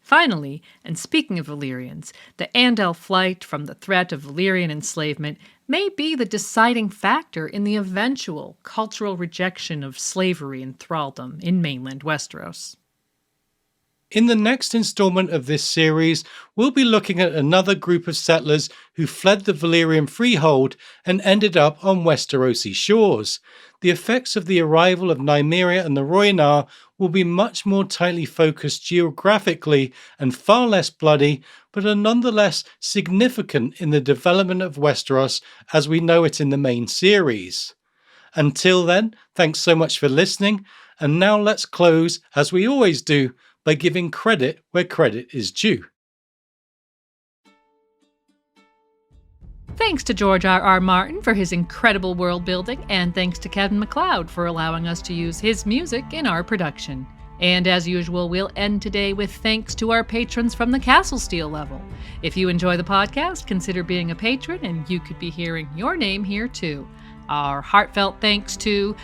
Finally, and speaking of Valyrians, the Andal flight from the threat of Valyrian enslavement may be the deciding factor in the eventual cultural rejection of slavery and thraldom in mainland Westeros.
In the next installment of this series, we'll be looking at another group of settlers who fled the Valyrian freehold and ended up on Westerosi shores. The effects of the arrival of Nymeria and the Rhoynar will be much more tightly focused geographically and far less bloody, but are nonetheless significant in the development of Westeros as we know it in the main series. Until then, thanks so much for listening, and now let's close, as we always do, by giving credit where credit is due.
Thanks to George R.R. Martin for his incredible world building, and thanks to Kevin MacLeod for allowing us to use his music in our production. And as usual, we'll end today with thanks to our patrons from the Castle Steel level. If you enjoy the podcast, consider being a patron and you could be hearing your name here too. Our heartfelt thanks to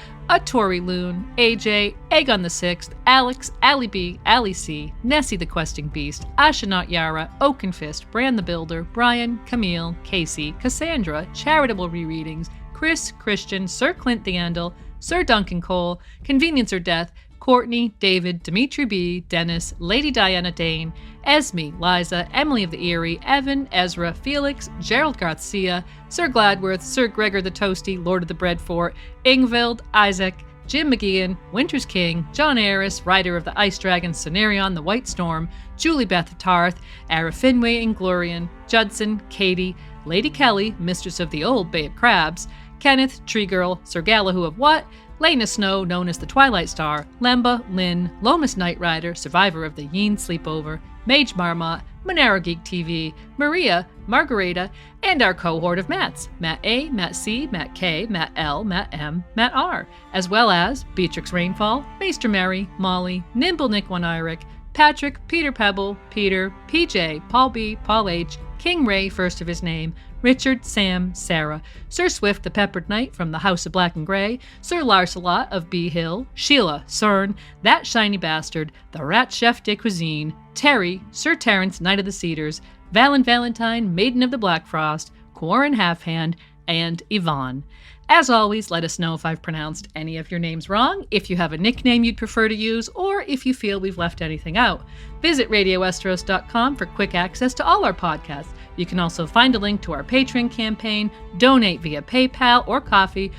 Tori Loon, AJ, Egg on the Sixth, Alex, Ali B, Ali C, Nessie the Questing Beast, Ashanat Yara, Oakenfist, Bran the Builder, Brian, Camille, Casey, Cassandra, Charitable Rereadings, Chris, Christian, Sir Clint the Andal, Sir Duncan Cole, Convenience or Death, Courtney, David, Dimitri B, Dennis, Lady Diana Dane, Esme, Liza, Emily of the Eyrie, Evan, Ezra, Felix, Gerald Garcia, Sir Gladworth, Sir Gregor the Toasty, Lord of the Breadfort, Ingvild, Isaac, Jim McGeehan, Winter's King, John Aris, Rider of the Ice Dragon, Cenarion the White Storm, Julie Beth Tarth, Ara Finway Inglorian, Judson, Katie, Lady Kelly, Mistress of the Old Bay of Crabs, Kenneth, Tree Girl, Sir Galahoo of What, Lena Snow, known as the Twilight Star, Lemba, Lynn, Lomas Knight Rider, survivor of the Yeen Sleepover, Mage Marmot, Monero Geek TV, Maria, Margareta, and our cohort of Matts, Matt A, Matt C, Matt K, Matt L, Matt M, Matt R, as well as Beatrix Rainfall, Maester Mary, Molly, Nimble Nick One Iric, Patrick, Peter Pebble, Peter, PJ, Paul B, Paul H, King Ray, first of his name, Richard, Sam, Sarah, Sir Swift the Peppered Knight from the House of Black and Grey, Sir Larcelot of Bee Hill, Sheila, Cern, That Shiny Bastard, the Rat Chef de Cuisine, Terry, Sir Terence, Knight of the Cedars, Valen Valentine, Maiden of the Black Frost, Quarren Halfhand, and Yvonne. As always, let us know if I've pronounced any of your names wrong, if you have a nickname you'd prefer to use, or if you feel we've left anything out. Visit RadioWesteros.com for quick access to all our podcasts. You can also find a link to our Patreon campaign, donate via PayPal or Ko-fi,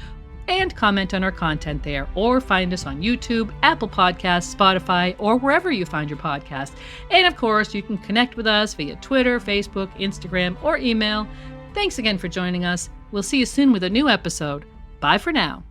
and comment on our content there, or find us on YouTube, Apple Podcasts, Spotify, or wherever you find your podcast. And of course, you can connect with us via Twitter, Facebook, Instagram, or email. Thanks again for joining us. We'll see you soon with a new episode. Bye for now.